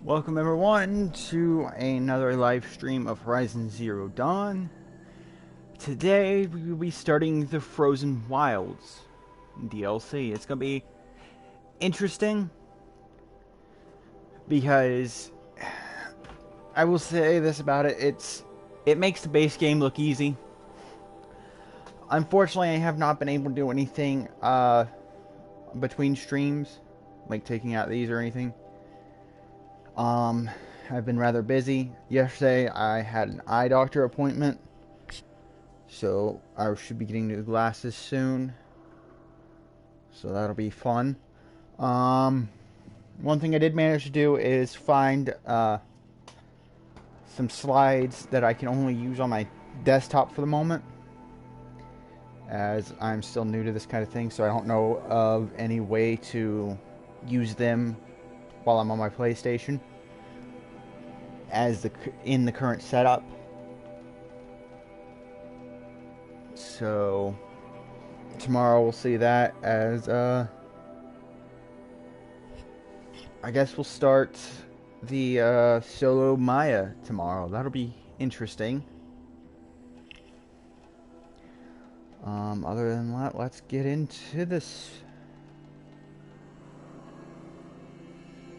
Welcome everyone to another live stream of Horizon Zero Dawn. Today we will be starting the Frozen Wilds DLC. It's going to be interesting because I will say this about it, it makes the base game look easy. Unfortunately, I have not been able to do anything between streams, like taking out these or anything. I've been rather busy. Yesterday I had an eye doctor appointment, so I should be getting new glasses soon. So that'll be fun. One thing I did manage to do is find some slides that I can only use on my desktop for the moment, as I'm still new to this kind of thing, so I don't know of any way to use them while I'm on my PlayStation in the current setup. So tomorrow we'll see that, as I guess we'll start the solo Maya tomorrow. That'll be interesting. Other than that, let's get into this.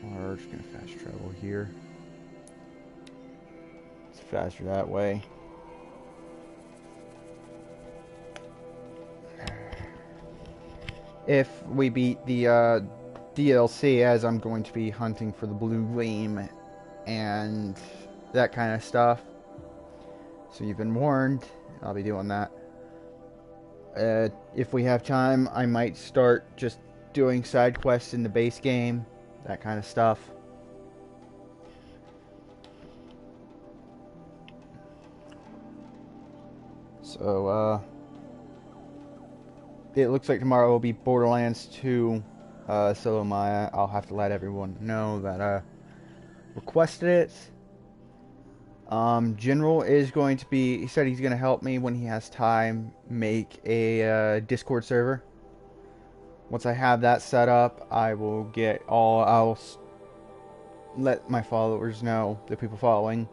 We're just gonna fast travel here. It's faster that way. If we beat the DLC, as I'm going to be hunting for the blue gleam and that kind of stuff. So you've been warned. I'll be doing that. If we have time, I might start just doing side quests in the base game. That kind of stuff. So, it looks like tomorrow will be Borderlands 2 solo Maya. I'll have to let everyone know that requested it. General is going to be, he said he's going to help me when he has time make a Discord server. Once I have that set up, I'll let my followers know, the people following.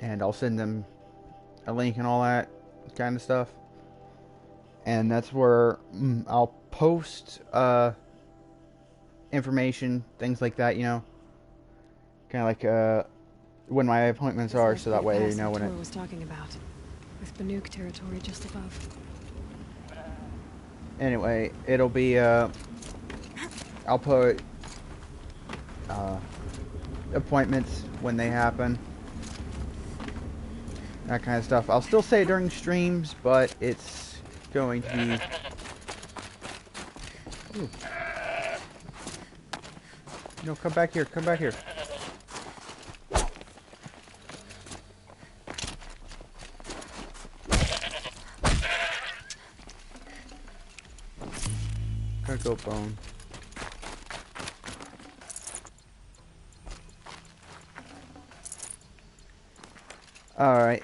And I'll send them a link and all that kind of stuff. And that's where I'll post information, things like that, you know. Kind of like when my appointments are, so that way you know when it was talking about. With Banuke territory just above. Anyway, it'll be I'll put appointments when they happen, that kind of stuff. I'll still say it during streams, but it's going to be ooh. No, come back here, come back here. Gotta go, Bone. Alright.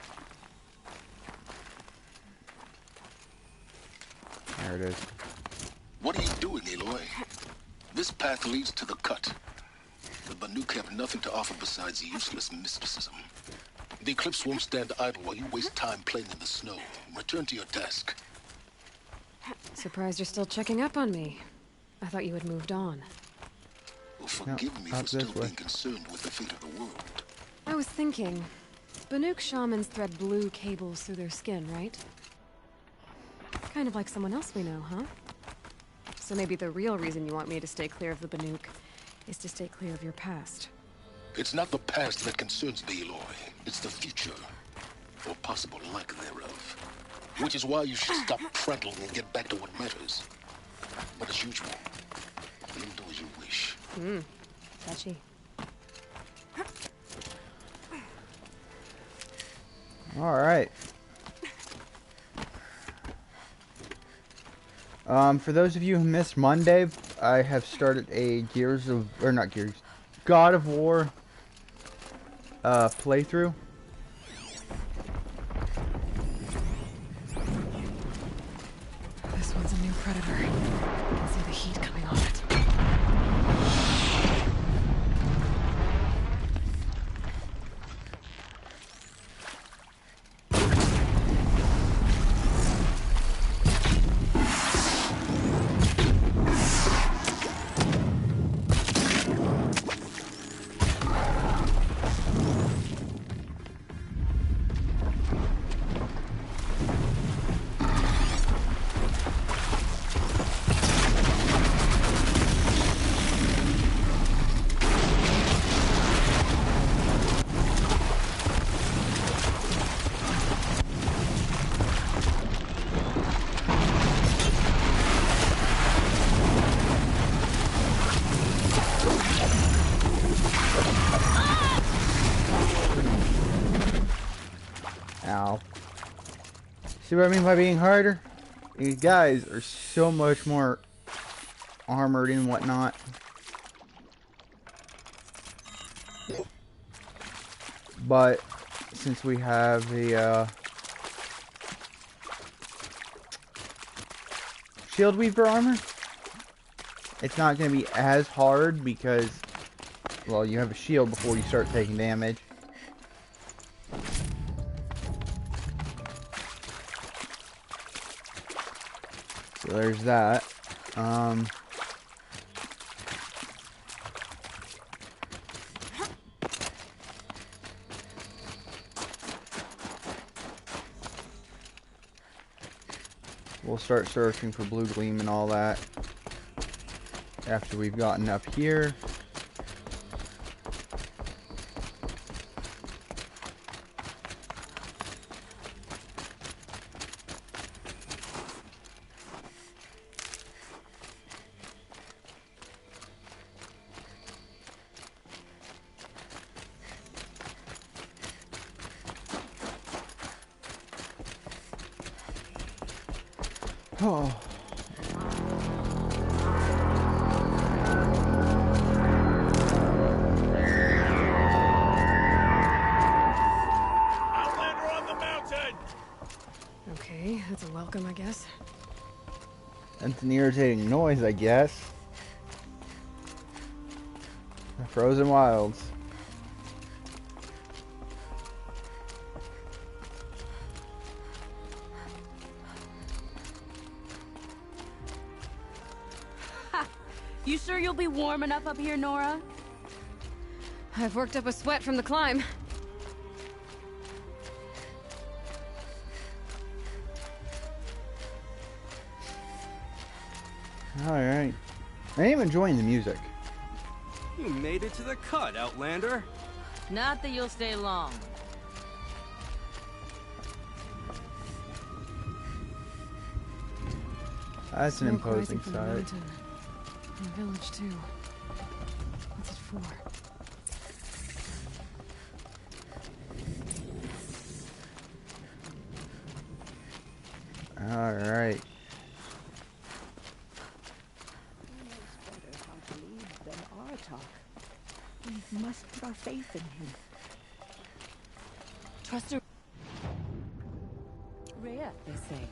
There it is. What are you doing, Aloy? This path leads to the cut. The Banuke have nothing to offer besides useless mysticism. The Eclipse won't stand idle while you waste time playing in the snow. Return to your task. Surprised you're still checking up on me. I thought you had moved on. Well, forgive me for still being concerned with the fate of the world. I was thinking, Banuke shamans thread blue cables through their skin, right? Kind of like someone else we know, huh? So maybe the real reason you want me to stay clear of the Banuke is to stay clear of your past. It's not the past that concerns me, Aloy. It's the future, or possible lack thereof. Which is why you should stop prattling and get back to what matters. But as usual, you'll do as you wish. Touchy. Alright. For those of you who missed Monday, I have started a God of War playthrough. This one's a new predator. Ow. See what I mean by being harder? These guys are so much more armored and whatnot. But since we have the shield weaver armor, it's not going to be as hard because, well, you have a shield before you start taking damage. So there's that. We'll start searching for blue gleam and all that after we've gotten up here. Oh. Outlander on the mountain! Okay, that's a welcome, I guess. That's an irritating noise, I guess. The frozen wilds. You sure you'll be warm enough up here, Nora? I've worked up a sweat from the climb. Alright. I am enjoying the music. You made it to the cut, Outlander. Not that you'll stay long. That's an Smoke rising imposing from the sight. mountain. And the village, too. What's it for? Alright. Than our talk. We must put our faith in him. Trust her. Rhea, they say.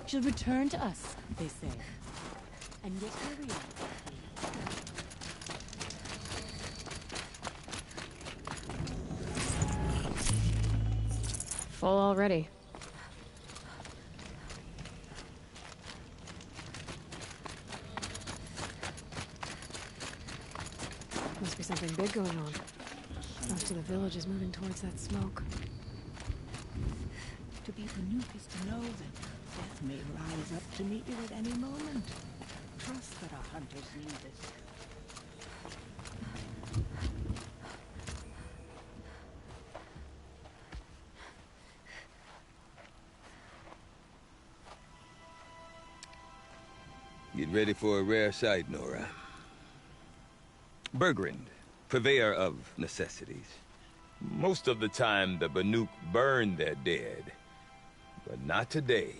She'll return to us, they say. And yet here we are. Full already. Must be something big going on. Most of the village is moving towards that smoke. To be Banuke is to know that death may rise up to meet you at any moment. Trust that our hunters need this. Get ready for a rare sight, Nora. Bergrand, purveyor of necessities. Most of the time, the Banuke burn their dead. But not today.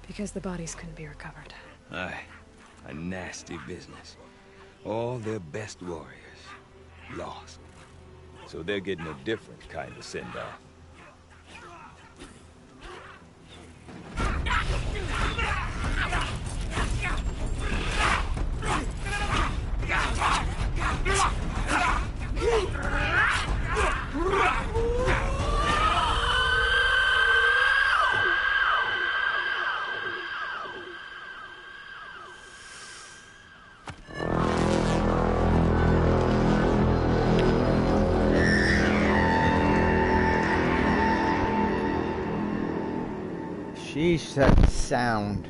Because the bodies couldn't be recovered. Aye, a nasty business. All their best warriors lost. So they're getting a different kind of send-off. Sheesh, that sound.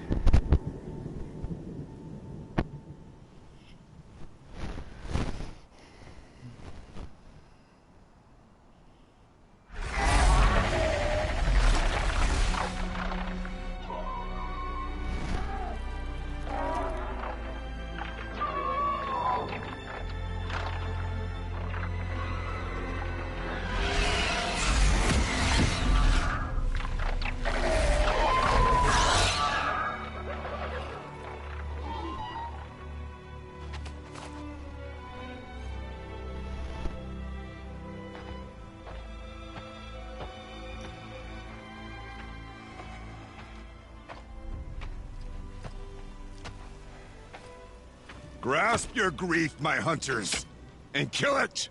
Grasp your grief, my hunters, and kill it!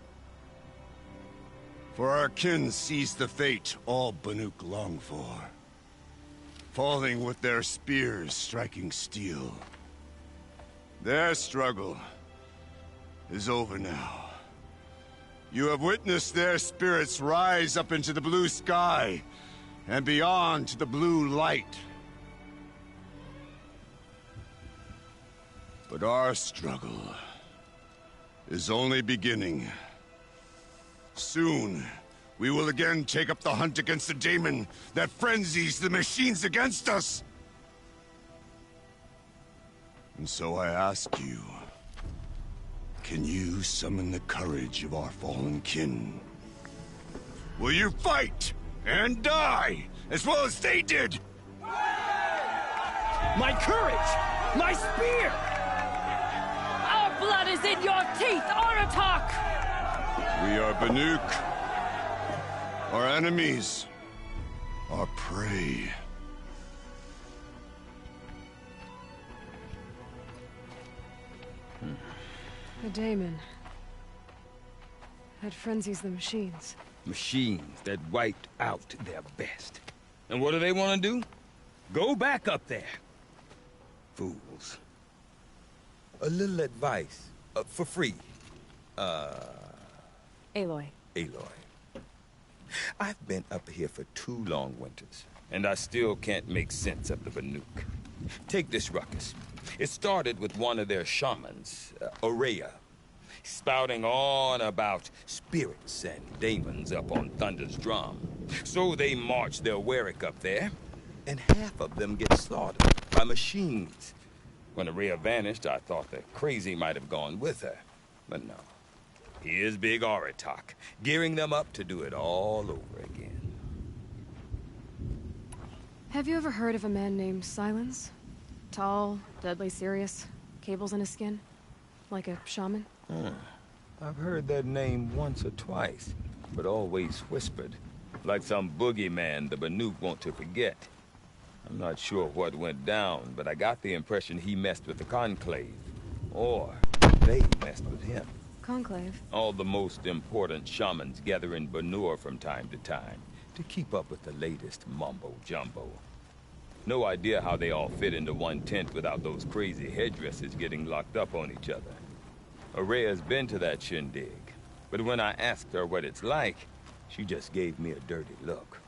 For our kin sees the fate all Banuke long for. Falling with their spears striking steel. Their struggle is over now. You have witnessed their spirits rise up into the blue sky, and beyond to the blue light. But our struggle is only beginning. Soon, we will again take up the hunt against the daemon that frenzies the machines against us. And so I ask you, can you summon the courage of our fallen kin? Will you fight and die as well as they did? My courage! My spear! Our blood is in your teeth, Aratak! We are Banuke. Our enemies are prey. The daemon. That frenzies the machines. Machines that wiped out their best. And what do they want to do? Go back up there. Fools. A little advice. For free. Aloy. Aloy. I've been up here for 2 long winters, and I still can't make sense of the Banuke. Take this ruckus. It started with one of their shamans, Aurea, spouting on about spirits and daemons up on Thunder's drum. So they march their Warwick up there, and half of them get slaughtered by machines. When Aurea vanished, I thought the crazy might have gone with her, but no. Here's Big Aratak, gearing them up to do it all over again. Have you ever heard of a man named Silence? Tall, deadly serious, cables in his skin? Like a shaman? I've heard that name once or twice, but always whispered. Like some boogeyman the Banuke want to forget. I'm not sure what went down, but I got the impression he messed with the Conclave. Or they messed with him. Conclave? All the most important shamans gather in Banur from time to time to keep up with the latest mumbo-jumbo. No idea how they all fit into one tent without those crazy headdresses getting locked up on each other. Aurea's been to that shindig, but when I asked her what it's like, she just gave me a dirty look.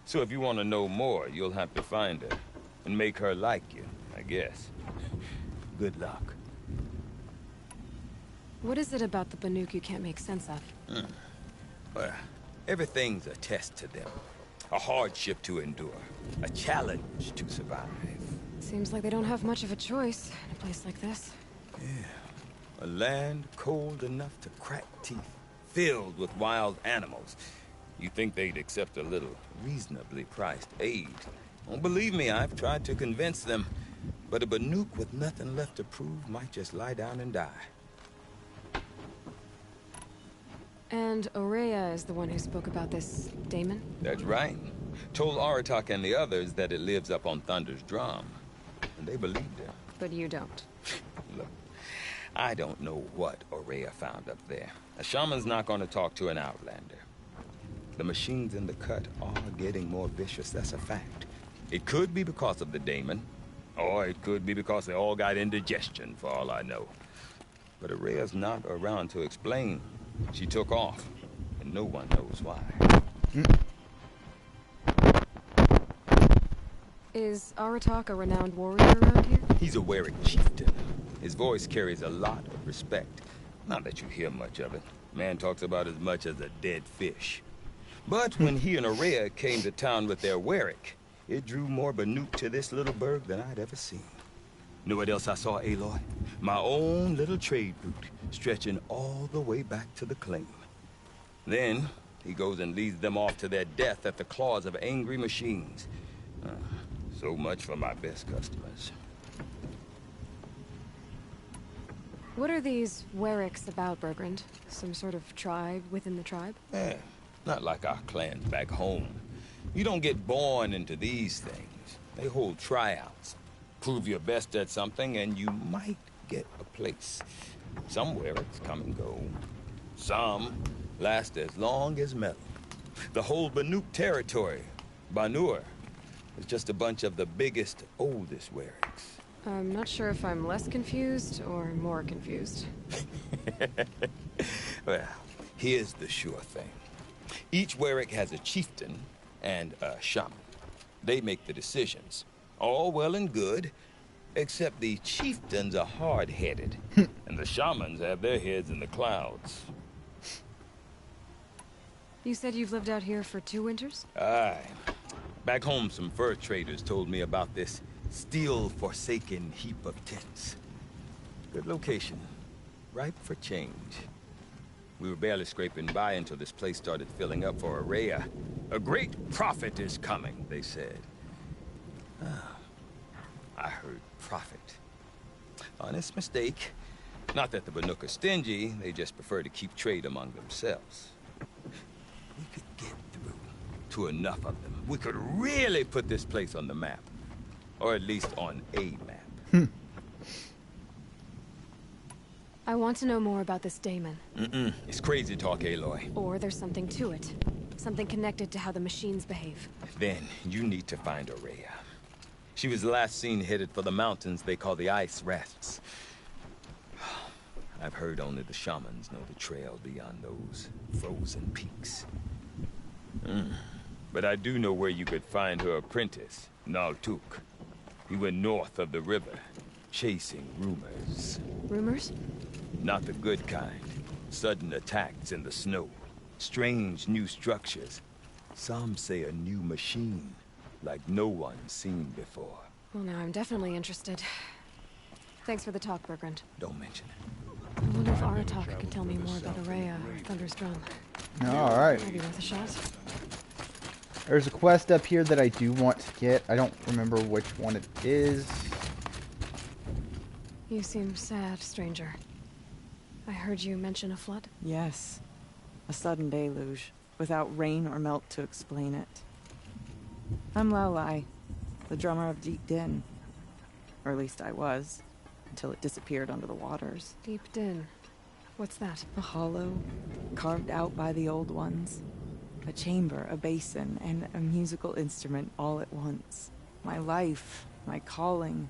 So if you want to know more, you'll have to find her and make her like you, I guess. Good luck. What is it about the Banuke you can't make sense of? Well, everything's a test to them. A hardship to endure. A challenge to survive. Seems like they don't have much of a choice in a place like this. Yeah. A land cold enough to crack teeth. Filled with wild animals. You think they'd accept a little reasonably priced aid. Don't believe me, I've tried to convince them. But a Banuke with nothing left to prove might just lie down and die. And Aurea is the one who spoke about this daemon? That's right. Told Aratak and the others that it lives up on Thunder's drum. And they believed her. But you don't. Look, I don't know what Aurea found up there. A shaman's not going to talk to an outlander. The machines in the cut are getting more vicious, that's a fact. It could be because of the daemon, or it could be because they all got indigestion, for all I know. But Aurea's not around to explain. She took off, and no one knows why. Is Aratak a renowned warrior around here? He's a Warwick chieftain. His voice carries a lot of respect. Not that you hear much of it. Man talks about as much as a dead fish. But when he and Aurea came to town with their Warwick, it drew more Banuke to this little burg than I'd ever seen. Know what else I saw, Aloy? My own little trade route, stretching all the way back to the claim. Then, he goes and leads them off to their death at the claws of angry machines. So much for my best customers. What are these Warwicks about, Bergrand? Some sort of tribe within the tribe? Not like our clans back home. You don't get born into these things. They hold tryouts. Prove your best at something, and you might get a place. Some wericks come and go. Some last as long as metal. The whole Banuke territory, Banur, is just a bunch of the biggest, oldest wericks. I'm not sure if I'm less confused or more confused. Well, here's the sure thing. Each werick has a chieftain and a shaman. They make the decisions. All well and good, except the chieftains are hard-headed, and the shamans have their heads in the clouds. You said you've lived out here for 2 winters? Aye. Back home, some fur traders told me about this steel-forsaken heap of tents. Good location. Ripe for change. We were barely scraping by until this place started filling up for Araya. A great prophet is coming, they said. I heard prophet. Honest mistake. Not that the Banuke are stingy, they just prefer to keep trade among themselves. We could get through to enough of them. We could really put this place on the map. Or at least on a map. I want to know more about this daemon. It's crazy talk, Aloy. Or there's something to it. Something connected to how the machines behave. Then you need to find Araya. She was last seen headed for the mountains they call the Ice Rafts. I've heard only the shamans know the trail beyond those frozen peaks. But I do know where you could find her apprentice, Naltuk. He went north of the river, chasing rumors. Rumors? Not the good kind. Sudden attacks in the snow. Strange new structures. Some say a new machine, like no one's seen before. Well, now I'm definitely interested. Thanks for the talk, Bergrand. Don't mention it. I wonder if Aratak can tell me more about Araya or Thunder's Drum. Alright. Maybe worth a shot. There's a quest up here that I do want to get. I don't remember which one it is. You seem sad, stranger. I heard you mention a flood? Yes. A sudden deluge, without rain or melt to explain it. I'm Lalai, the drummer of Deep Din. Or at least I was, until it disappeared under the waters. Deep Din. What's that? A hollow, carved out by the old ones. A chamber, a basin, and a musical instrument all at once. My life, my calling.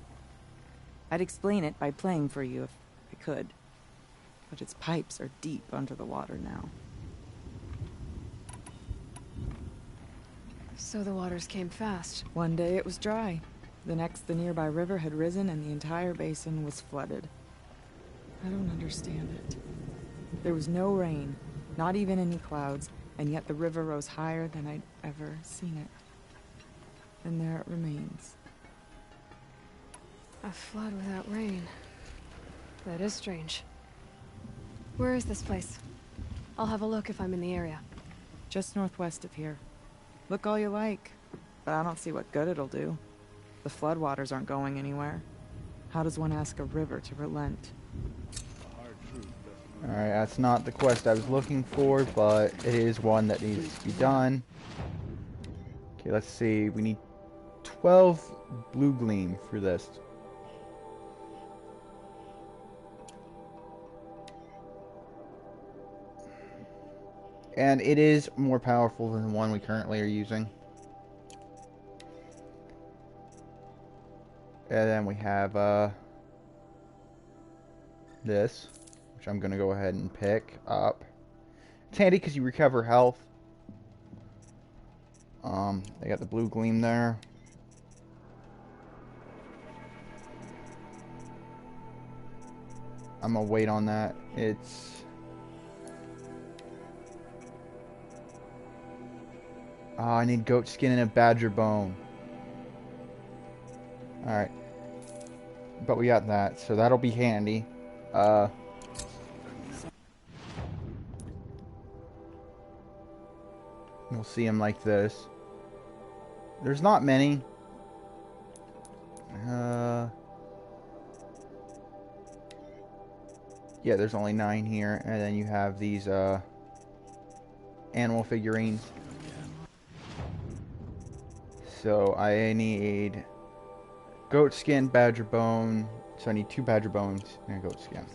I'd explain it by playing for you if I could. But its pipes are deep under the water now. So the waters came fast. One day it was dry. The next, the nearby river had risen and the entire basin was flooded. I don't understand it. There was no rain, not even any clouds, and yet the river rose higher than I'd ever seen it. And there it remains. A flood without rain. That is strange. Where is this place? I'll have a look if I'm in the area. Just northwest of here. Look all you like, but I don't see what good it'll do. The floodwaters aren't going anywhere. How does one ask a river to relent? Alright, that's not the quest I was looking for, but it is one that needs to be done. Okay, let's see. We need 12 blue gleam for this. And it is more powerful than the one we currently are using. And then we have this, which I'm going to go ahead and pick up. It's handy because you recover health. They got the blue gleam there. I'm going to wait on that. It's... Oh, I need goat skin and a badger bone. Alright. But we got that, so that'll be handy. We'll see him like this. There's not many. Yeah, there's only 9 here, and then you have these animal figurines. So I need Goat skin, badger bone. So I need 2 badger bones and a goat skin.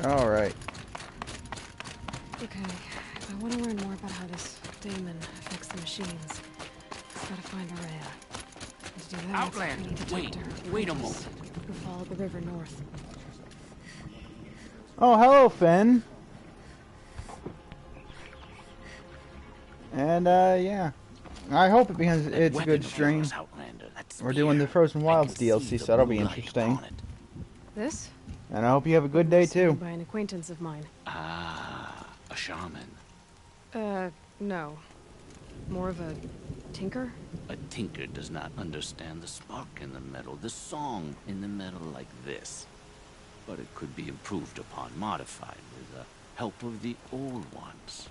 Alright. Okay, if I want to learn more about how this daemon affects the machines, I've got to find Araya. And to do that, Outlander, I need to talk wait, to her wait a apprentice, moment. who followed the river north. Oh, hello, Finn. And, yeah. I hope it because it's a good stream. We're doing the Frozen Wilds DLC, so that'll be interesting. This? And I hope you have a good day, too. By an acquaintance of mine. Ah, a shaman. No. More of a tinker? A tinker does not understand the spark in the metal, the song in the metal like this. But it could be improved upon, modified with the help of the old ones.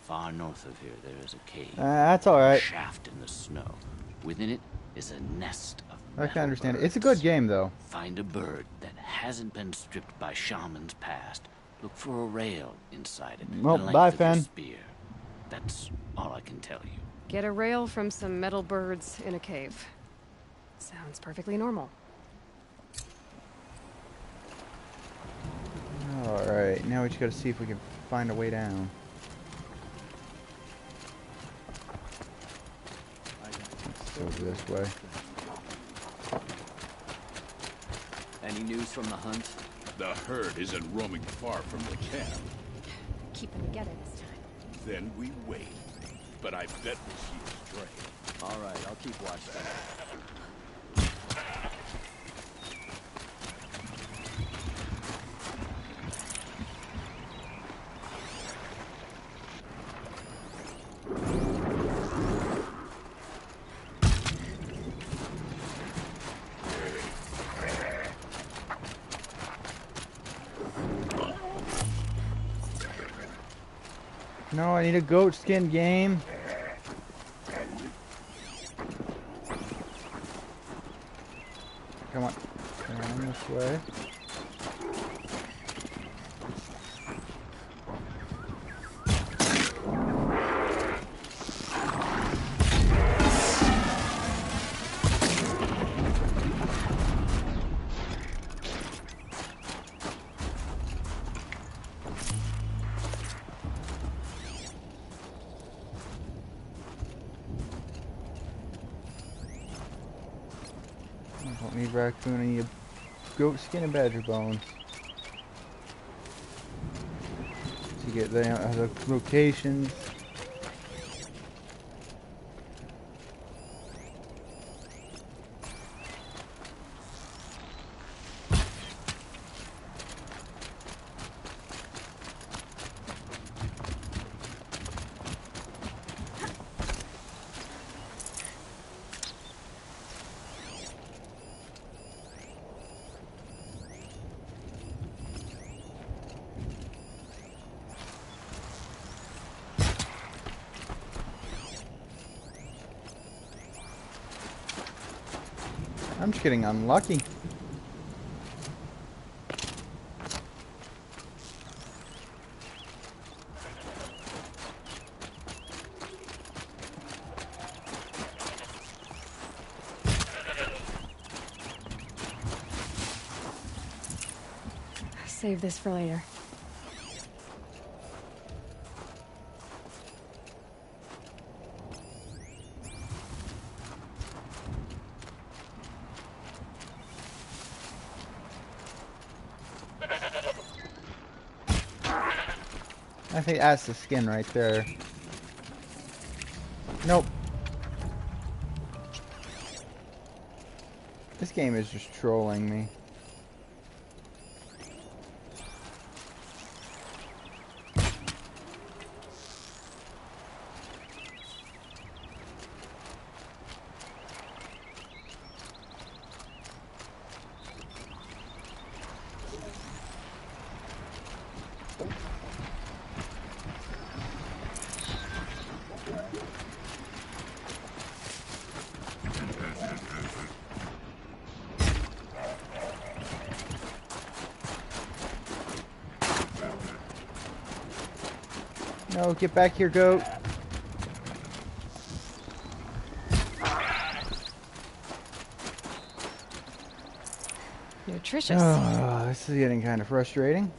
Far north of here, there is a cave. That's alright. A shaft in the snow. Within it is a nest of I can understand it. birds. It's a good game, though. Find a bird that hasn't been stripped by shamans past. Look for a rail inside it. Well, the length bye, of your Fen. spear. That's all I can tell you. Get a rail from some metal birds in a cave. Sounds perfectly normal. Alright, now we just gotta see if we can find a way down. Let's go this way. Any news from the hunt? The herd isn't roaming far from the camp. Keep them together this time. Then we wait. But I bet we'll see a stray. All right, I'll keep watch then. No, I need a goat skin game. Come on. Come this way. I don't need raccoon, I need goat skin and badger bones. To get the locations. I'm just getting unlucky. Save this for later. I think that's the skin right there. Nope. This game is just trolling me. No, get back here, goat. Nutritious. Oh, this is getting kind of frustrating.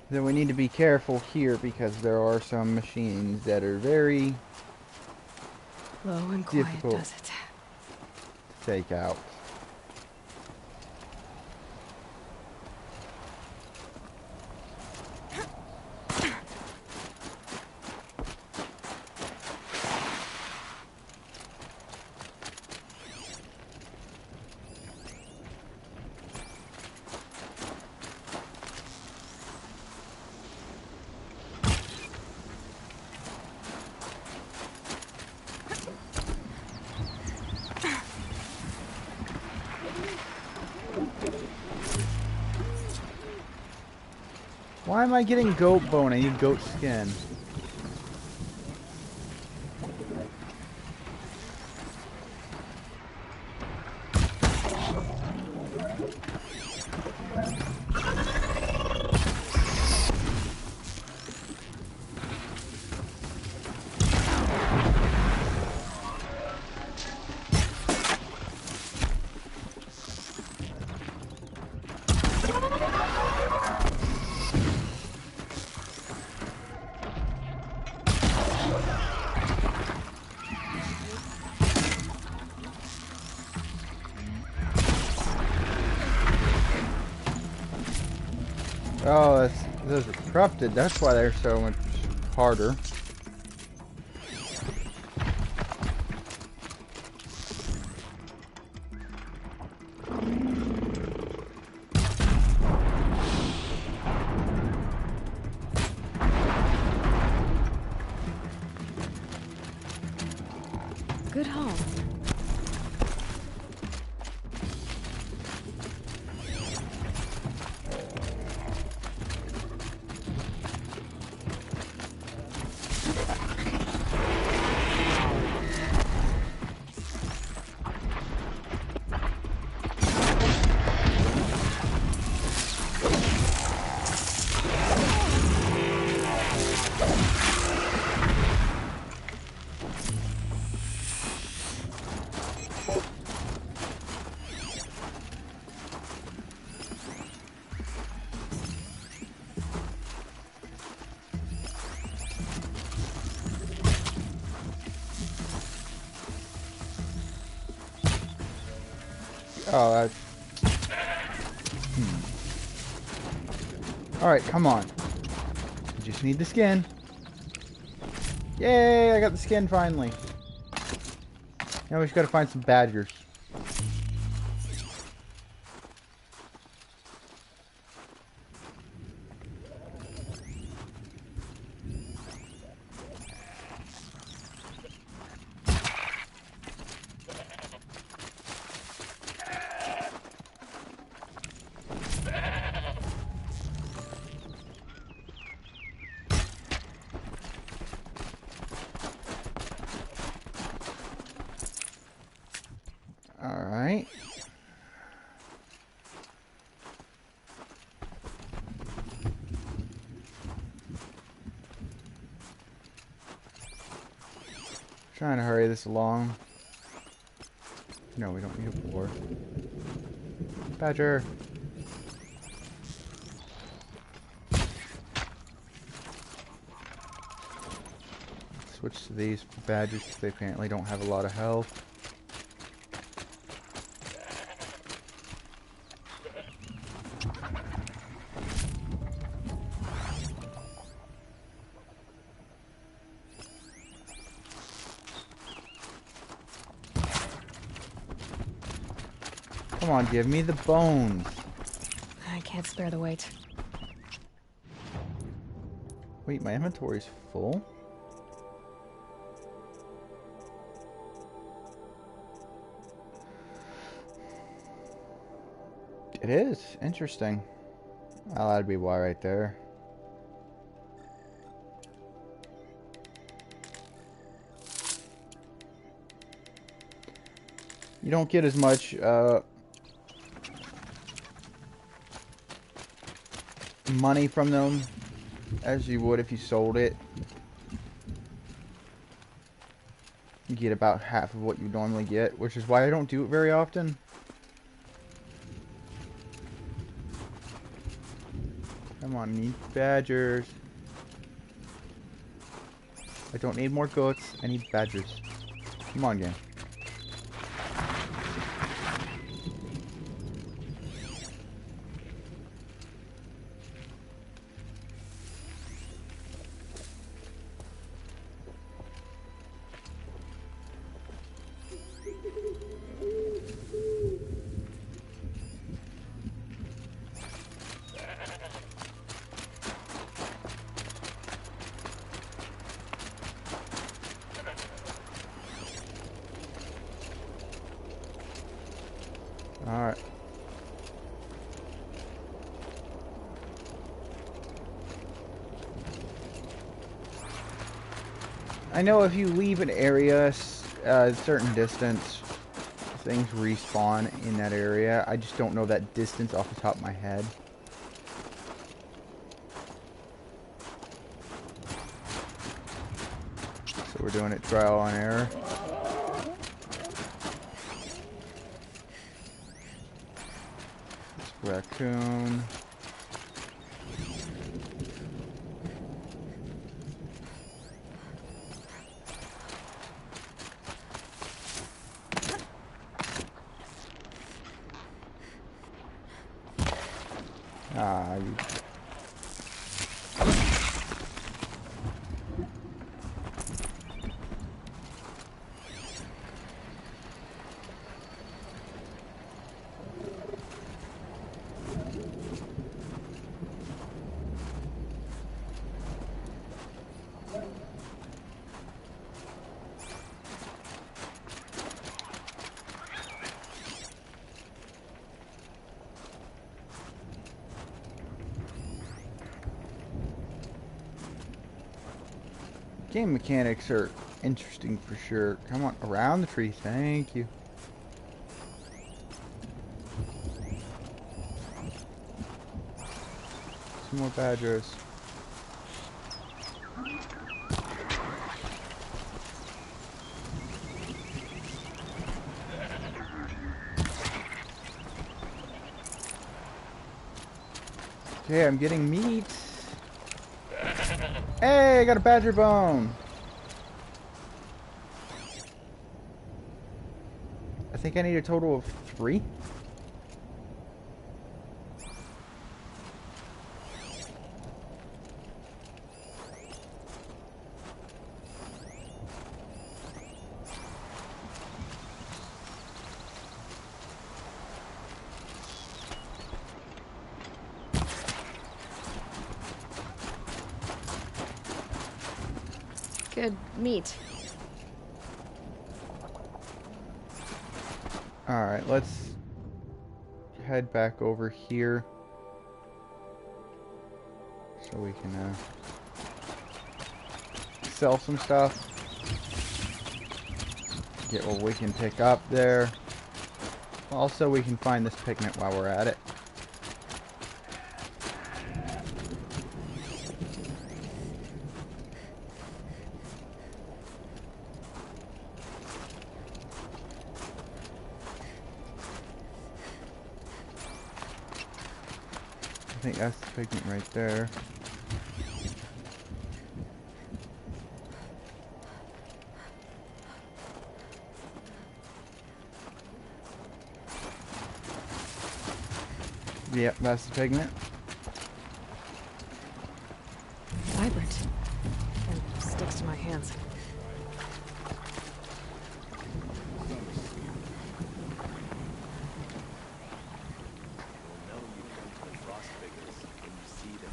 Then we need to be careful here because there are some machines that are very Low and quiet difficult does it. to take out. Why am I getting goat bone? I need goat skin. Oh, those are corrupted. That's why they're so much harder. Good haul. Oh, that's... Alright, come on. You just need the skin. Yay, I got the skin finally. Now we just gotta find some badgers. Alright. Trying to hurry this along. No, we don't need a boar. Badger. Switch to these badgers because they apparently don't have a lot of health. Come on, give me the bones. I can't spare the weight. Wait, my inventory's full? It is. Interesting. Oh, that'd be why right there. You don't get as much money from them as you would if you sold it. You get about half of what you normally get, which is why I don't do it very often. Come on, I need badgers. I don't need more goats, I need badgers. Come on, game. Alright. I know if you leave an area a certain distance, things respawn in that area. I just don't know that distance off the top of my head. So we're doing it trial and error. Raccoon. Ah, you... Game mechanics are interesting for sure. Come on, around the tree, thank you. Some more badgers. Okay, I'm getting meat. Hey, I got a badger bone. I think I need a total of 3. Good meat. Alright, let's head back over here so we can sell some stuff. Get what we can pick up there. Also, we can find this pigment while we're at it. I think that's the pigment right there. Yep, that's the pigment. Vibrant. And sticks to my hands.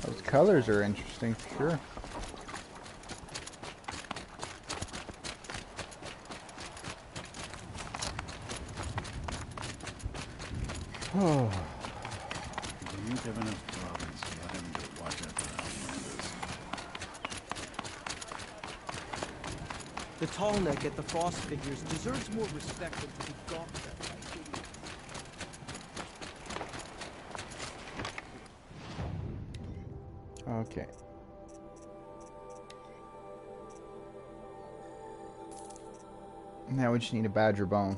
Those colors are interesting for sure. Oh. You have enough problems. Let him go watch out for Outlanders. The tall neck at the Frost figures deserves more respect than to be gawked at. Okay. Now we just need a badger bone.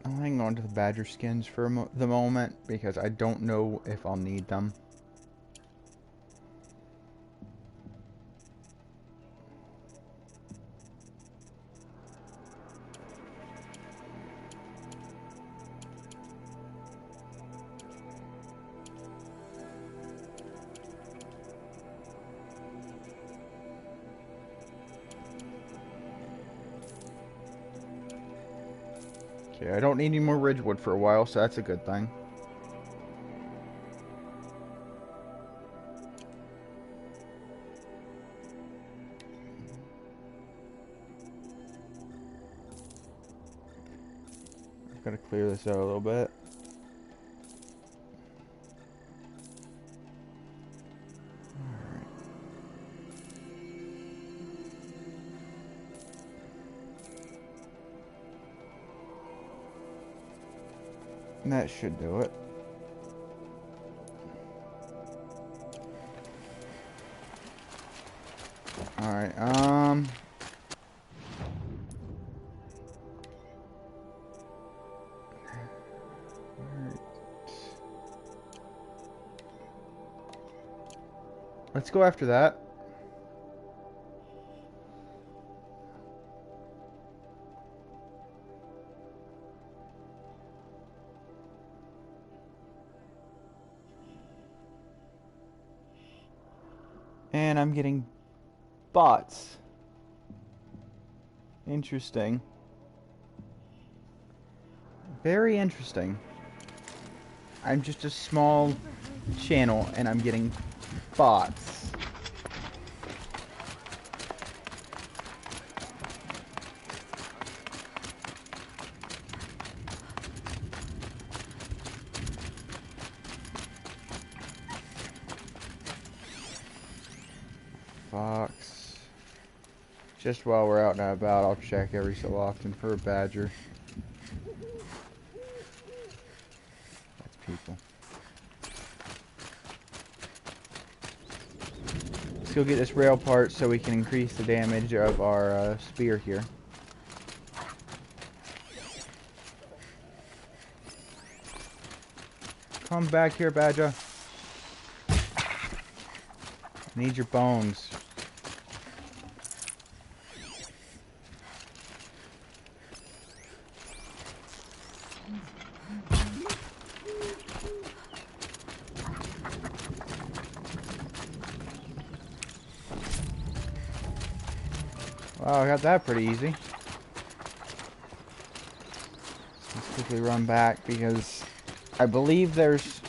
I'll hang on to the badger skins for the moment because I don't know if I'll need them. Okay, I don't need any more ridgewood for a while, so that's a good thing. I've got to clear this out a little bit. And that should do it. Alright, let's go after that. And I'm getting bots. Interesting. Very interesting. I'm just a small channel and I'm getting bots. Fox. Just while we're out and about, I'll check every so often for a badger. That's people. Let's go get this rail part so we can increase the damage of our spear here. Come back here, badger. Need your bones. Wow, I got that pretty easy. Let's quickly run back because I believe there's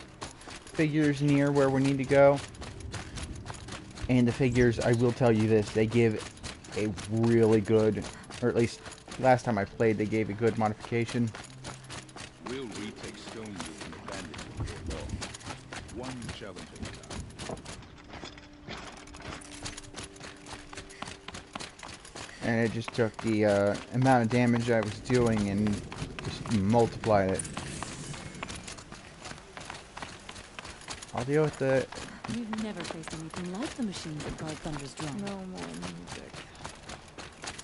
figures near where we need to go. And the figures, I will tell you this, they give a really good, or at least last time I played, they gave a good modification. We'll retake Stoneview from the bandits before long. One challenge at a time. And it just took the amount of damage I was doing and just multiplied it. I'll deal with the... We've never faced anything like the machines that guard Thunder's drum. No more music.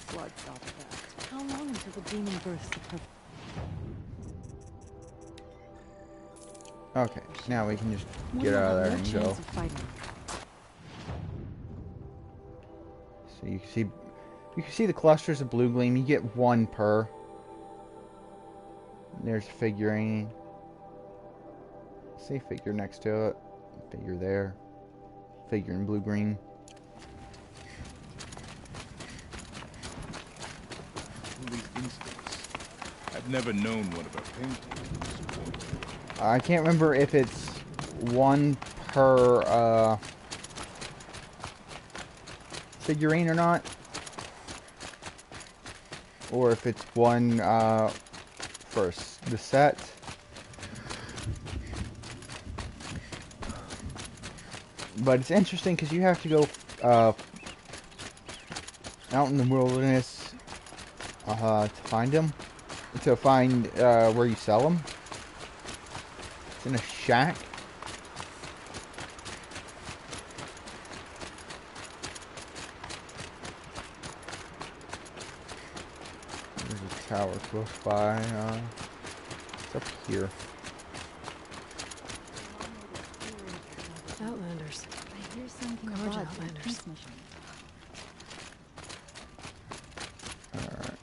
Floods off that. How long until the demon bursts the purple? Okay, now we can just get out of there and go. So you can see the clusters of blue gleam. You get one per. There's a figurine. See figure next to it. Figure there. Figure in blue green. These instincts. I've never known one of our paintings. I can't remember if it's one per figurine or not, or if it's one for the set. But it's interesting because you have to go out in the wilderness to find them. To find where you sell them. It's in a shack. There's a tower close by. It's up here. Outlanders. I hear something Gorge about Outlanders. transmission. Alright.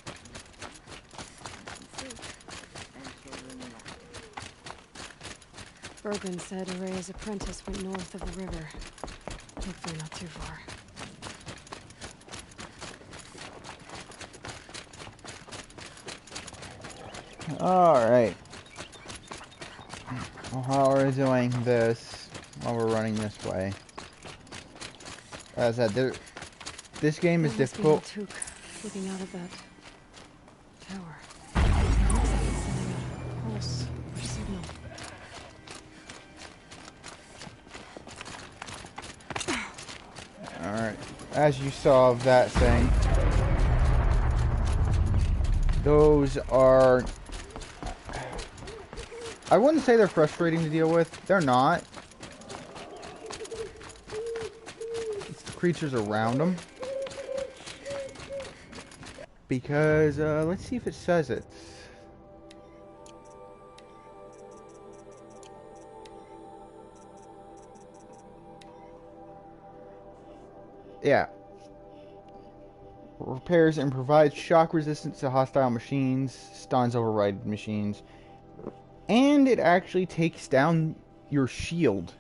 Bergren said Array's apprentice went north of the river. Hopefully not too far. Alright. Well, how are we doing this while we're running this way? As I said, this game is difficult. Took looking out of that tower. It looks like it's sending out a pulse or signal. Alright. As you saw of that thing, those are... I wouldn't say they're frustrating to deal with. They're not. It's the creatures around them. Because, let's see if it says it. Yeah. Repairs and provides shock resistance to hostile machines, stuns override machines, and it actually takes down your shield.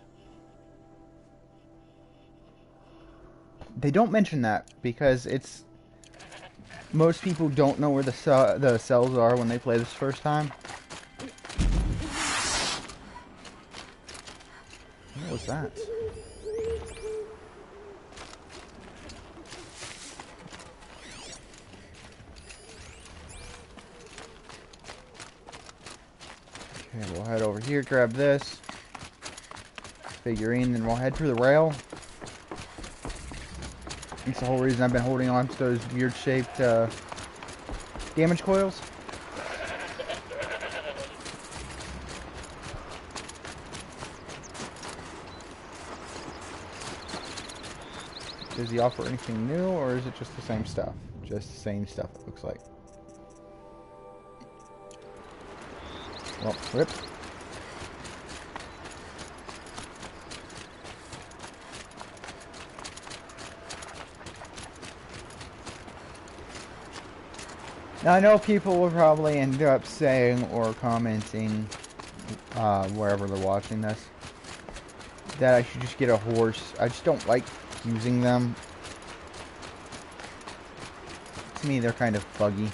They don't mention that because it's... Most people don't know where the cells are when they play this first time. What was that? Okay, we'll head over here, grab this figurine, then we'll head for the rail. That's the whole reason I've been holding on to those weird-shaped damage coils. Does he offer anything new, or is it just the same stuff? Just the same stuff, it looks like. Well, rip. Now, I know people will probably end up saying or commenting, wherever they're watching this, that I should just get a horse. I just don't like using them. To me, they're kind of buggy.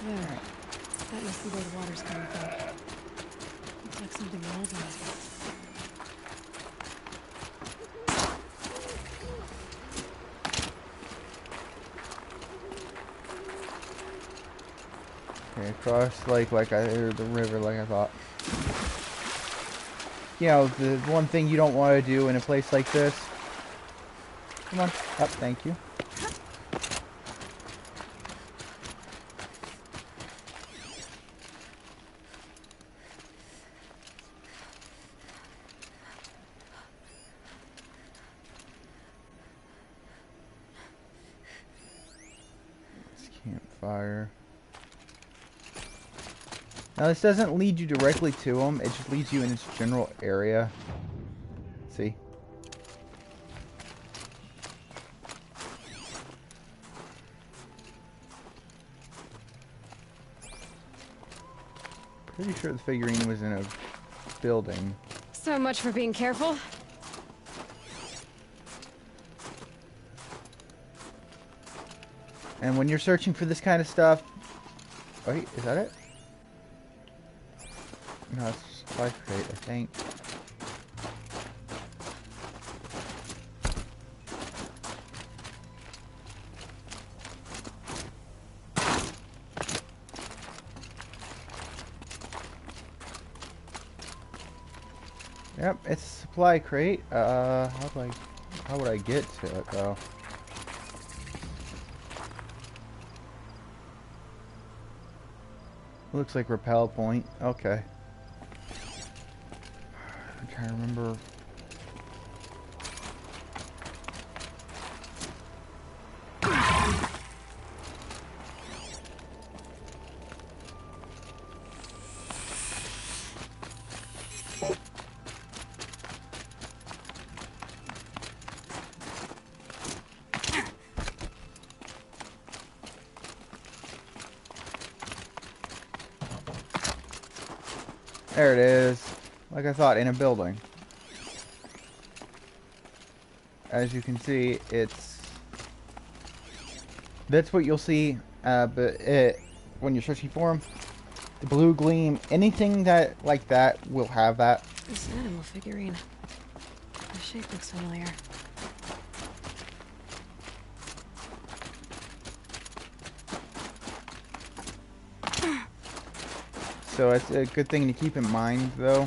There. That must be where the water's coming from. Looks like something rolled on it. Okay, across lake or the river like I thought. You know, the one thing you don't want to do in a place like this. Come on, up, thank you. This campfire. Now this doesn't lead you directly to them, it just leads you in its general area. See? Pretty sure the figurine was in a building. So much for being careful. And when you're searching for this kind of stuff... Wait, is that it? No, it's supply crate, I think. Yep, it's a supply crate. How do I How would I get to it, though? Looks like repel point. Okay. I'm trying to remember. There it is. Like I thought, in a building. As you can see, that's what you'll see, when you're searching for them. The blue gleam, anything that like that will have that. This animal figurine. The shape looks familiar. So it's a good thing to keep in mind, though.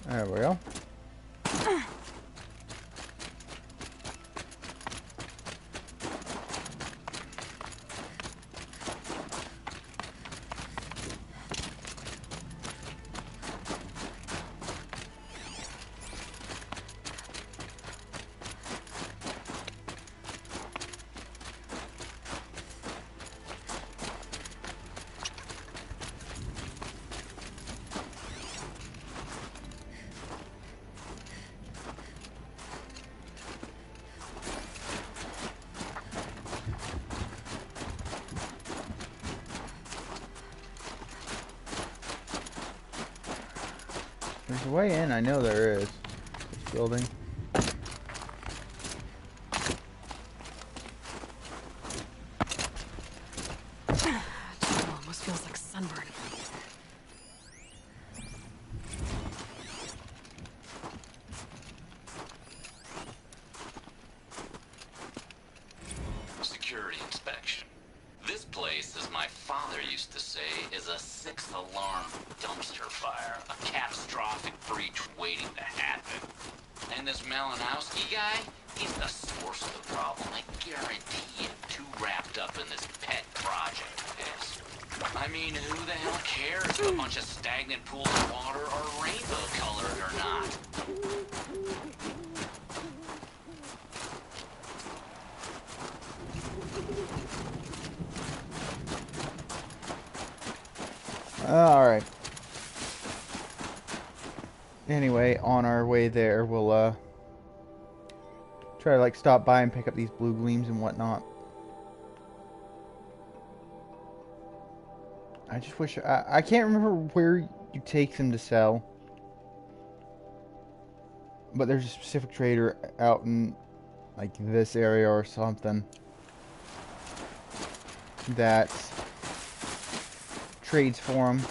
There we go. There's a way in, I know there is. This building. Almost feels like sunburn. Security inspection. This place, as my father used to say, is a six-alarm dumpster fire. A catastrophic breach waiting to happen. And this Malinowski guy, he's the source of the problem. I guarantee you too wrapped up in this pet project of his. I mean, who the hell cares if a bunch of stagnant pools of water are rainbow colored or not? Alright. Anyway, on our way there, we'll, try to, like, stop by and pick up these blue gleams and whatnot. I just wish... I can't remember where you take them to sell. But there's a specific trader out in, like, this area or something that trades for them.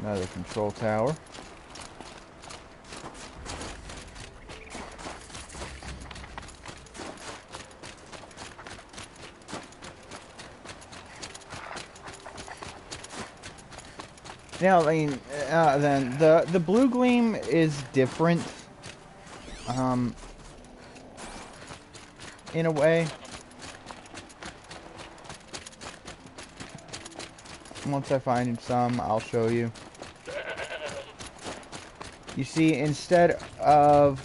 Another control tower. Now, I mean, then the blue gleam is different, in a way. Once I find some, I'll show you. You see, instead of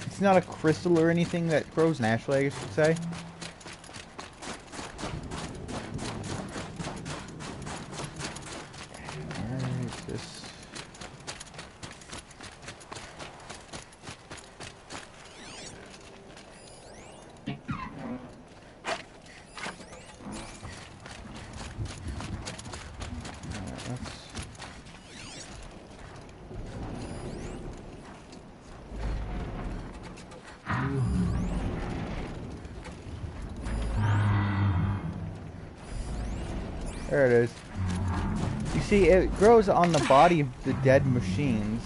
it's not a crystal or anything that grows naturally, I guess you could say. There it is. You see, it grows on the body of the dead machines.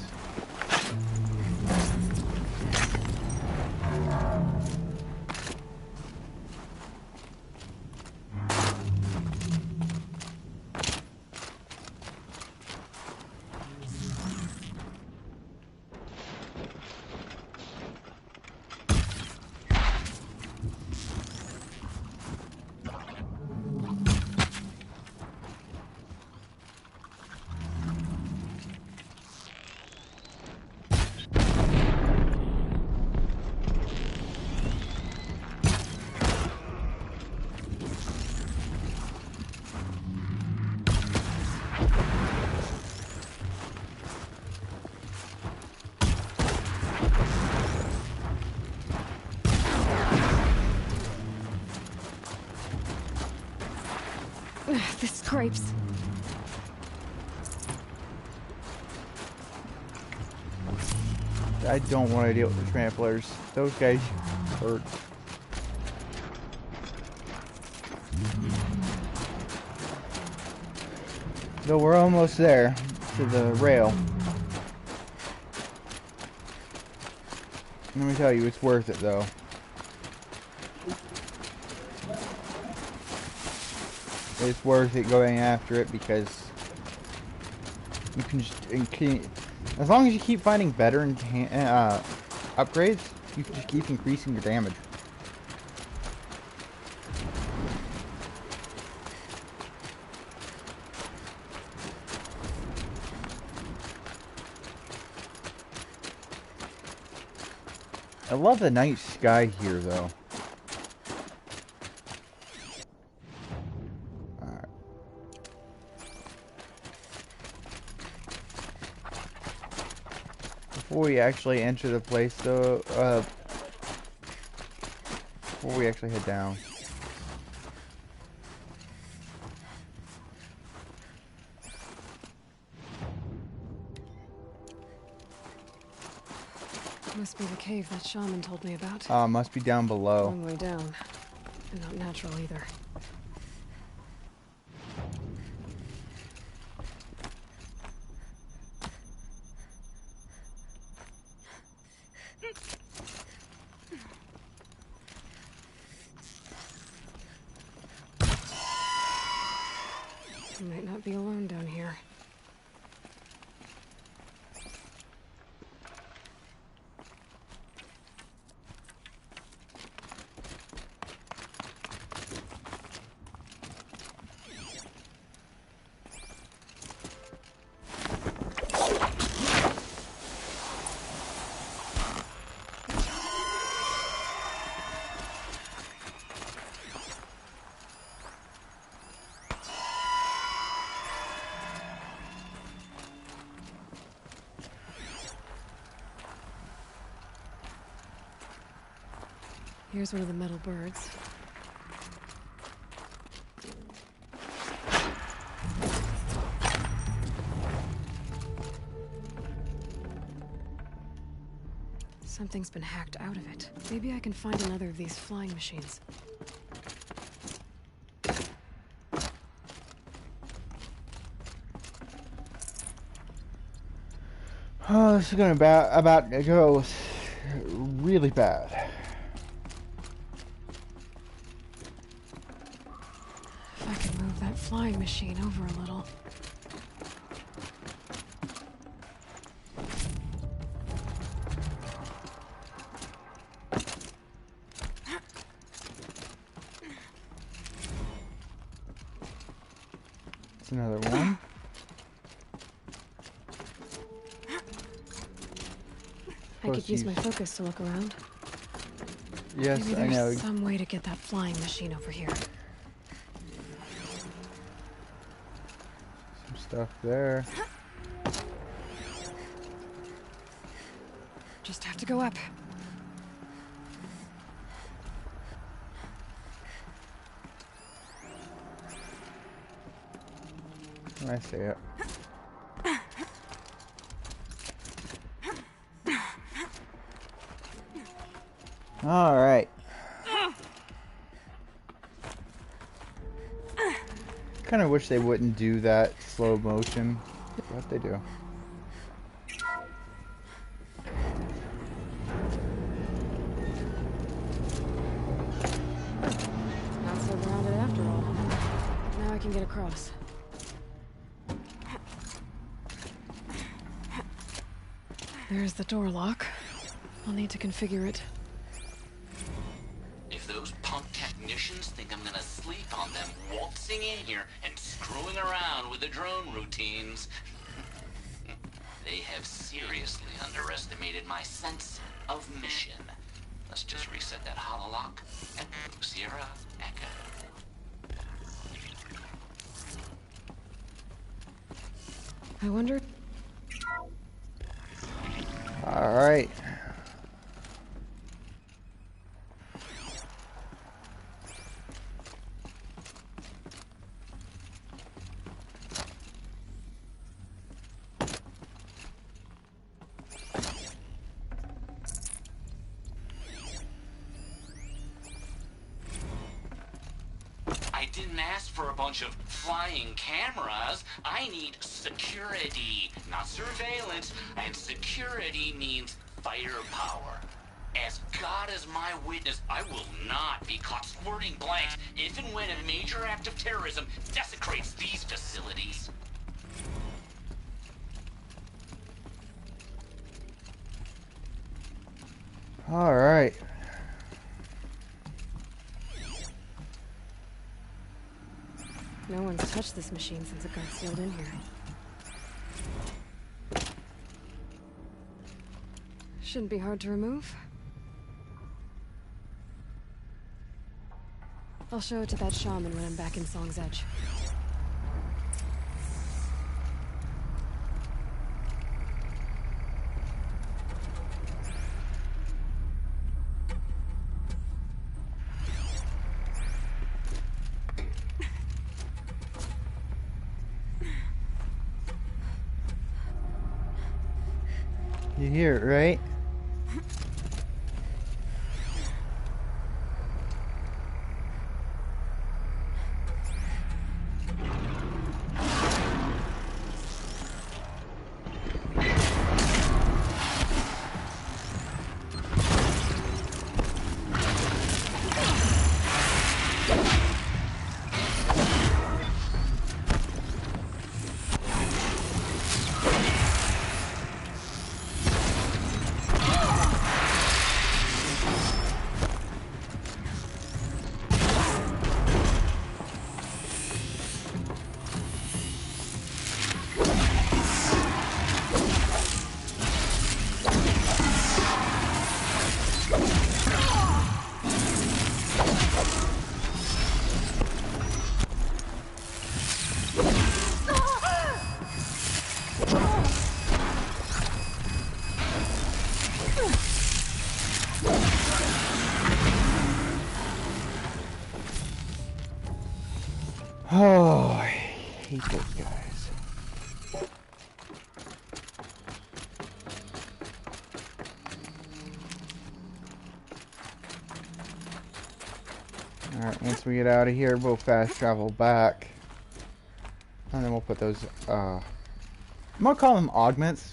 This scrapes. I don't want to deal with the tramplers. Those guys hurt. Though we're almost there to the rail. Let me tell you, it's worth it though. It's worth it going after it because you can just, as long as you keep finding better upgrades, you can just keep increasing your damage. I love the night sky here though. Before we actually enter the place though, before we actually head down. Must be the cave that shaman told me about. Must be down below. Long way down. And not natural either. You might not be alone down here. Here's one of the metal birds. Something's been hacked out of it. Maybe I can find another of these flying machines. Oh, this is gonna about to go really bad. If I could move that flying machine over a little. It's another one. I could use my focus to look around. Yes, Maybe I know. there's some way to get that flying machine over here. Some stuff there. Just have to go up. I see it. All right. Kind of wish they wouldn't do that slow motion, but they do. Not so grounded after all. Now I can get across. There's the door lock. I'll need to configure it. If those punk technicians think I'm gonna sleep on them waltzing in here and screwing around with the drone routines, they have seriously underestimated my sense of mission. Let's just reset that hololock. Echo, Sierra, Echo. I wonder... Alright. I didn't ask for a bunch of flying cameras. I need security, not surveillance. And security means firepower. As God is my witness, I will not be caught squirting blanks if and when a major act of terrorism desecrates these facilities. Alright. No one's touched this machine since it got sealed in here. Shouldn't be hard to remove. I'll show it to that shaman when I'm back in Song's Edge. You hear it, right? Oh, I hate those guys. Alright, once we get out of here, we'll fast travel back. And then we'll put those, I'm gonna call them augments.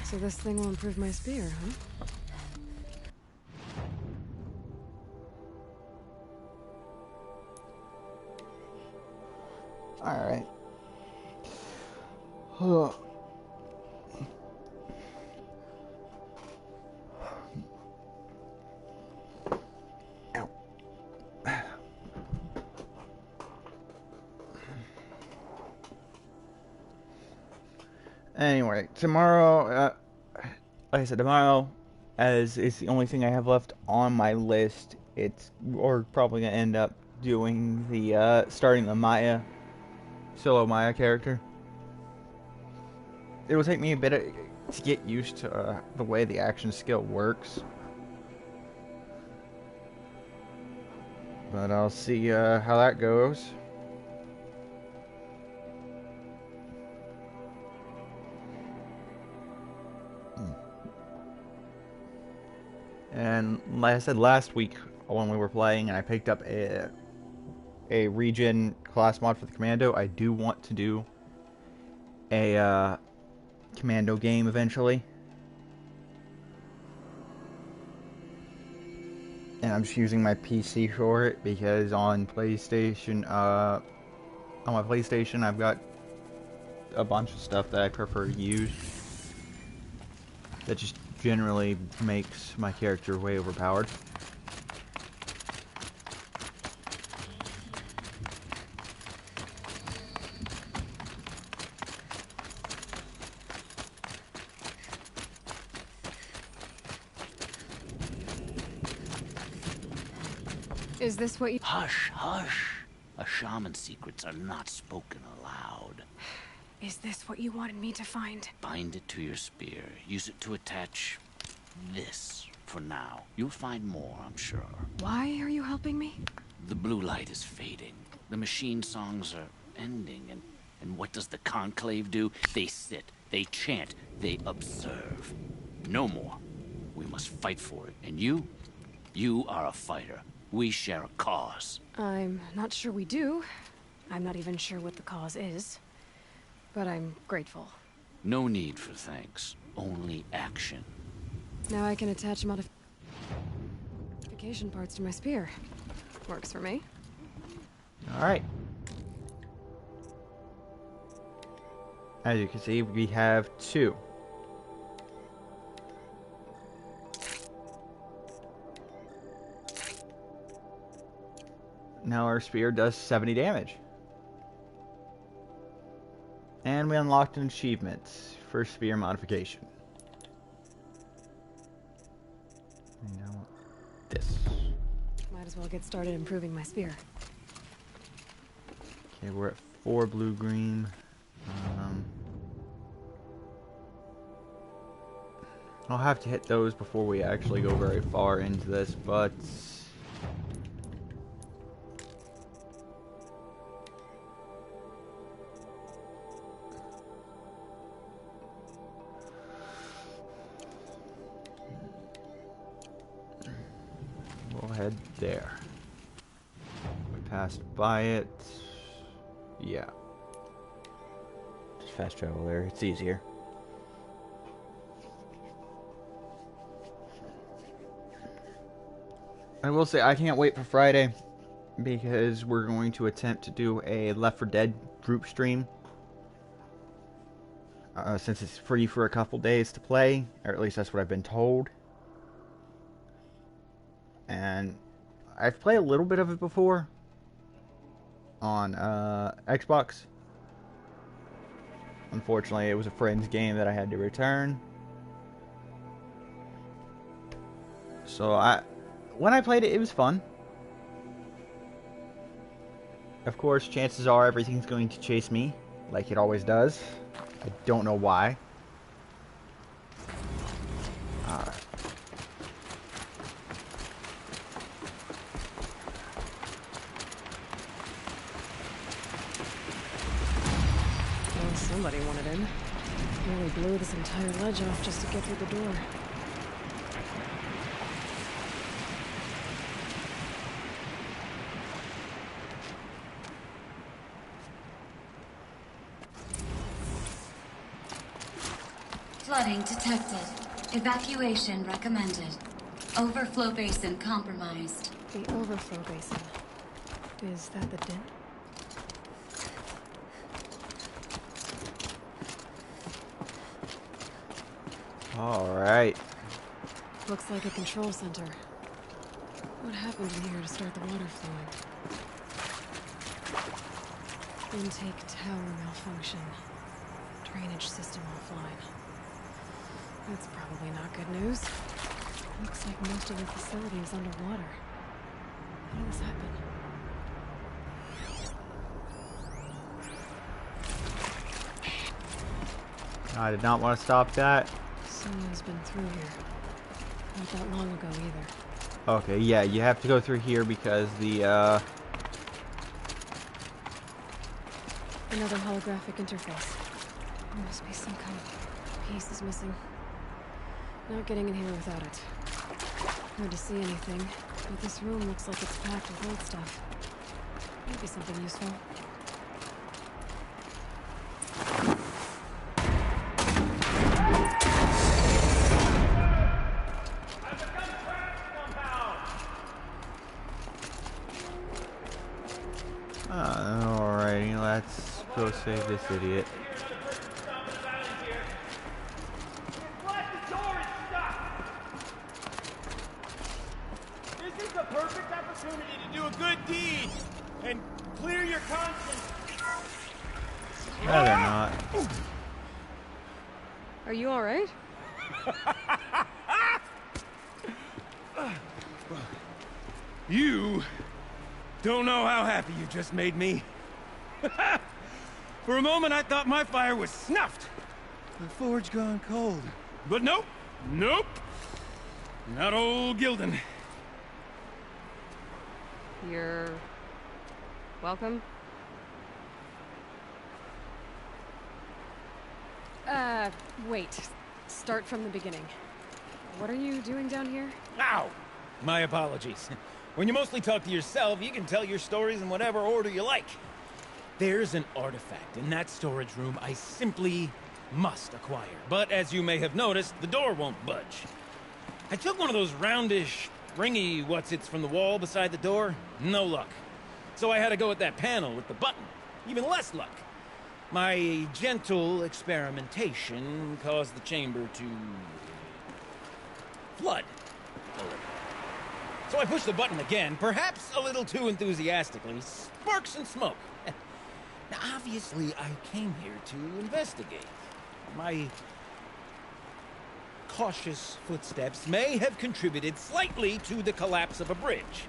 So this thing will improve my spear, huh? Alright. Ow. Anyway, tomorrow, like I said, tomorrow, as it's the only thing I have left on my list, we're probably gonna end up doing the, starting the Maya, solo Maya character. It will take me a bit to get used to the way the action skill works. But I'll see how that goes. And like I said last week when we were playing, I picked up a regen class mod for the commando. I do want to do a commando game eventually. And I'm just using my PC for it because on PlayStation, on my PlayStation, I've got a bunch of stuff that I prefer to use that just generally makes my character way overpowered. Is this what you... Hush, hush. A shaman's secrets are not spoken aloud. Is this what you wanted me to find? Bind it to your spear. Use it to attach this for now. You'll find more, I'm sure. Why are you helping me? The blue light is fading. The machine songs are ending, and what does the conclave do? They sit, they chant, they observe. No more. We must fight for it. And you are a fighter. We share a cause. I'm not sure we do. I'm not even sure what the cause is. But I'm grateful. No need for thanks. Only action. Now I can attach modification parts to my spear. Works for me. Alright. As you can see, we have 2. Now our spear does 70 damage. And we unlocked an achievement for spear modification. You know, this. Might as well get started improving my spear. Okay, we're at 4 blue-green. I'll have to hit those before we actually go very far into this, but... we'll head there. We passed by it. Yeah. Just fast travel there. It's easier. I will say I can't wait for Friday because we're going to attempt to do a Left 4 Dead group stream. Since it's free for a couple days to play, or at least that's what I've been told. And I've played a little bit of it before on Xbox. Unfortunately, it was a friend's game that I had to return. So when I played it, it was fun. Of course, chances are everything's going to chase me, like it always does. I don't know why. Alright. Well, somebody wanted in. Nearly blew this entire ledge off just to get through the door. Flooding detected. Evacuation recommended. Overflow basin compromised. The overflow basin. Is that the den? Alright. Looks like a control center. What happened in here to start the water flowing? Intake tower malfunction. Drainage system offline. That's probably not good news. Looks like most of the facility is underwater. How did this happen? I did not want to stop that. Someone's been through here. Not that long ago either. Okay, yeah, you have to go through here because the, Another holographic interface. There must be some kind of piece is missing. Not getting in here without it. Hard to see anything, but this room looks like it's packed with old stuff. Might be something useful. Alrighty, let's go save this idiot. This is the perfect opportunity to do a good deed and clear your conscience. No, they're not. Are you alright? You don't know how happy you just made me. For a moment, I thought my fire was snuffed. The forge gone cold. But nope. Nope. Not old Gildan. You're... welcome? Wait. Start from the beginning. What are you doing down here? Ow! My apologies. When you mostly talk to yourself, you can tell your stories in whatever order you like. There's an artifact in that storage room I simply must acquire. But as you may have noticed, the door won't budge. I took one of those roundish, ringy what's-its from the wall beside the door. No luck. So I had to go with that panel with the button. Even less luck. My gentle experimentation caused the chamber to... flood. So I pushed the button again, perhaps a little too enthusiastically. Sparks and smoke. Now, obviously, I came here to investigate. My cautious footsteps may have contributed slightly to the collapse of a bridge.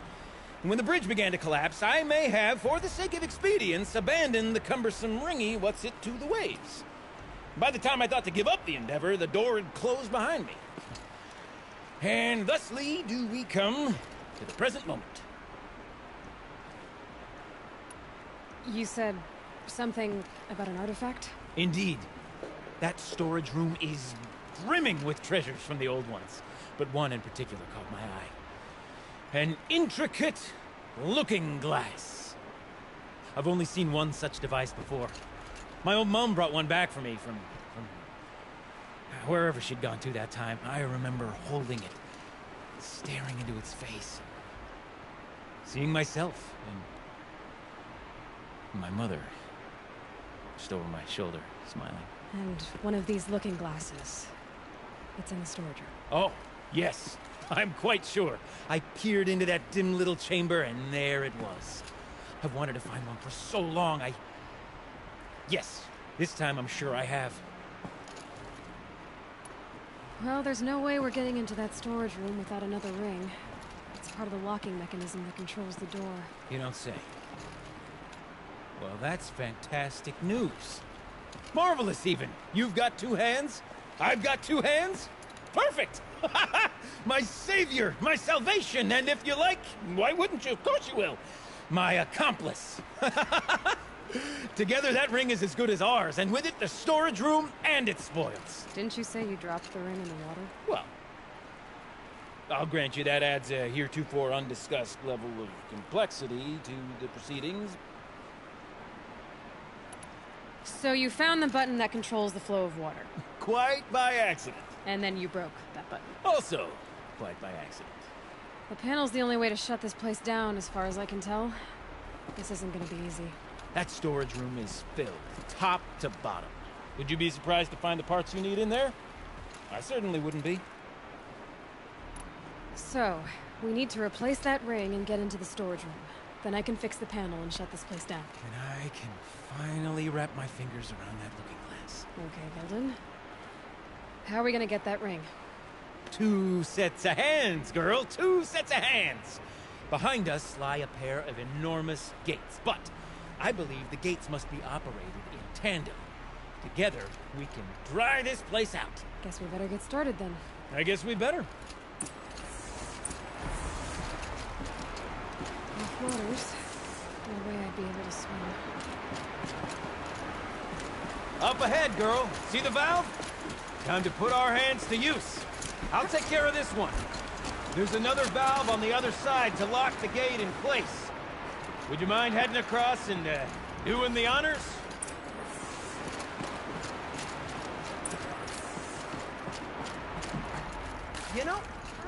And when the bridge began to collapse, I may have, for the sake of expedience, abandoned the cumbersome ringy what's-it to the waves. By the time I thought to give up the endeavor, the door had closed behind me. And thusly do we come to the present moment. You said something about an artifact? Indeed. That storage room is brimming with treasures from the old ones, but one in particular caught my eye. An intricate looking glass. I've only seen one such device before. My old mom brought one back for me from wherever she'd gone to that time. I remember holding it, staring into its face, seeing myself and my mother just over my shoulder, smiling. And one of these looking glasses. It's in the storage room. Oh, yes. I'm quite sure. I peered into that dim little chamber, and there it was. I've wanted to find one for so long, Yes, this time I'm sure I have. Well, there's no way we're getting into that storage room without another ring. It's part of the locking mechanism that controls the door. You don't say. Well, that's fantastic news. Marvelous, even. You've got two hands. I've got two hands. Perfect! My savior, my salvation, and if you like, why wouldn't you? Of course you will. My accomplice. Together, that ring is as good as ours, and with it, the storage room and its spoils. Didn't you say you dropped the ring in the water? Well, I'll grant you that adds a heretofore undiscussed level of complexity to the proceedings. So you found the button that controls the flow of water. Quite by accident. And then you broke that button. Also, quite by accident. The panel's the only way to shut this place down, as far as I can tell. This isn't gonna be easy. That storage room is filled, top to bottom. Would you be surprised to find the parts you need in there? I certainly wouldn't be. So, we need to replace that ring and get into the storage room. Then I can fix the panel and shut this place down. And I can finally wrap my fingers around that looking glass. Okay, Gildan. How are we gonna get that ring? 2 sets of hands, girl! 2 sets of hands! Behind us lie a pair of enormous gates, but I believe the gates must be operated in tandem. Together, we can dry this place out. Guess we better get started then. I guess we better. Off waters. No way I'd be able to swim. Up ahead, girl. See the valve? Time to put our hands to use. I'll take care of this one. There's another valve on the other side to lock the gate in place. Would you mind heading across and doing the honors? You know,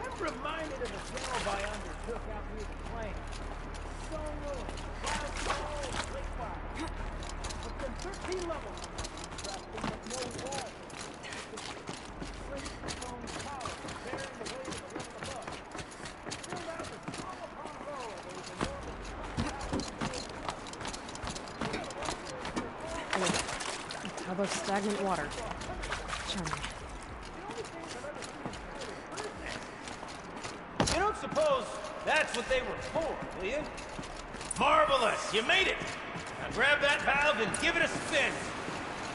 I'm reminded of a job I undertook out near the plain. Stone road, wild snow, lake fire. But then 13 levels of contrasting with no walls. Straight stone towers bearing the weight of the level above. Filled out with row upon row of those enormous. How about stagnant water? Charming. You don't suppose that's what they were for, do you? Marvelous! You made it! Now grab that valve and give it a spin.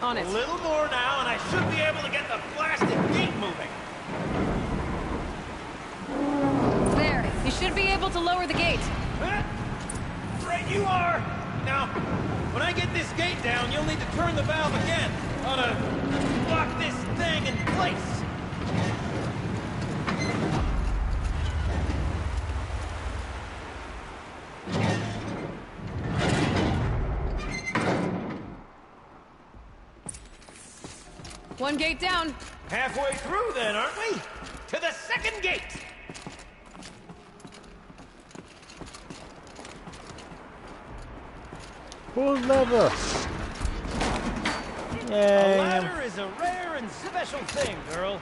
On it. A little more now, and I should be able to get the blasted gate moving. There. You should be able to lower the gate. Right you are! Now, when I get this gate down, you'll need to turn the valve again. Ought to lock this thing in place. One gate down. Halfway through then, aren't we? To the second gate! Pull lever. A Yay. ladder is a rare and special thing, girl.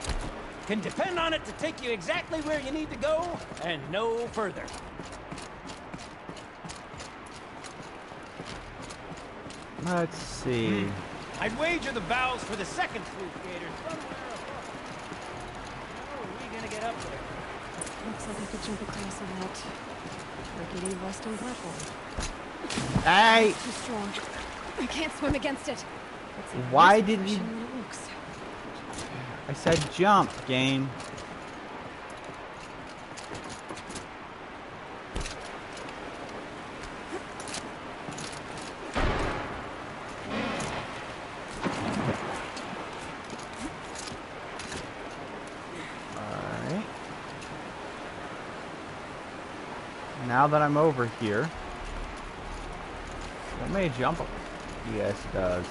Can depend on it to take you exactly where you need to go, and no further. Let's see. I'd wager the valves for the second sluice gate are somewhere above. How are we gonna get up there? Looks like I could jump across on that rickety rusting platform. Hey! Too strong. I can't swim against it. It's even Why less didn't you? efficient than it looks. I said jump, game. Alright. Now that I'm over here, let me jump. Yes, it does.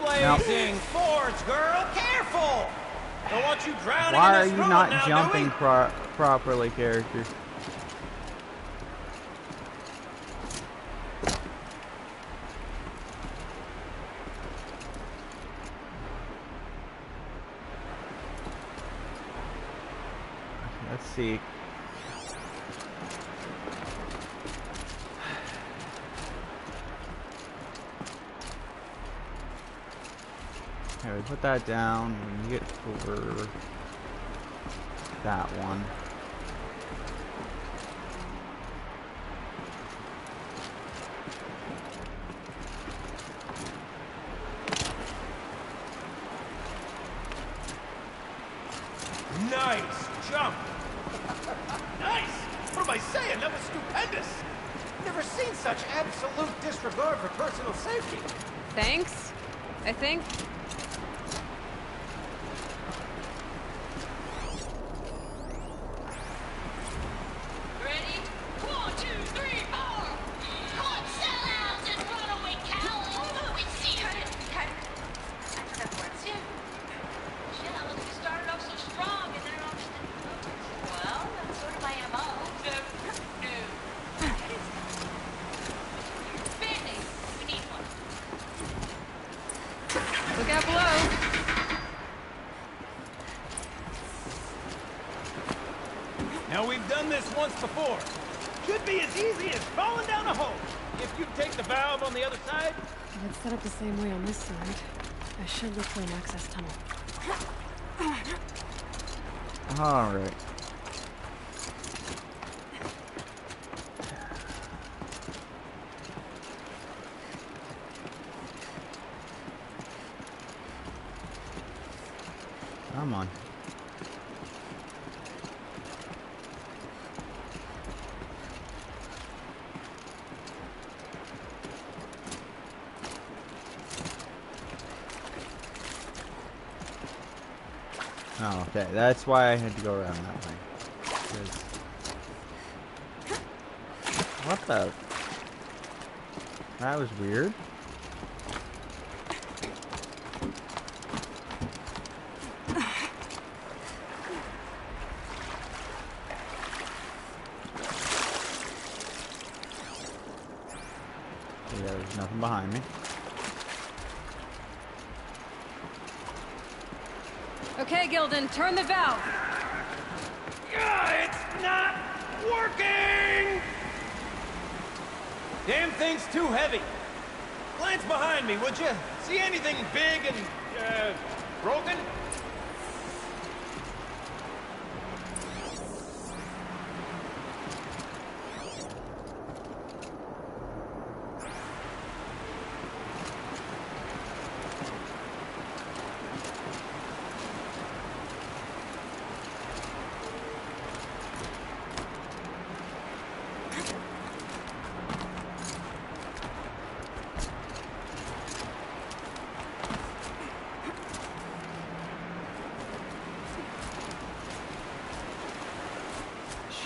Blazing forge, girl! Careful! Don't want you drowning Why are in this you road not now, jumping do properly, character? Let's see. Okay, we put that down. We get over that one. Nice jump! Nice! What am I saying? That was stupendous! Never seen such absolute disregard for personal safety. Thanks, I think. Ready? 1, 2, 3, 4! Hot sellouts and runaway cowards! We see you! I forgot the words. Shit, we started off so strong and then all well, that's sort of my MO. No. Band-Aid. We need one. Look out below. Now we've done this once before. Should be as easy as falling down a hole. If you take the valve on the other side. If it's set up the same way on this side, I should look for an access tunnel. Alright. Come on. Oh, okay. That's why I had to go around that way. 'Cause What the? That was weird. Yeah, there's nothing behind me. Okay, Gildan, turn the valve. It's not working! Damn thing's too heavy. Glance behind me, would you? See anything big and, broken?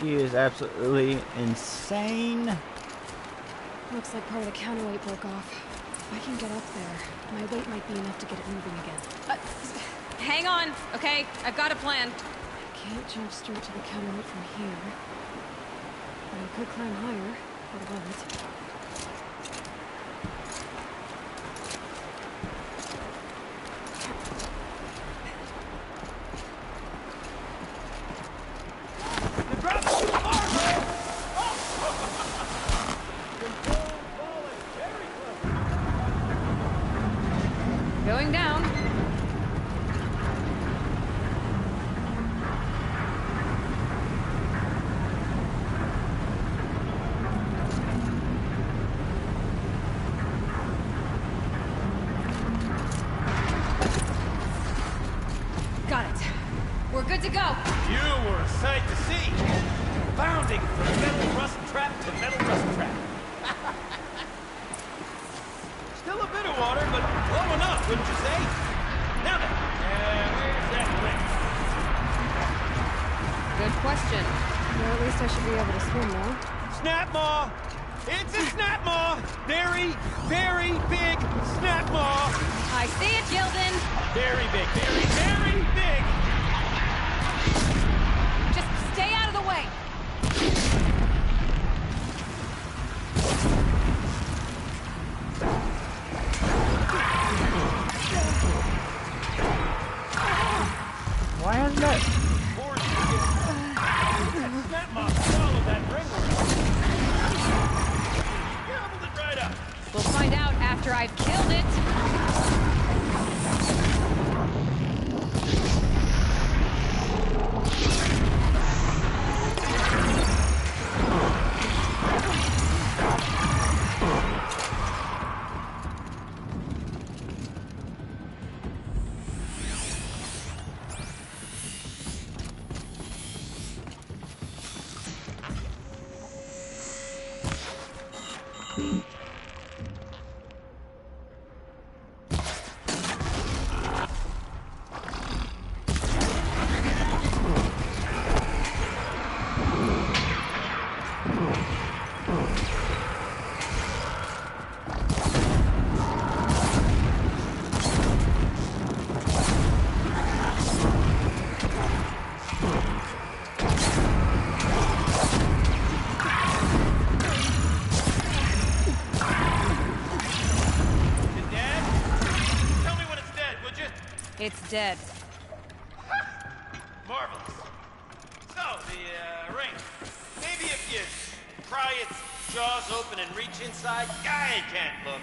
She is absolutely insane. Looks like part of the counterweight broke off. If I can get up there, my weight might be enough to get it moving again. Hang on, okay? I've got a plan. I can't jump straight to the counterweight from here. But I could climb higher, but I won't. Going down. Got it. We're good to go. You were a sight to see. Bounding from metal rust trap to metal rust trap. Still a bit of water, but low enough, wouldn't you say? Now then, where's that ring? Good question. Well, at least I should be able to swim now. Snap maw! It's a snap maw! Very, very big snap maw! I see it, Gildan! Very big, very, very big! Just stay out of the way! Why hasn't that? Snap maw swallowed that ringworm. Gobbled it right up. We'll find out after I've killed it. It's dead. Marvelous. So, the ring. Maybe if you pry its jaws open and reach inside, I can't look.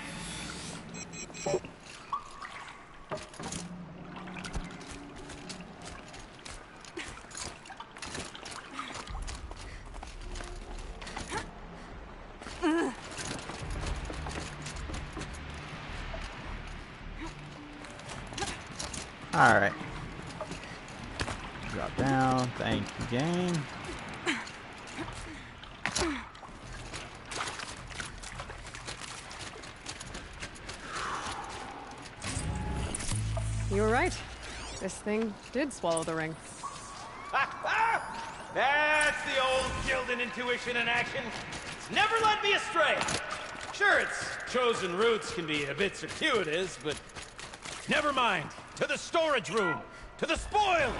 Alright. Drop down. Thank you, game. You were right. This thing did swallow the ring. That's the old Gildan intuition in action. Never led me astray. Sure, its chosen routes can be a bit circuitous, but never mind. To the storage room. To the spoils.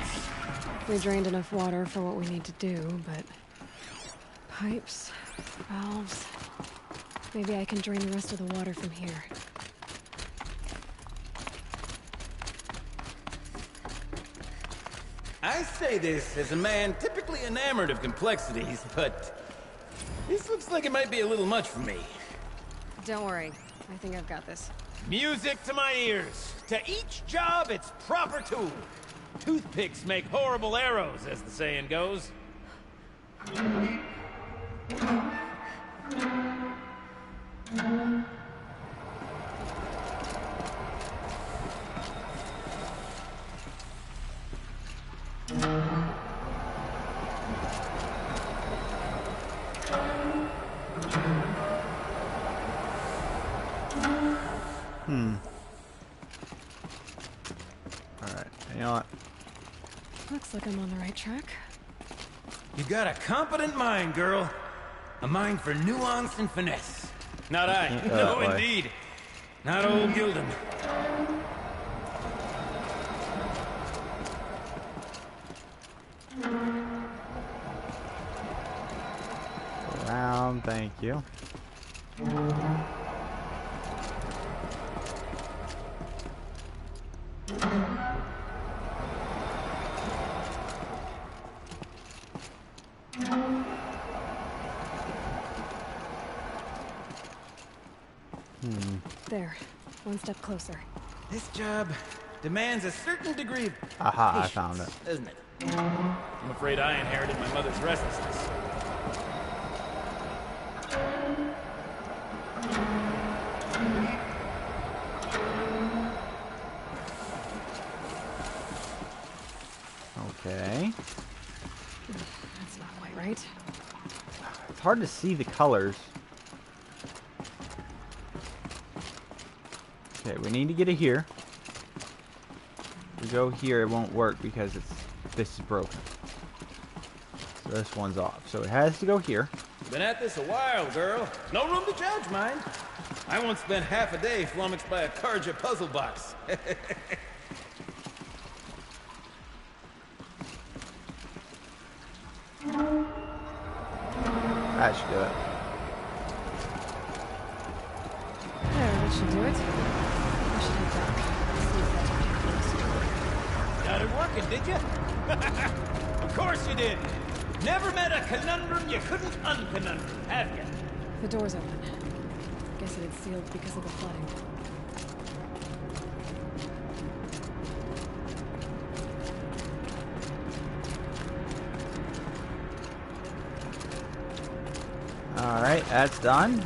We drained enough water for what we need to do, but... pipes, valves... Maybe I can drain the rest of the water from here. I say this as a man typically enamored of complexities, but this looks like it might be a little much for me. Don't worry. I think I've got this. Music to my ears. To each job, its proper tool. Toothpicks make horrible arrows, as the saying goes. Alright, you know what? Looks like I'm on the right track. You got a competent mind, girl. A mind for nuance and finesse. Not I. No, indeed. Not old Gildan. Around, thank you. There. One step closer. This job demands a certain degree of Aha, patience, I found it. doesn't it? I'm afraid I inherited my mother's restlessness. Okay. That's not quite right. It's hard to see the colors. Okay, we need to get it here. If we go here, it won't work because this is broken. So this one's off. So it has to go here. Been at this a while, girl. No room to judge, mind. I once spent half a day flummoxed by a Karja puzzle box. That should do it. There, that should do it. I should head back. See if that Got it working, did you? Of course you did. Never met a conundrum you couldn't unconundrum, have you? The door's open. Guess it had sealed because of the flooding. Alright, that's done.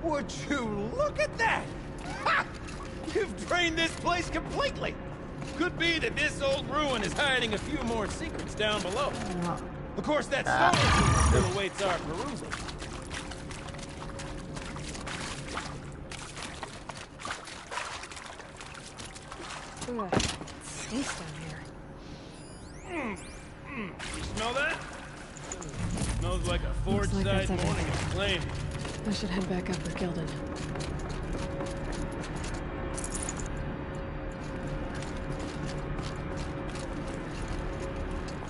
Would you look at that? Ha! You've drained this place completely. Could be that this old ruin is hiding a few more secrets down below. Of course, that storage still awaits our perusal. Ugh, it stinks down here. You smell that? Smells like a Looks like that's forge-side morning everything. of flame. I should head back up with Gildan.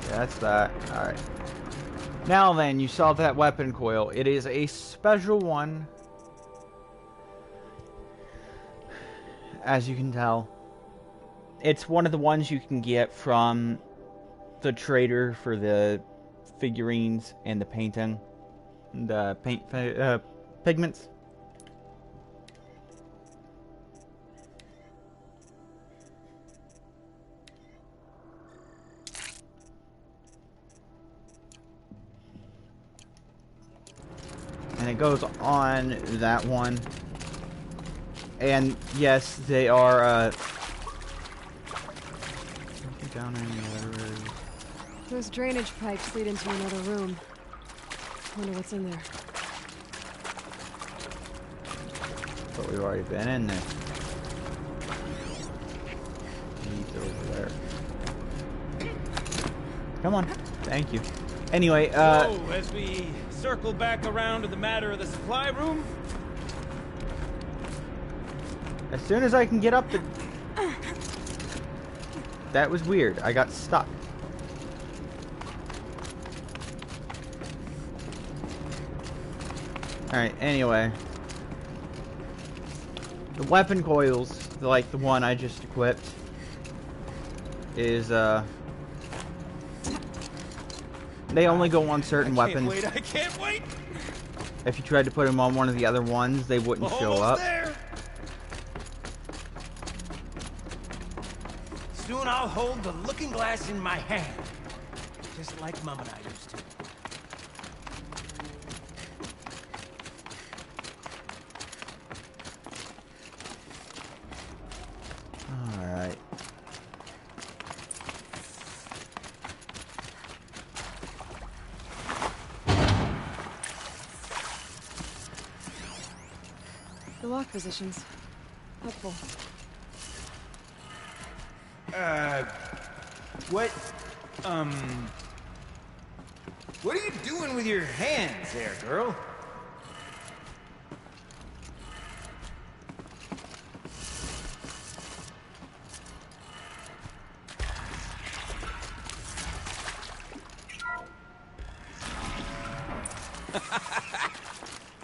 Yeah, that's that. Alright. Now then, you saw that weapon coil. It is a special one. As you can tell. It's one of the ones you can get from the trader for the figurines and the painting. The pigments. And it goes on that one. And yes, they are down in the other. Those drainage pipes lead into another room. Wonder what's in there. But we've already been in there. He's over there. Come on. Thank you. Anyway, So, as we circle back around to the matter of the supply room... as soon as I can get up the... That was weird. I got stuck. Alright, anyway. The weapon coils, like the one I just equipped, is, they only go on certain weapons. I can't wait! If you tried to put them on one of the other ones, they wouldn't show up. There. Soon I'll hold the looking glass in my hand. Just like Mom and I used to. Alright. The lock positions. Helpful. What are you doing with your hands there, girl?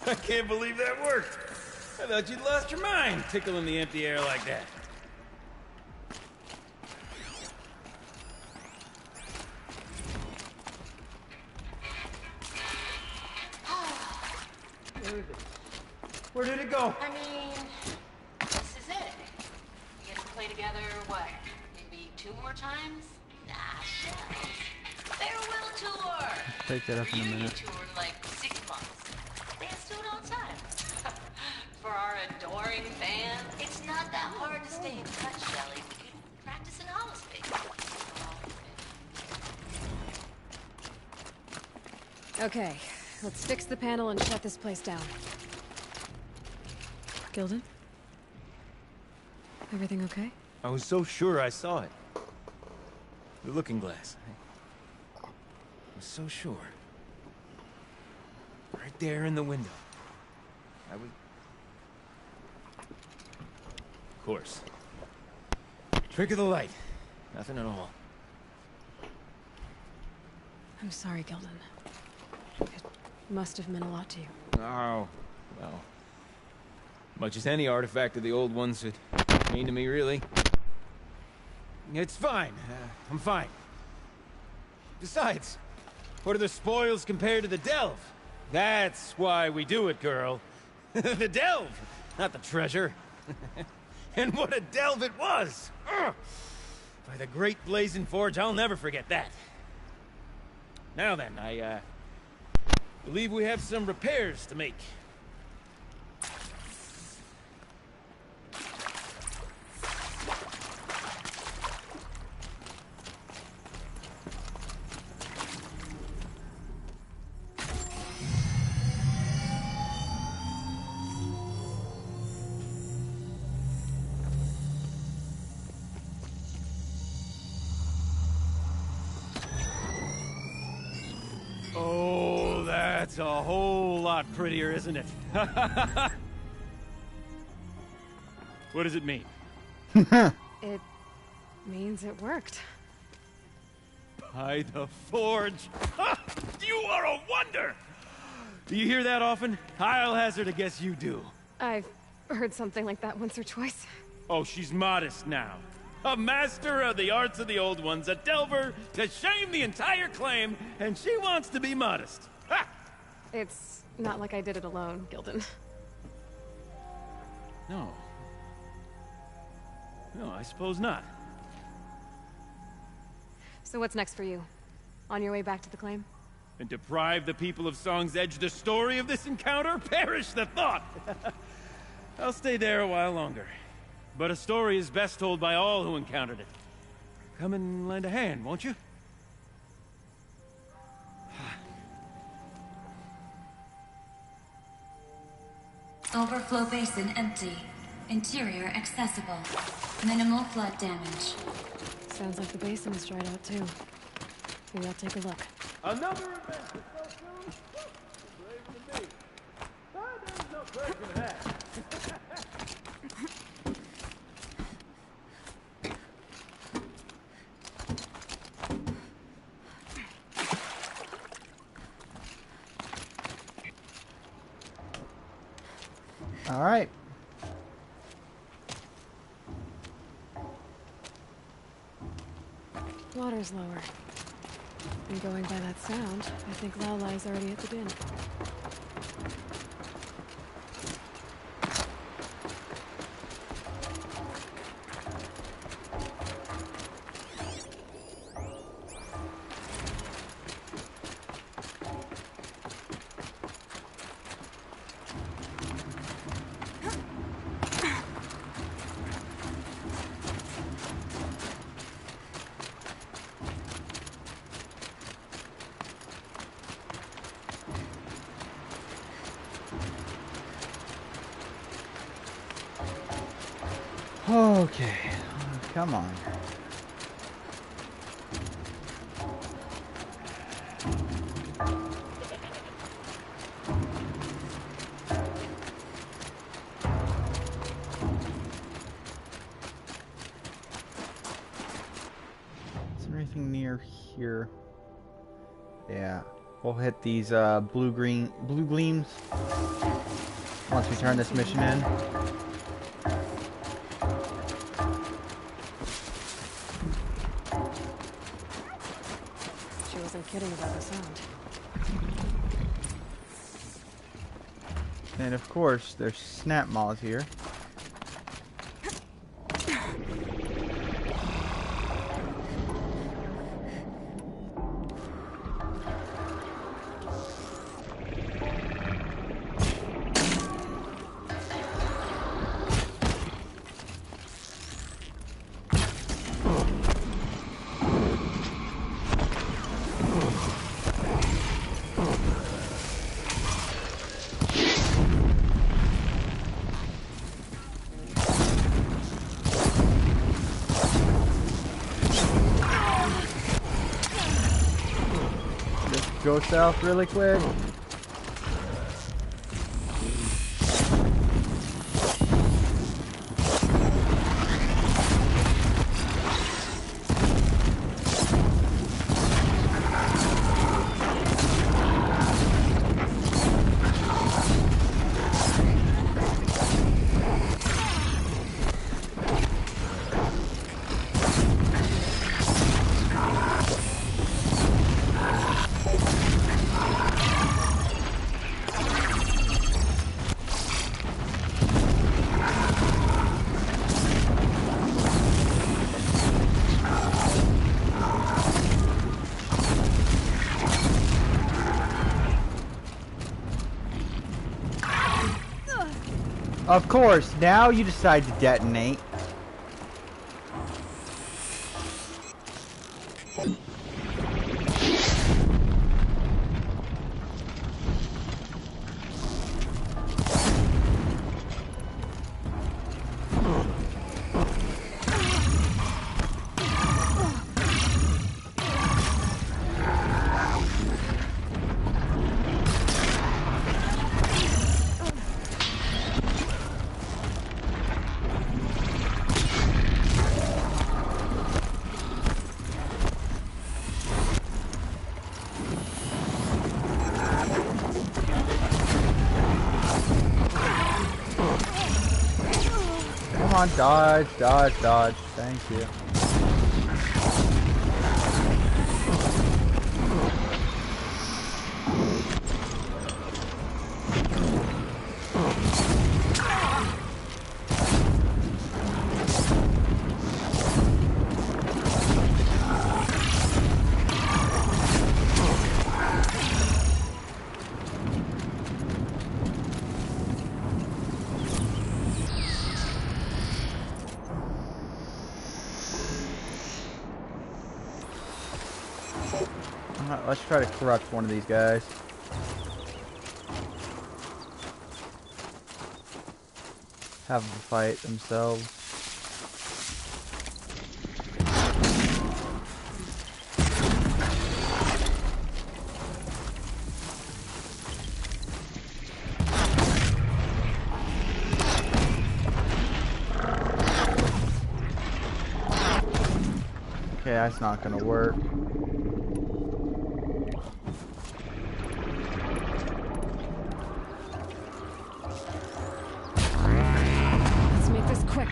I can't believe that worked. I thought you'd lost your mind, tickling the empty air like that. Where did it go? I mean, this is it. We get to play together, what, maybe 2 more times? Nah, shucks. Farewell tour! Take that up in a Reunion minute. tour in like 6 months. Let's do it all the time. For our adoring fans, it's not that hard to stay in touch, Shelly. We could practice in Hollis space. Okay, let's fix the panel and shut this place down. Gilden? Everything okay? I was so sure I saw it. The looking glass. I was so sure. Right there in the window. I was... Of course. Trick of the light. Nothing at all. I'm sorry, Gilden. It must have meant a lot to you. Oh, well. Much as any artifact of the old ones would mean to me, really. It's fine. I'm fine. Besides, what are the spoils compared to the delve? That's why we do it, girl. The delve, not the treasure. And what a delve it was! Ugh. By the great blazing forge, I'll never forget that. Now then, I believe we have some repairs to make. Oh, that's a whole lot prettier, isn't it? What does it mean? It means it worked. By the forge. You are a wonder! Do you hear that often? I'll hazard a guess you do. I've heard something like that once or twice. Oh, she's modest now. A master of the arts of the old ones, a delver to shame the entire claim, and she wants to be modest. Ha! It's not like I did it alone, Gilden. No. No, I suppose not. So what's next for you? On your way back to the claim? And deprive the people of Song's Edge the story of this encounter? Perish the thought! I'll stay there a while longer. But a story is best told by all who encountered it. Come and lend a hand, won't you? Overflow basin empty. Interior accessible. Minimal flood damage. Sounds like the basin is dried out too. Maybe I'll take a look. Another adventure so soon? Braver than me. There's no question of that. All right. Water's lower. And going by that sound, I think Laolai's already at the bin. Okay, come on. Is there anything near here? Yeah, we'll hit these blue gleams once we turn this mission in. She wasn't kidding about the sound. And of course, there's snap maws here. Go south really quick. Of course, now you decide to detonate. Come on, dodge, dodge, dodge. Thank you. Alright, let's try to corrupt one of these guys. Have them fight themselves. Okay, that's not gonna work. Let's make this quick.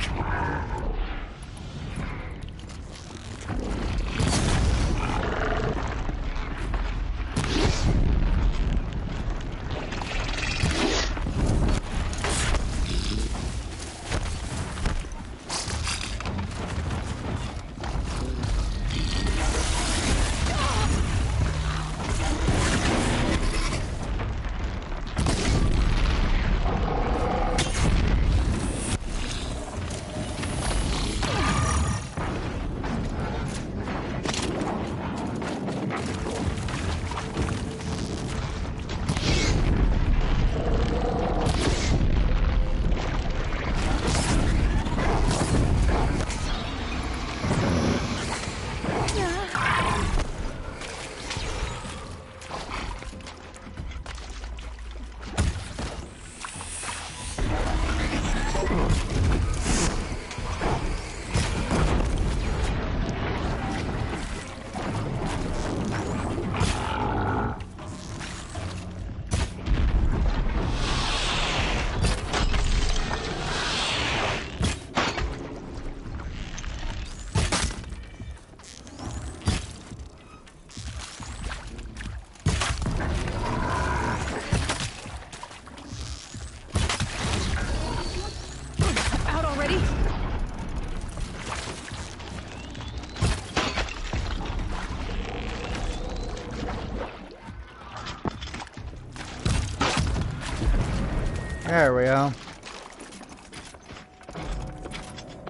Out already? There we go.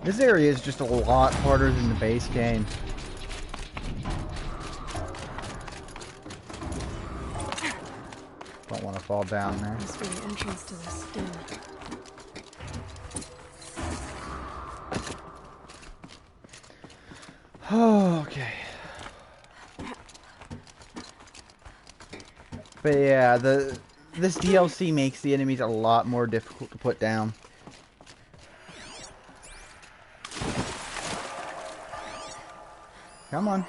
This area is just a lot harder than the base game. Don't want to fall down there. Must be the entrance to the skin. Okay. But yeah, this DLC makes the enemies a lot more difficult to put down. Come on.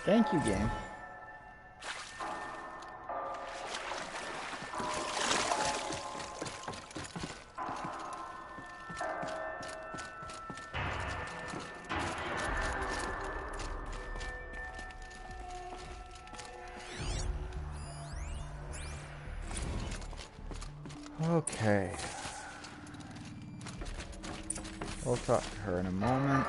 Thank you, game. Okay. We'll talk to her in a moment.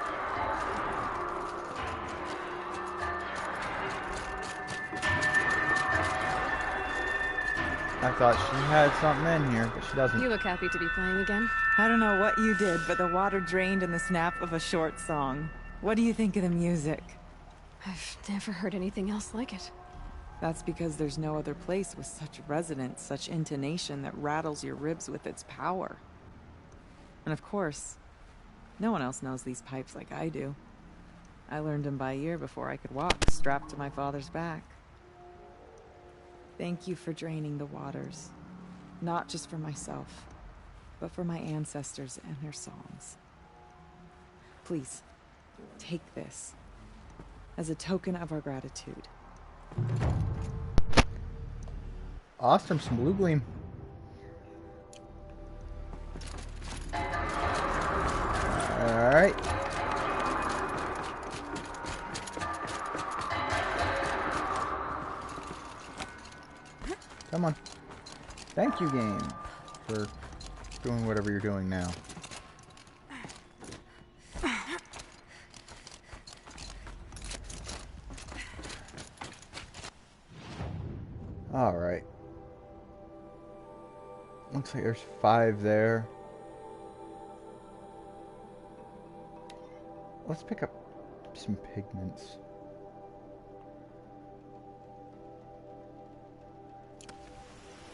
I thought she had something in here, but she doesn't. You look happy to be playing again. I don't know what you did, but the water drained in the snap of a short song. What do you think of the music? I've never heard anything else like it. That's because there's no other place with such resonance, such intonation that rattles your ribs with its power. And of course, no one else knows these pipes like I do. I learned them by ear before I could walk, strapped to my father's back. Thank you for draining the waters. Not just for myself, but for my ancestors and their songs. Please, take this as a token of our gratitude. Awesome, some blue gleam. Alright. Come on. Thank you, game, for doing whatever you're doing now. Alright. Looks like there's 5 there. Let's pick up some pigments.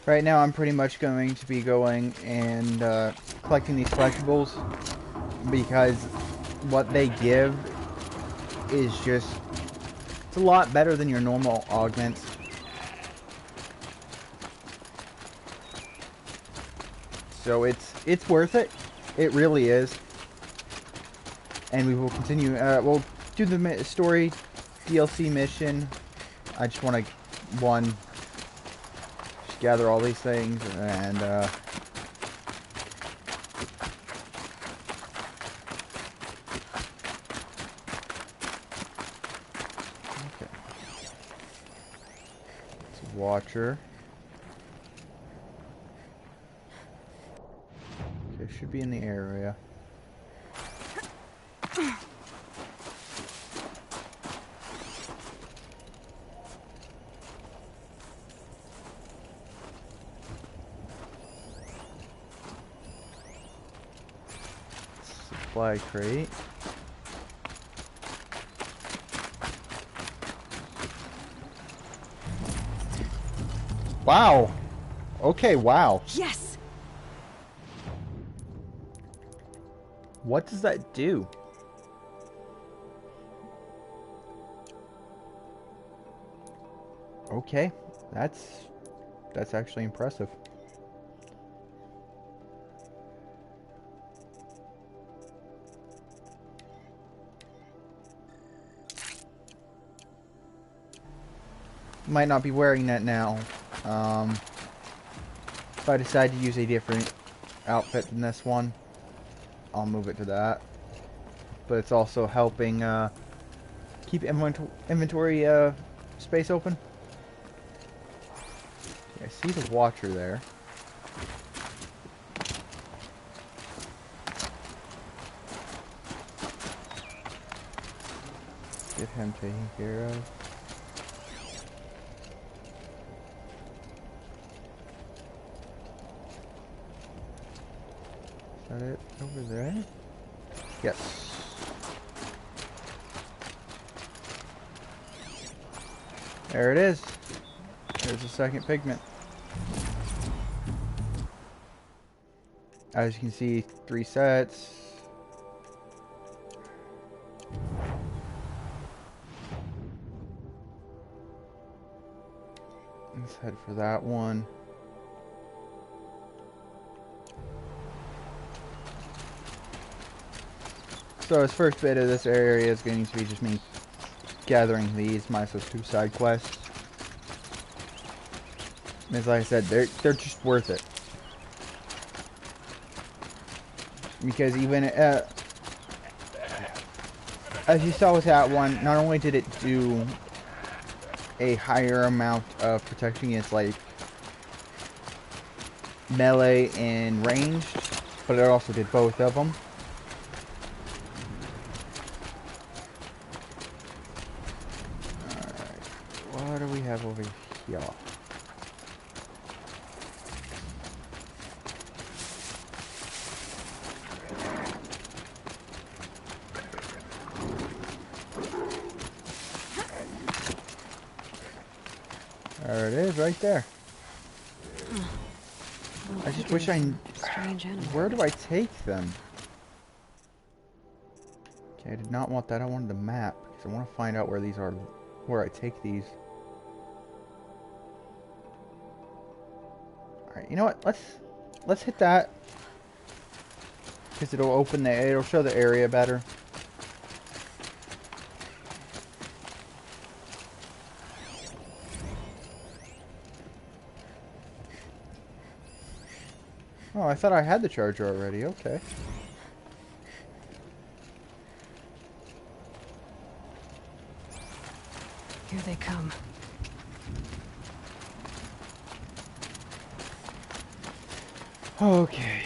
Right now I'm pretty much going to be going and collecting these collectibles because what they give is just, it's a lot better than your normal augments. So it's worth it. It really is. And we will continue, we'll do the story DLC mission. I just want to, one, just gather all these things, and, okay. It's a Watcher. Okay, should be in the area. Supply crate. Wow. Okay, wow. Yes. What does that do? Okay, that's actually impressive. Might not be wearing that now. If I decide to use a different outfit than this one, I'll move it to that. But it's also helping keep inventory space open. I see the Watcher there. Get him taken care of. Is that it over there? Yes. There it is. There's the second pigment. As you can see, 3 sets. Let's head for that one. So his first bit of this area is going to be just me gathering these, minus those 2 side quests. As I said, they're just worth it. Because even as you saw with that one, not only did it do a higher amount of protection against like melee and ranged, but it also did both of them. Alright, what do we have over here? There it is, right there. I just wish I... Where do I take them? Okay, I did not want that. I wanted the map, because I want to find out where these are, where I take these. Alright, you know what? Let's hit that. Because it'll show the area better. Oh, I thought I had the charger already. Okay. Here they come. Okay.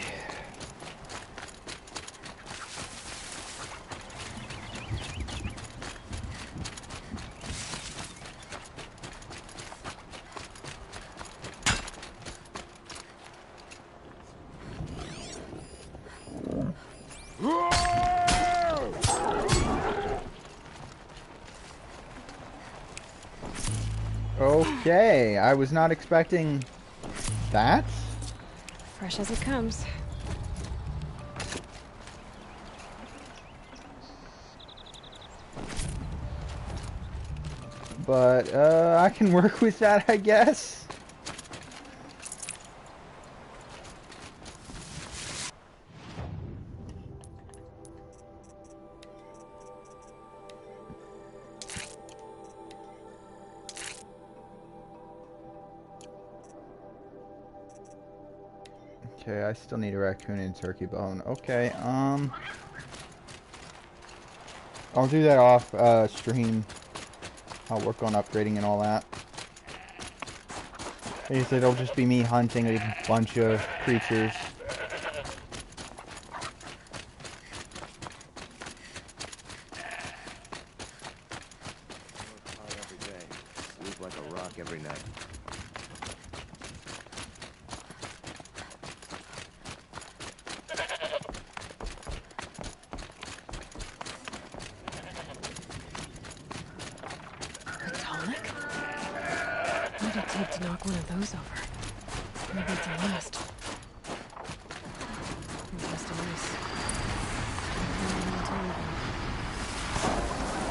Okay, I was not expecting that. Fresh as it comes. But, I can work with that, I guess. Okay, I still need a raccoon and turkey bone. Okay, I'll do that off stream. I'll work on upgrading and all that. Like I said, it'll just be me hunting a bunch of creatures. Every day. Sleep like a rock every night. A tonic? What did it take to knock one of those over? Maybe it's a last. Just a miss.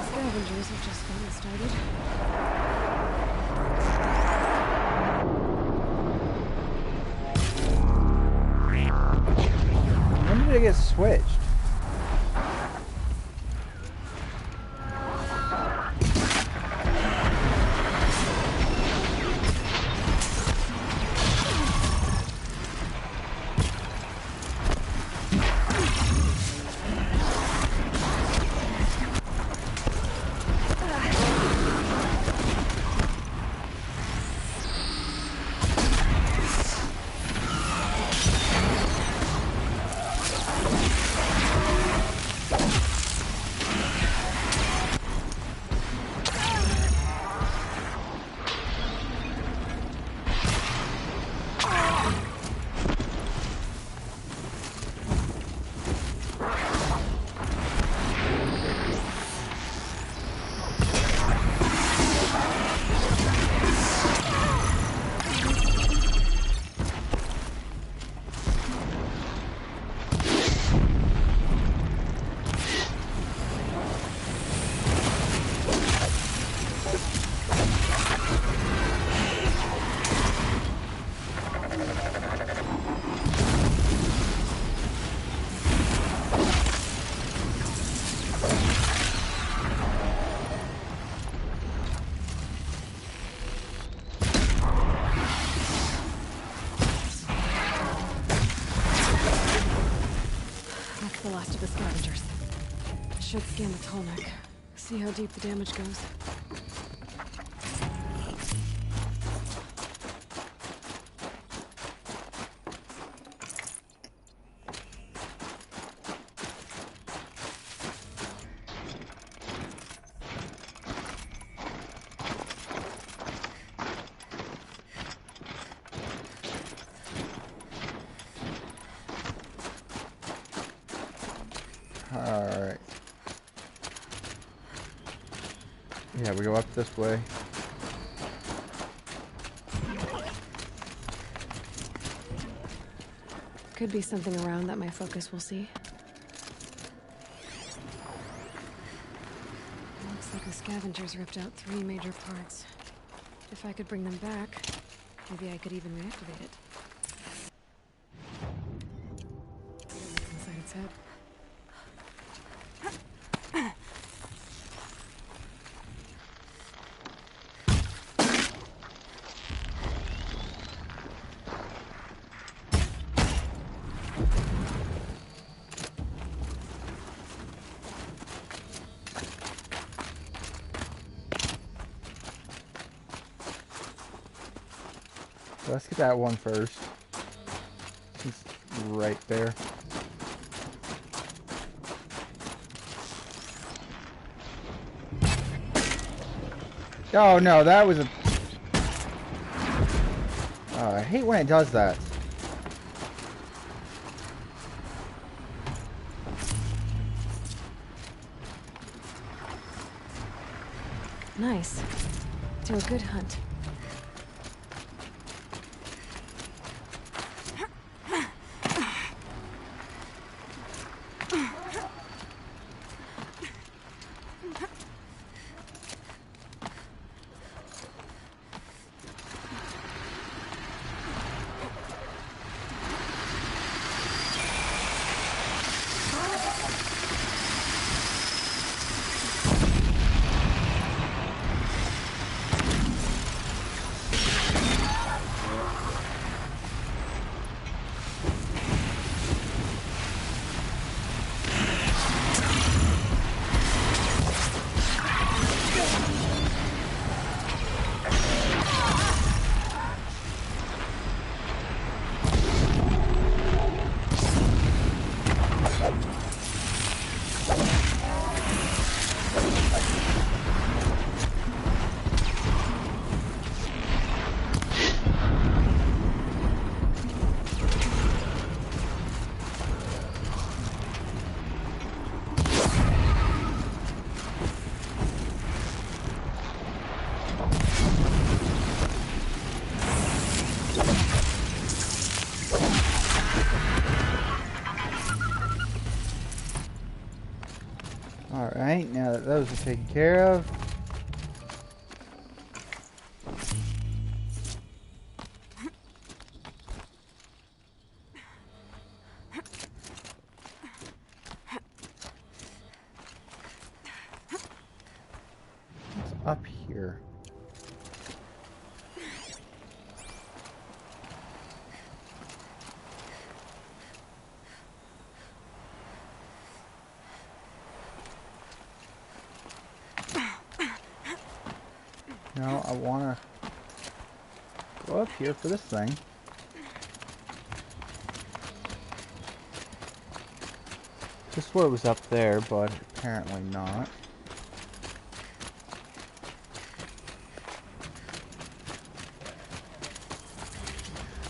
Scavengers have just gotten started. When did it get switched? That's the last of the scavengers. Should scan the tall neck. See how deep the damage goes. Alright. Yeah, we go up this way. Could be something around that my focus will see. Looks like the scavengers ripped out 3 major parts. If I could bring them back, maybe I could even reactivate it. What's inside its head? Let's get that one first. It's right there. Oh no, that was a... I hate when it does that. Nice. Do a good hunt. Alright, now that those are taken care of. What's up here? No, I want to go up here for this thing. Just swore it was up there, but apparently not.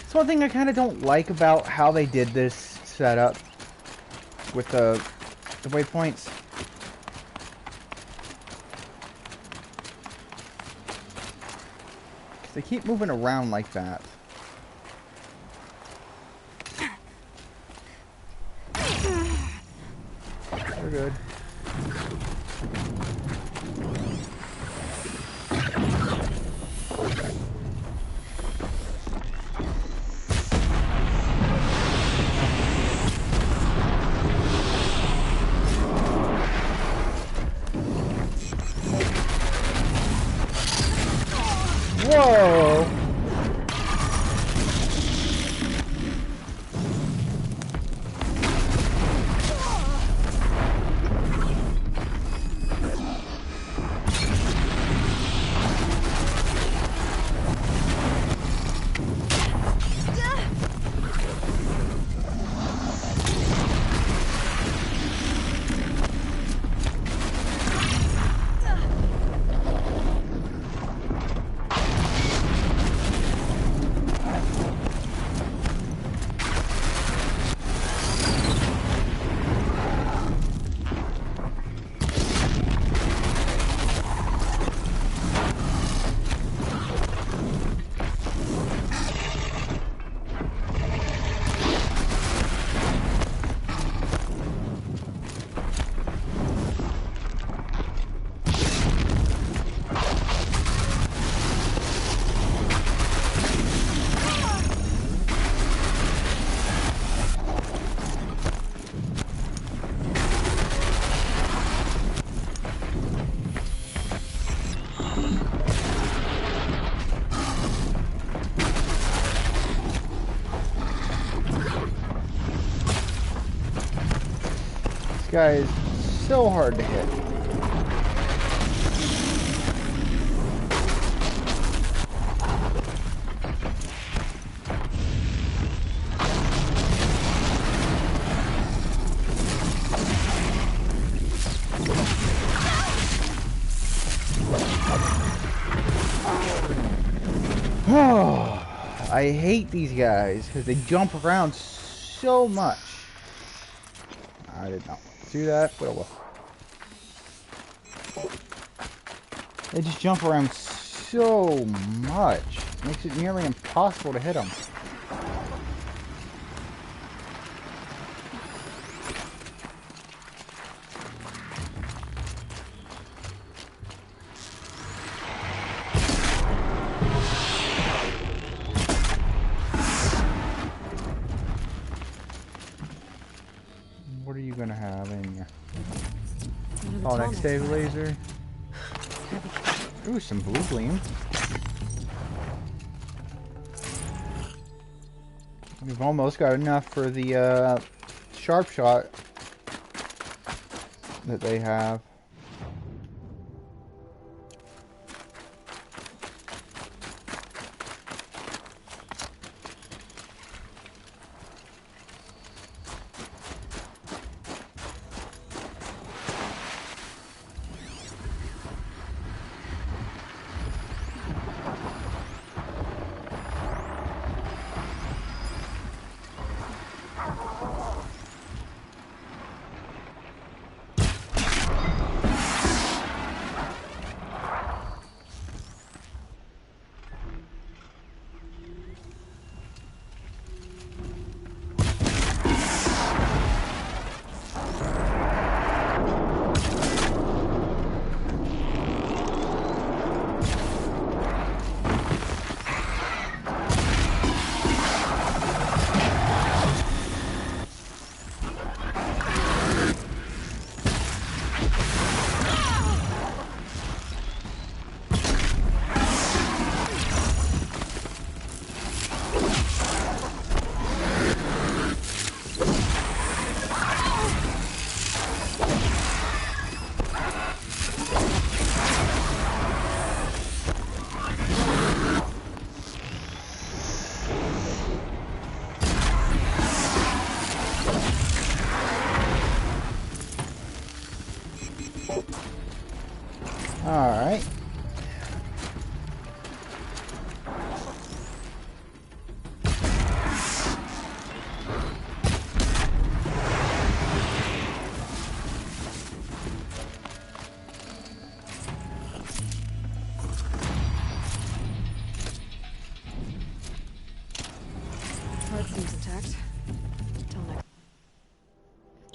It's one thing I kind of don't like about how they did this setup with the waypoints. They keep moving around like that. We're good. Whoa! This guy is so hard to hit. Oh, I hate these guys because they jump around so much. I did not want to do that, but oh well. They just jump around so much. It makes it nearly impossible to hit them. What are you gonna have in you? Oh, next save laser. Ooh, some blue gleam. We've almost got enough for the sharpshot that they have.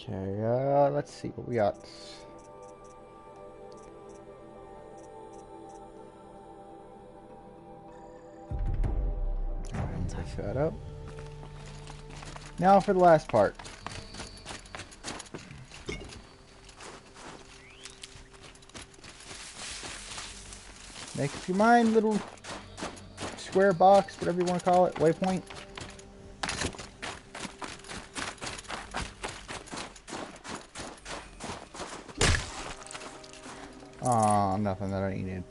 Okay, let's see what we got. Go ahead and pick that up. Now for the last part. Make up your mind, little square box, whatever you want to call it, waypoint. Aw, nothing that I needed.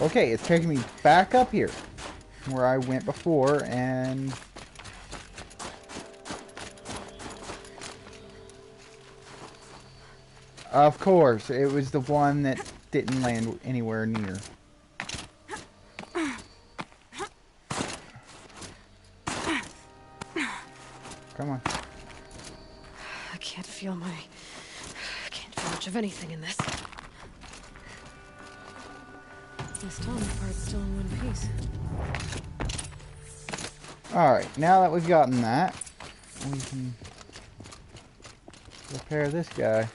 Okay, it's taking me back up here where I went before, and of course, it was the one that didn't land anywhere near. Come on. I can't feel much of anything in this. This Tommy part's still in one piece. Alright, now that we've gotten that, we can repair this guy.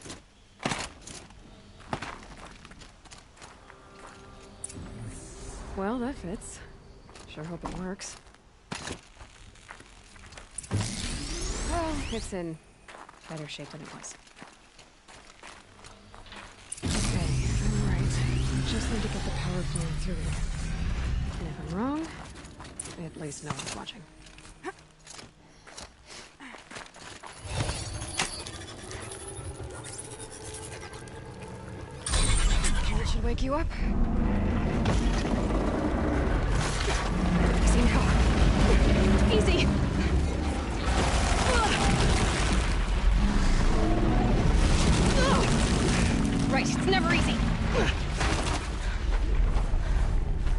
Well, that fits. Sure hope it works. Well, it's in better shape than it was. Okay, I'm right. I just need to get the power flowing through it. And if I'm wrong, at least no one's watching. Okay, that should wake you up. Easy now. Easy. Right, it's never easy.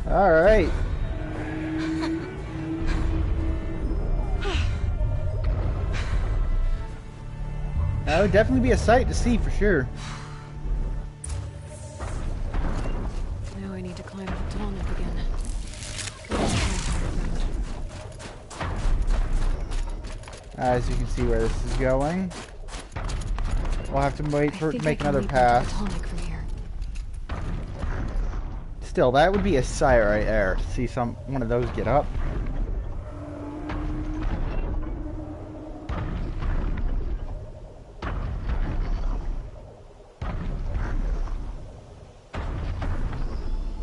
All right. That would definitely be a sight to see for sure. Now I need to climb the tall neck again. As you can see where this is going. We'll have to wait for it to make another pass. Still, that would be a sight right there. To see one of those get up.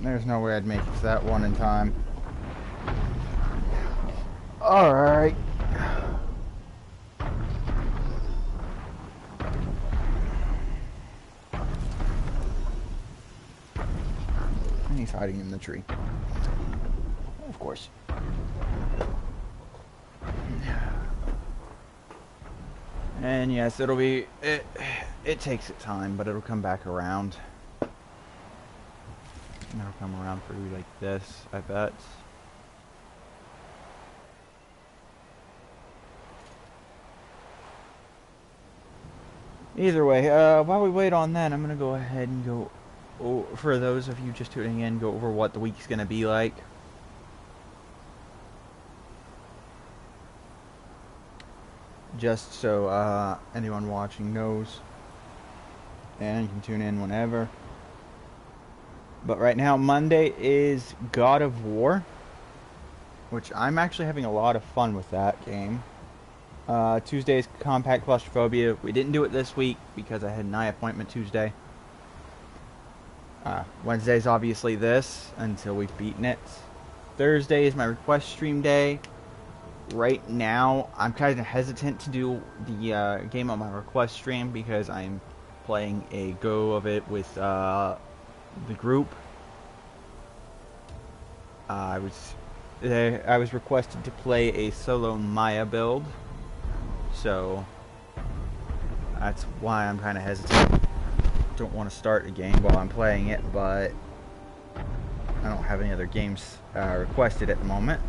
There's no way I'd make it to that one in time. Alright. And he's hiding in the tree. Of course. And yes, it'll be... It takes its time, but it'll come back around. It'll come around for you like this, I bet. Either way, while we wait on that, I'm going to go ahead and go, for those of you just tuning in, go over what the week's going to be like. Just so anyone watching knows. And you can tune in whenever. But right now, Monday is God of War, which I'm actually having a lot of fun with that game. Tuesday is Compact Claustrophobia. We didn't do it this week because I had an eye appointment Tuesday. Wednesday's obviously this, until we've beaten it. Thursday is my request stream day. Right now, I'm kind of hesitant to do the game on my request stream because I'm playing a go of it with the group. I was requested to play a solo Maya build, so that's why I'm kind of hesitant. Don't want to start a game while I'm playing it, but I don't have any other games requested at the moment.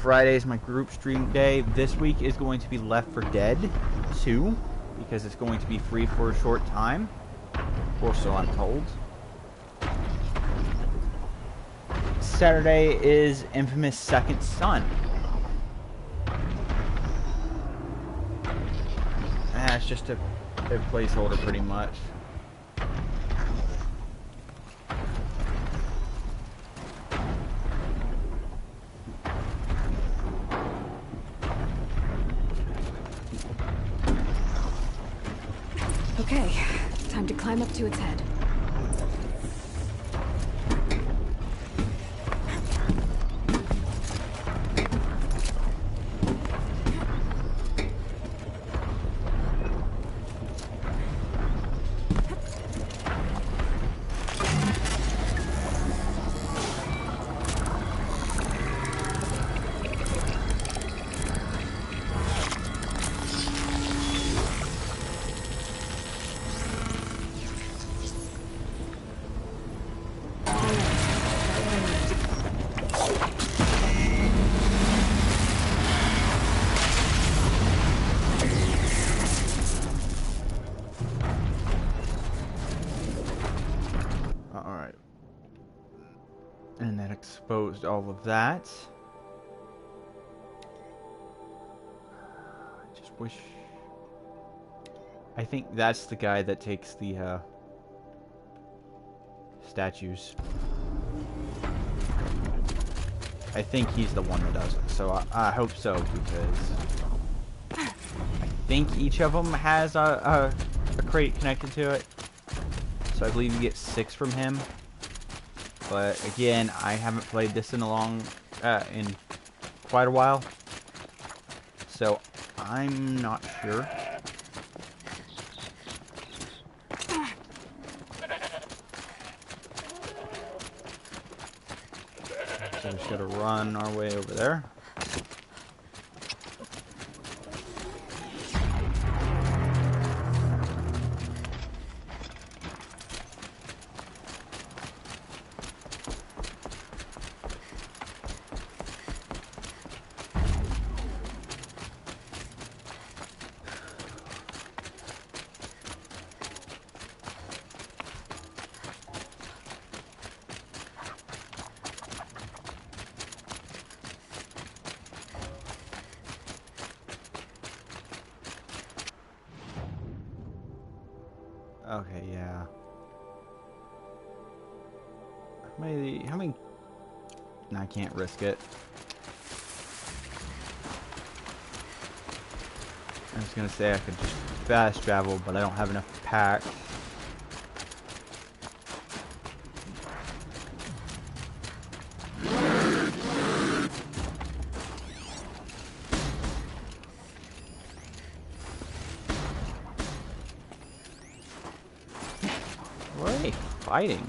Friday is my group stream day. This week is going to be Left 4 Dead 2 because it's going to be free for a short time, or so I'm told. Saturday is Infamous Second Son. It's just a placeholder pretty much. Okay, time to climb up to its head. And that exposed all of that. I just wish... I think that's the guy that takes the, statues. I think he's the one that does it, so I hope so, because... I think each of them has a crate connected to it. So I believe you get 6 from him. But again, I haven't played this in in quite a while, so I'm not sure. So we just gotta run our way over there. Okay, yeah. How many? No, I can't risk it. I was gonna say I could just fast travel, but I don't have enough packs. What are they fighting?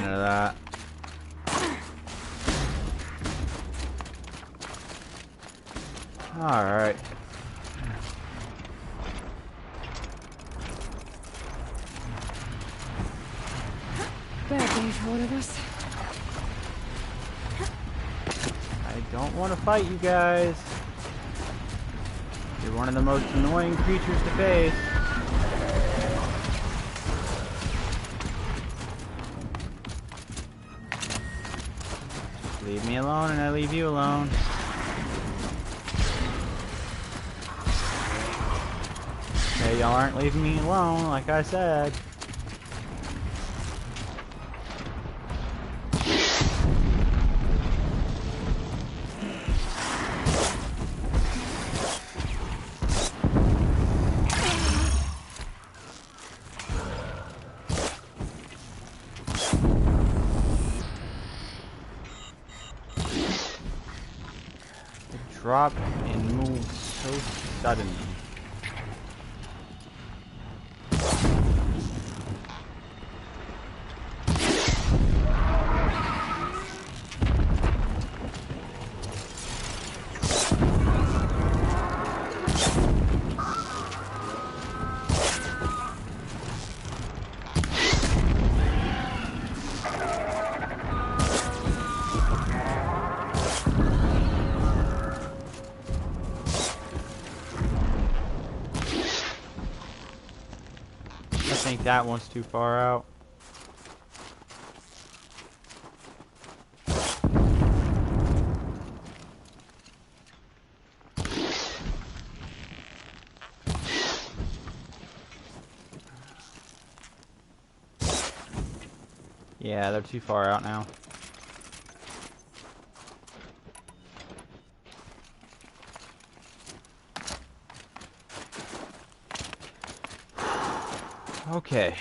That. All right. Bad day for one of us. I don't want to fight you guys. You're one of the most annoying creatures to face. Leave me alone and I leave you alone. Okay, y'all aren't leaving me alone, like I said. Drop and move so suddenly. think that one's too far out. Yeah, they're too far out now. Okay.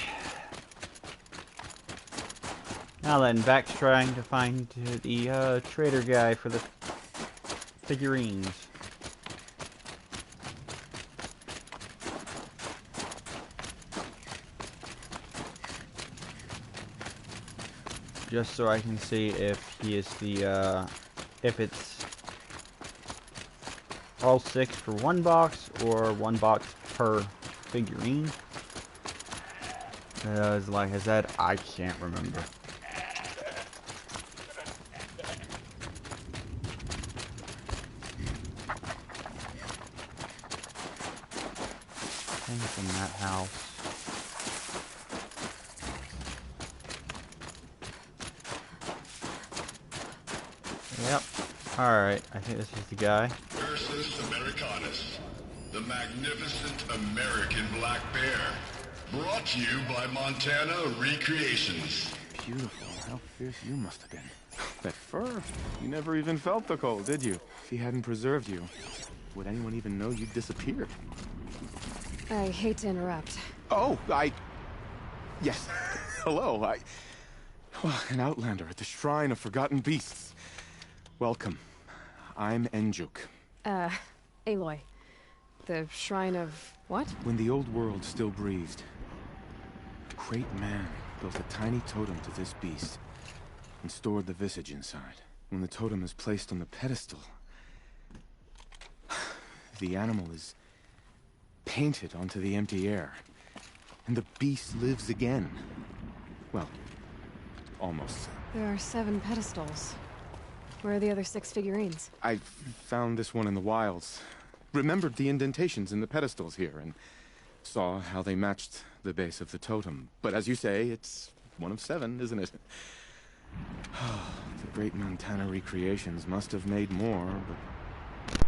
Now then, back trying to find the trader guy for the figurines. Just so I can see if he is the, if it's all 6 for one box or one box per figurine. Like I said, I can't remember. Things in that house. Yep. Alright, I think this is the guy. Ursus Americanus, the magnificent American black bear. Brought to you by Montana Recreations. Beautiful. How fierce you must have been. That fur. You never even felt the cold, did you? If he hadn't preserved you, would anyone even know you'd disappeared? I hate to interrupt. Oh, yes. Hello, an outlander at the Shrine of Forgotten Beasts. Welcome. I'm Enjuk. Aloy. The Shrine of what? When the old world still breathed, a great man built a tiny totem to this beast and stored the visage inside. When the totem is placed on the pedestal, the animal is painted onto the empty air, and the beast lives again. Well, almost. There are 7 pedestals. Where are the other 6 figurines? I found this one in the wilds. Remembered the indentations in the pedestals here, and saw how they matched the base of the totem. But as you say, it's one of 7, isn't it? The great Montana Recreations must have made more, but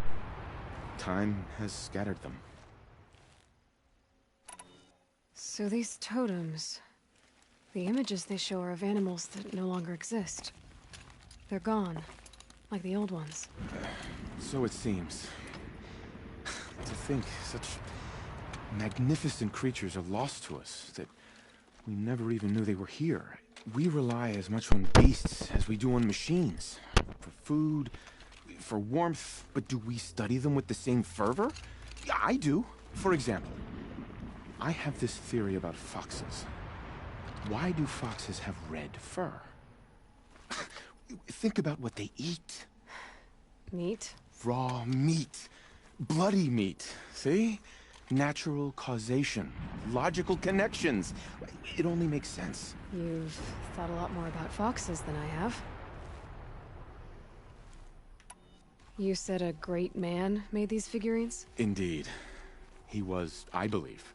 time has scattered them. So these totems... the images they show are of animals that no longer exist. They're gone, like the old ones. So it seems. To think such magnificent creatures are lost to us, that we never even knew they were here. We rely as much on beasts as we do on machines. For food, for warmth, but do we study them with the same fervor? Yeah, I do. For example, I have this theory about foxes. Why do foxes have red fur? Think about what they eat. Meat? Raw meat. Bloody meat. See? Natural causation. Logical connections. It only makes sense. You've thought a lot more about foxes than I have. You said a great man made these figurines? Indeed. He was, I believe,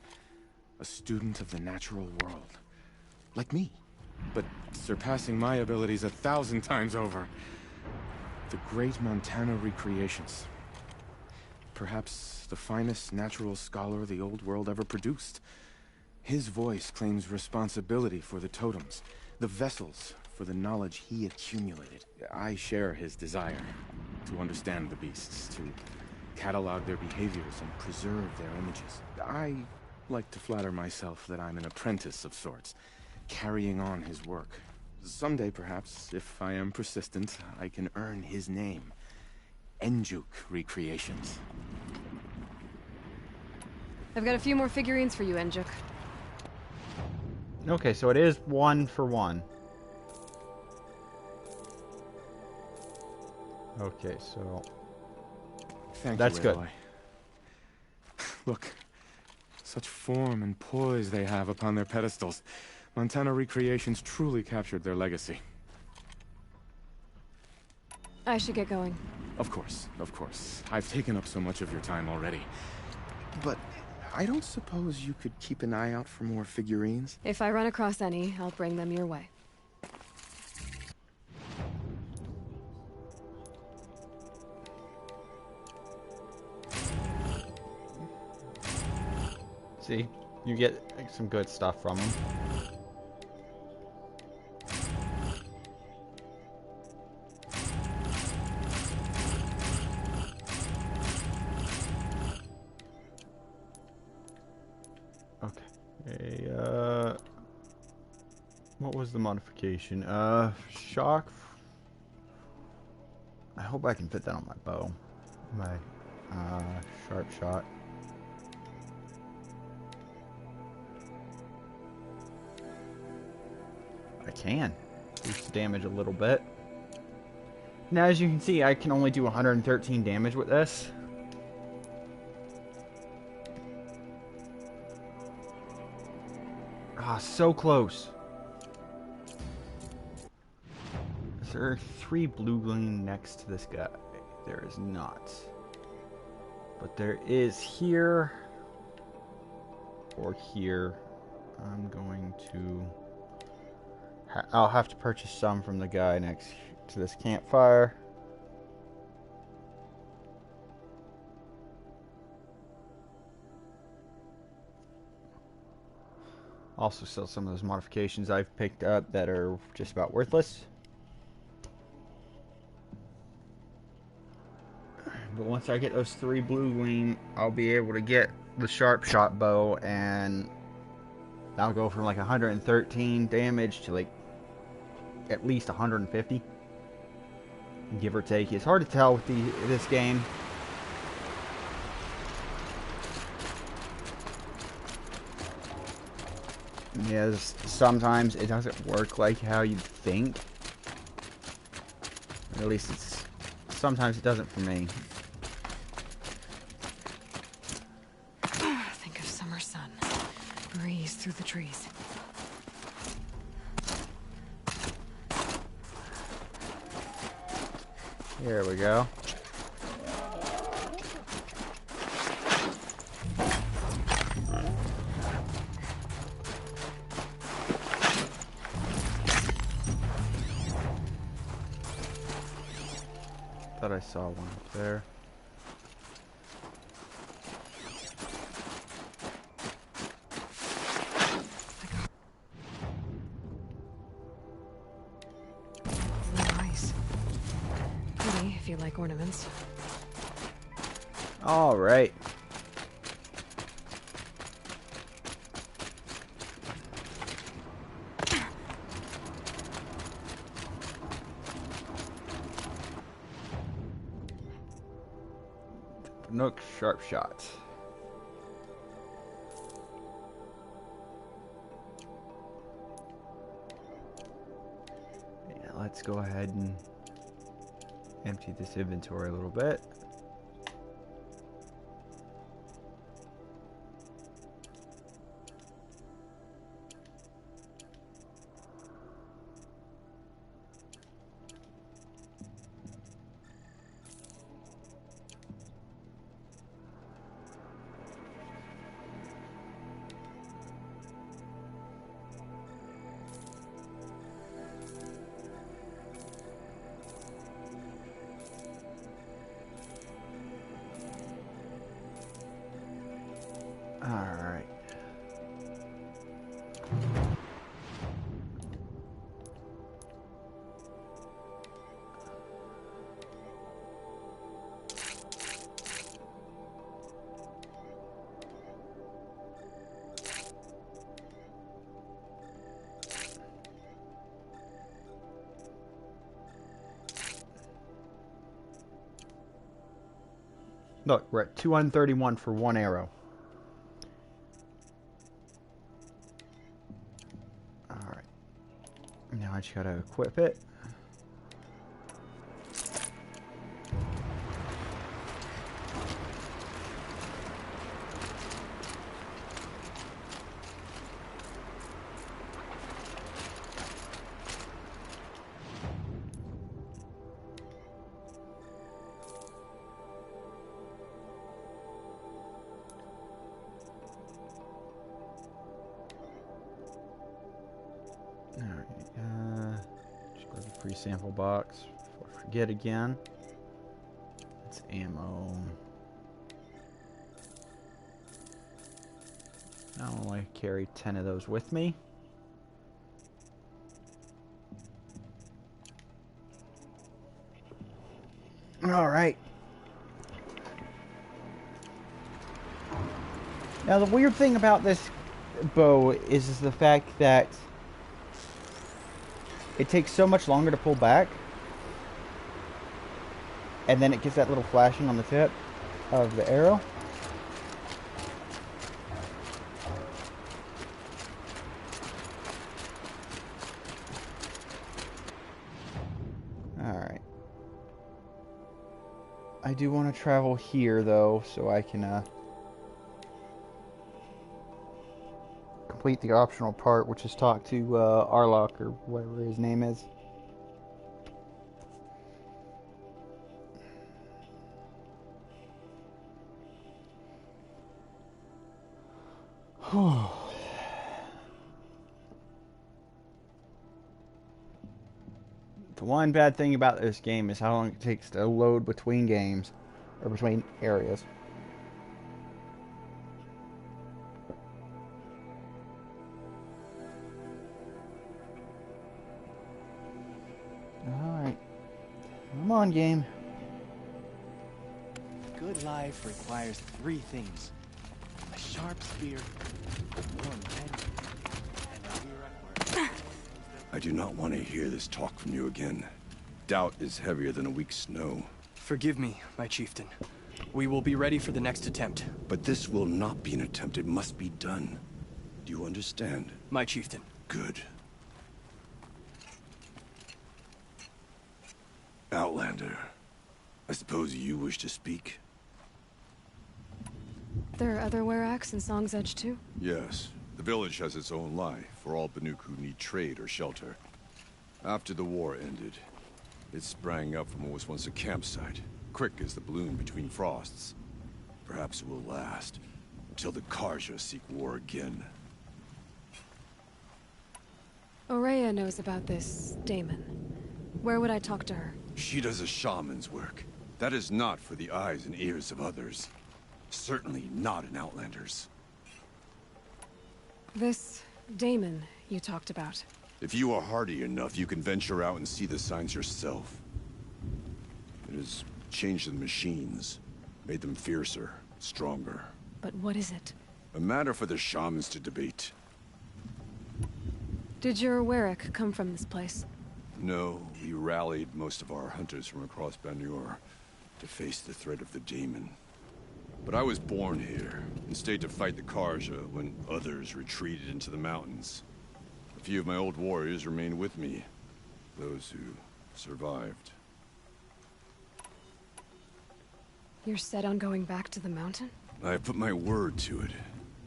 a student of the natural world. Like me. But surpassing my abilities 1,000 times over. The great Montana Recreations. Perhaps the finest natural scholar the old world ever produced. His voice claims responsibility for the totems, the vessels for the knowledge he accumulated. I share his desire to understand the beasts, to catalog their behaviors and preserve their images. I like to flatter myself that I'm an apprentice of sorts, carrying on his work. Someday, perhaps, if I am persistent, I can earn his name. Enjuk Recreations. I've got a few more figurines for you, Enjuk. Okay, so it is 1 for 1. Okay, so... That's good. Look, such form and poise they have upon their pedestals. Montana Recreations truly captured their legacy. I should get going. Of course, of course. I've taken up so much of your time already. But I don't suppose you could keep an eye out for more figurines? If I run across any, I'll bring them your way. See, you get like, some good stuff from them. Okay. What was the modification? Shock. I hope I can fit that on my bow. My sharp shot. I can boost the damage a little bit. Now, as you can see, I can only do 113 damage with this. Ah, so close. Is there 3 blue gleam next to this guy? There is not. But there is here. Or here. I'm going to... I'll have to purchase some from the guy next to this campfire. Also sell some of those modifications I've picked up that are just about worthless. But once I get those 3 blue gleam, I'll be able to get the Sharpshot Bow, and I'll go from like 113 damage to like at least 150, give or take. It's hard to tell with this game. Yes, sometimes it doesn't work like how you'd think. Or at least sometimes it doesn't for me. Think of summer sun. Breeze through the trees. Here we go. Thought I saw one up there. Nice. Pretty if you like ornaments. All right. Banuke Sharpshot. Yeah, let's go ahead and empty this inventory a little bit. Alright. Look, we're at 231 for one arrow. Alright. Now I just gotta equip it. Alright, just grab a free sample box before I forget again. It's ammo. I'll only carry 10 of those with me. Alright. Now the weird thing about this bow is the fact that it takes so much longer to pull back, and then it gets that little flashing on the tip of the arrow. Alright. I do want to travel here though, so I can complete the optional part, which is talk to Arlock, or whatever his name is. The one bad thing about this game is how long it takes to load between games, or between areas. Alright. Come on, game. Good life requires 3 things. A sharp spear, a warm bed, and a weir at work. I do not want to hear this talk from you again. Doubt is heavier than a week's snow. Forgive me, my chieftain. We will be ready for the next attempt. But this will not be an attempt. It must be done. Do you understand? My chieftain. Good. Outlander, I suppose you wish to speak? There are other Weraks in Song's Edge too? Yes. The village has its own life for all Banuke who need trade or shelter. After the war ended, it sprang up from what was once a campsite, quick as the bloom between frosts. Perhaps it will last until the Karja seek war again. Aurea knows about this Damon. Where would I talk to her? She does a shaman's work. That is not for the eyes and ears of others. Certainly not an Outlander's. This Damon you talked about. If you are hardy enough, you can venture out and see the signs yourself. It has changed the machines, made them fiercer, stronger. But what is it? A matter for the shamans to debate. Did your Werak come from this place? No, we rallied most of our hunters from across Banuke to face the threat of the demon. But I was born here, and stayed to fight the Karja when others retreated into the mountains. A few of my old warriors remained with me, those who survived. You're set on going back to the mountain? I have put my word to it.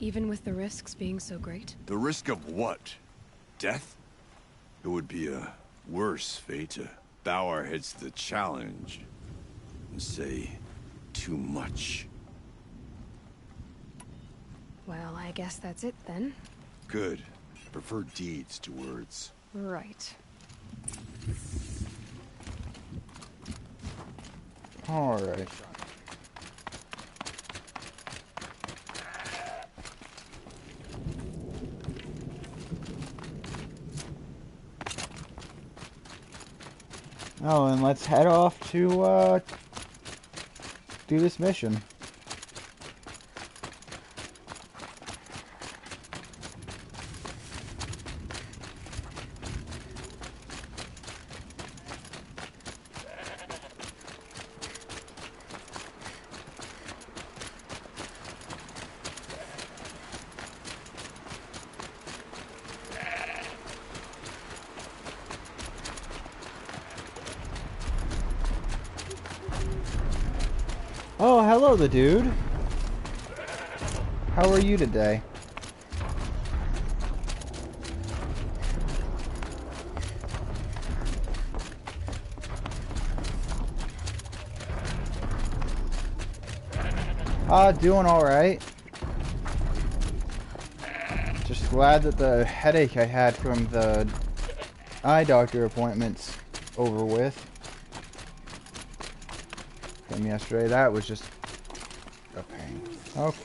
Even with the risks being so great? The risk of what? Death? It would be a worse fate to bow our heads to the challenge and say too much. Well, I guess that's it then. Good. Prefer deeds to words. Right. Alright. Oh, and let's head off to, do this mission. Oh, hello, the dude. How are you today? Doing alright. Just glad that the headache I had from the eye doctor appointments over with from yesterday. That was just a pain. Okay,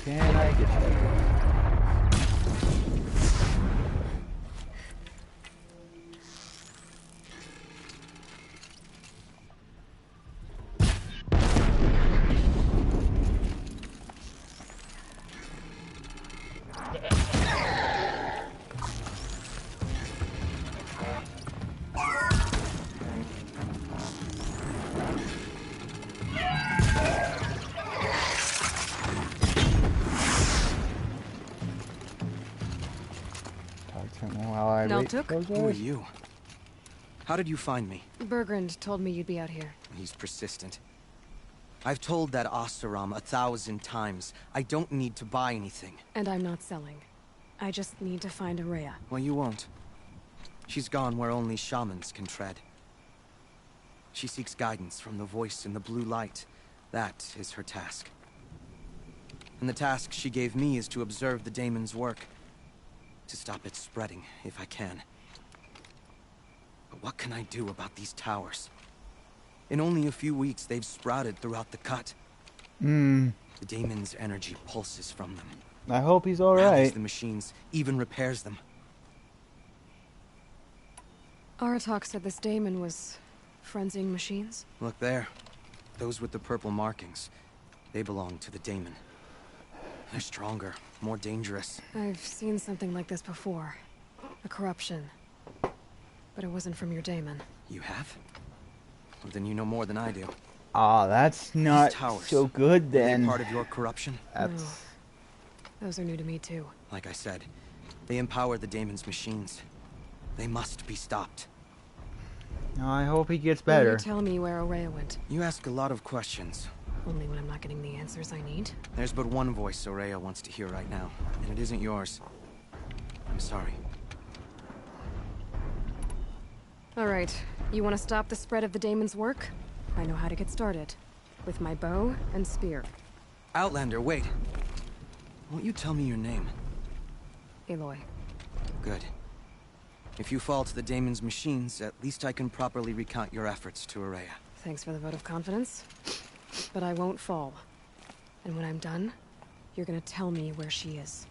can I get you? Who are you? How did you find me? Bergrand told me you'd be out here. He's persistent. I've told that Oseram 1,000 times. I don't need to buy anything. And I'm not selling. I just need to find Araya. Well, you won't. She's gone where only shamans can tread. She seeks guidance from the voice in the blue light. That is her task. And the task she gave me is to observe the daemon's work. To stop it spreading, if I can. But what can I do about these towers? In only a few weeks, they've sprouted throughout the cut. The daemon's energy pulses from them. I hope he's alright. Rallies the machines, even repairs them. Aratak said this daemon was frenzying machines? Look there. Those with the purple markings. They belong to the daemon. They're stronger, more dangerous. I've seen something like this before. A corruption. But it wasn't from your daemon. You have? Well, then you know more than I do. Ah, that's not so good then. Are they part of your corruption? No. Those are new to me too. Like I said, they empower the daemon's machines. They must be stopped. I hope he gets better. Will you tell me where Araya went? You ask a lot of questions. Only when I'm not getting the answers I need. There's but one voice Araya wants to hear right now, and it isn't yours. I'm sorry. Alright, you want to stop the spread of the daemon's work? I know how to get started. With my bow and spear. Outlander, wait. Won't you tell me your name? Aloy. Good. If you fall to the daemon's machines, at least I can properly recount your efforts to Araya. Thanks for the vote of confidence. But I won't fall. And when I'm done, you're gonna tell me where she is.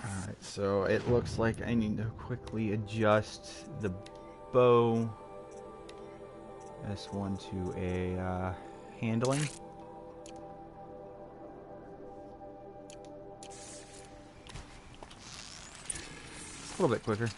Alright, so it looks like I need to quickly adjust the bow S1 to a handling. A little bit quicker.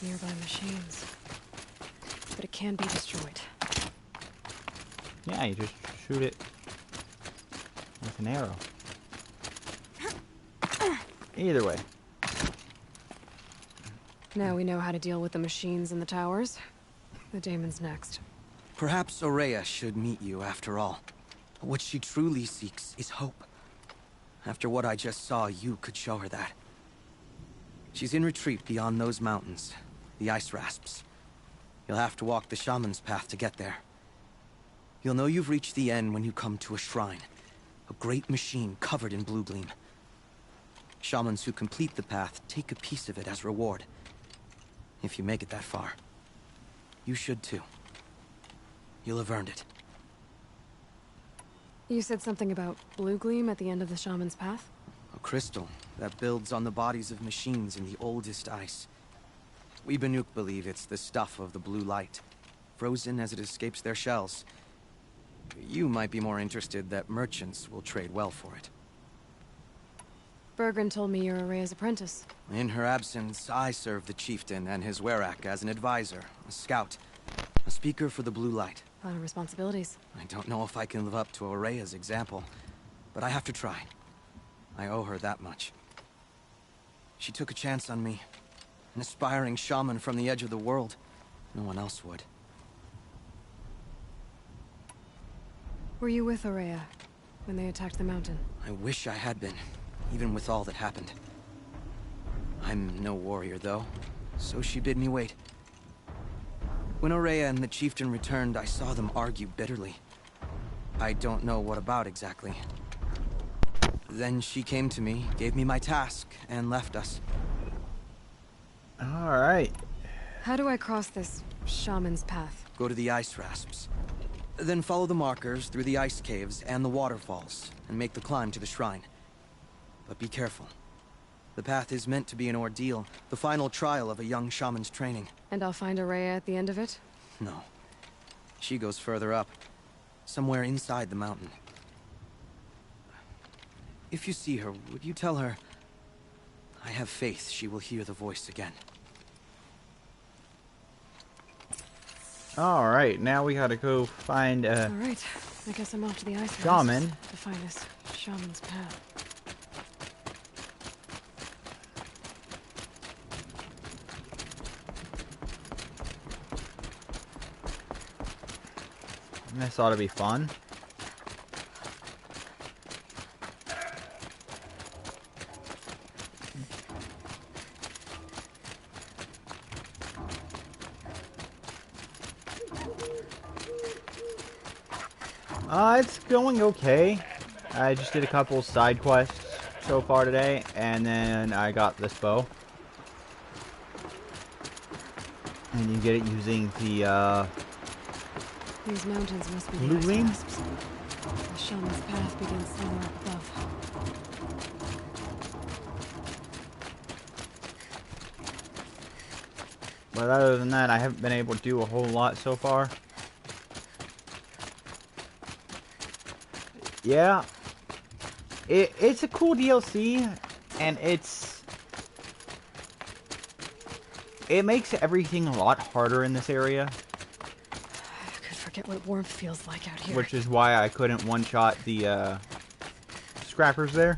Nearby machines. But it can be destroyed. Yeah, you just shoot it with an arrow. Either way. Now we know how to deal with the machines in the towers. The daemon's next. Perhaps Araya should meet you after all. What she truly seeks is hope. After what I just saw, you could show her that. She's in retreat beyond those mountains. The ice rasps. You'll have to walk the shaman's path to get there. You'll know you've reached the end when you come to a shrine. A great machine covered in blue gleam. Shamans who complete the path take a piece of it as reward. If you make it that far. You should too. You'll have earned it. You said something about blue gleam at the end of the shaman's path? A crystal that builds on the bodies of machines in the oldest ice. We Banuke believe it's the stuff of the blue light, frozen as it escapes their shells. You might be more interested that merchants will trade well for it. Bergrand told me you're Araya's apprentice. In her absence, I serve the chieftain and his werak as an advisor, a scout, a speaker for the blue light. A lot of responsibilities. I don't know if I can live up to Araya's example, but I have to try. I owe her that much. She took a chance on me, An aspiring shaman from the edge of the world. No one else would. Were you with Aurea when they attacked the mountain? I wish I had been, even with all that happened. I'm no warrior, though, so she bid me wait. When Aurea and the chieftain returned, I saw them argue bitterly. I don't know what about exactly. Then she came to me, gave me my task, and left us. Alright. How do I cross this shaman's path? Go to the ice rasps. Then follow the markers through the ice caves and the waterfalls, and make the climb to the shrine. But be careful. The path is meant to be an ordeal, the final trial of a young shaman's training. And I'll find Aurea at the end of it? No. She goes further up. Somewhere inside the mountain. If you see her, would you tell her... I have faith she will hear the voice again. Alright, now we gotta go find Alright, I guess I'm off to the ice shaman to find this shaman's path. This ought to be fun. It's going okay. I just did a couple side quests so far today, and then I got this bow. And you get it using the, These mountains must be blue the ring? ice rasps. The shaman's path begins somewhere up above. But other than that, I haven't been able to do a whole lot so far. Yeah. It's a cool DLC, and it makes everything a lot harder in this area. I could forget what warmth feels like out here. Which is why I couldn't one-shot the scrappers there.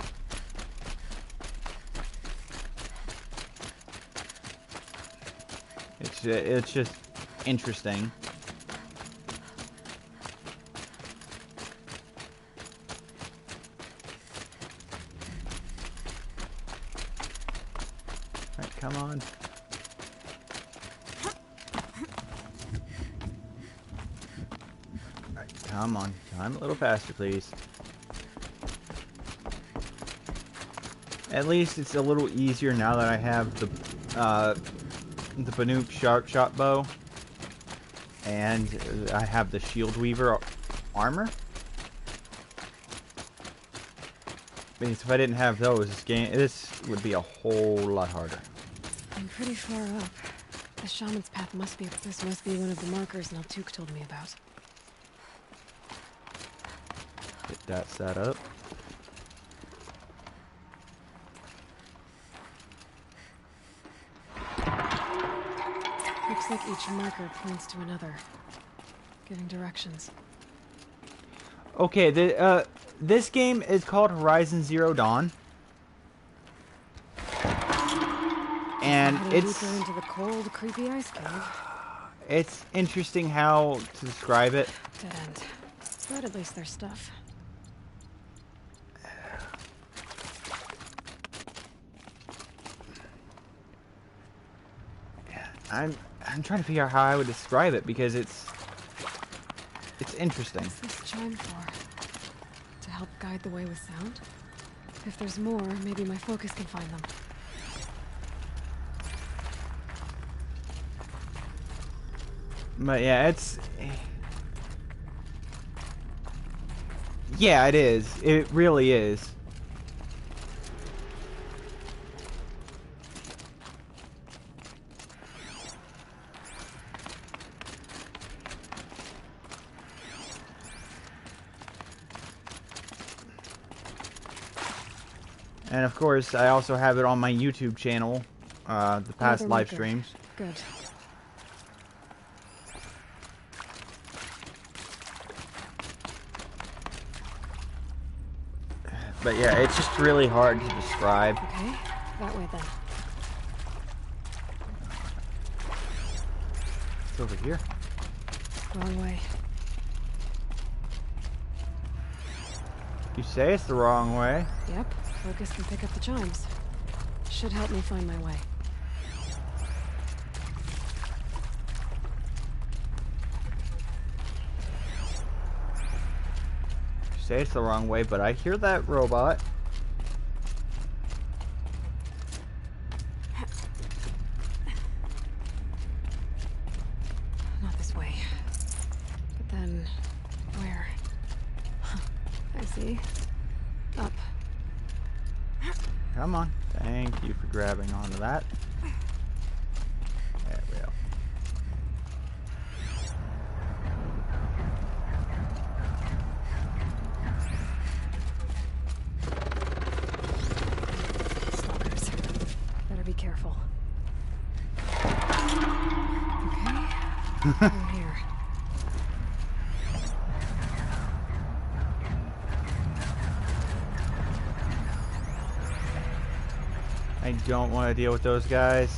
It's just interesting. Alright, come on. Alright, come on. Climb a little faster, please. At least it's a little easier now that I have the Banuke Sharpshot Bow, and I have the Shield Weaver armor. Because if I didn't have those, this would be a whole lot harder. I'm pretty far up. The shaman's path this must be one of the markers Naltuk told me about. Get that set up. Looks like each marker points to another, giving directions. Okay, this game is called Horizon Zero Dawn, and it's deeper into the cold, creepy ice cave. It's interesting how to describe it. Dead end. But at least there's stuff. I'm trying to figure out how I would describe it because it's interesting. What's this chime for? To help guide the way with sound? If there's more, maybe my focus can find them. But yeah, yeah, it is. It really is. And of course, I also have it on my YouTube channel, the past live streams. Good. But yeah, it's just really hard to describe. Okay, that way then. It's over here. Wrong way. You say it's the wrong way. Yep. Focus can pick up the chimes. Should help me find my way. You say it's the wrong way, but I hear that robot. Not this way. But then, where? I see. Up. Come on. Thank you for grabbing onto that. There we go. Stalkers. Better be careful. Okay. Through here. I don't want to deal with those guys.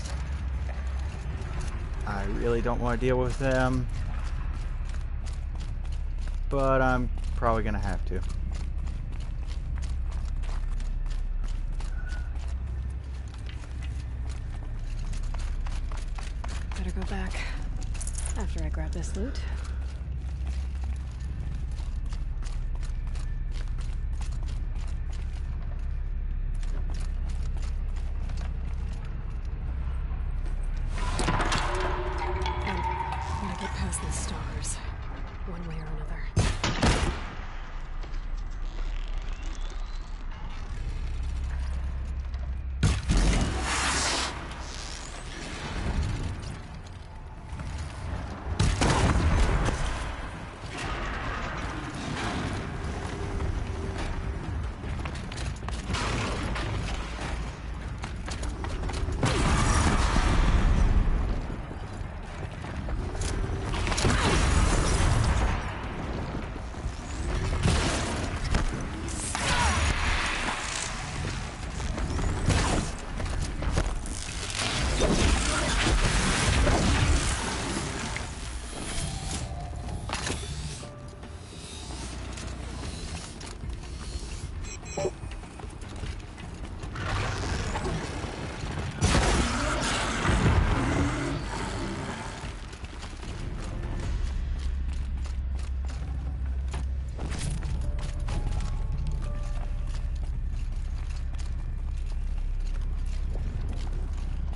I really don't want to deal with them. But I'm probably going to have to. Better go back after I grab this loot. Past these stalkers, one way or another.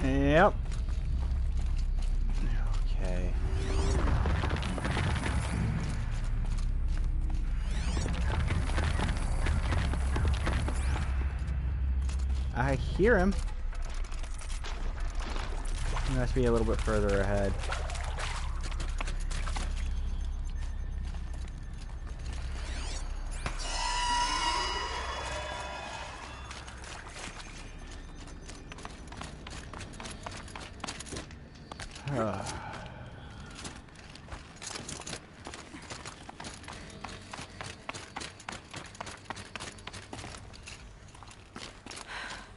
Yep. Okay. I hear him. He must be a little bit further ahead.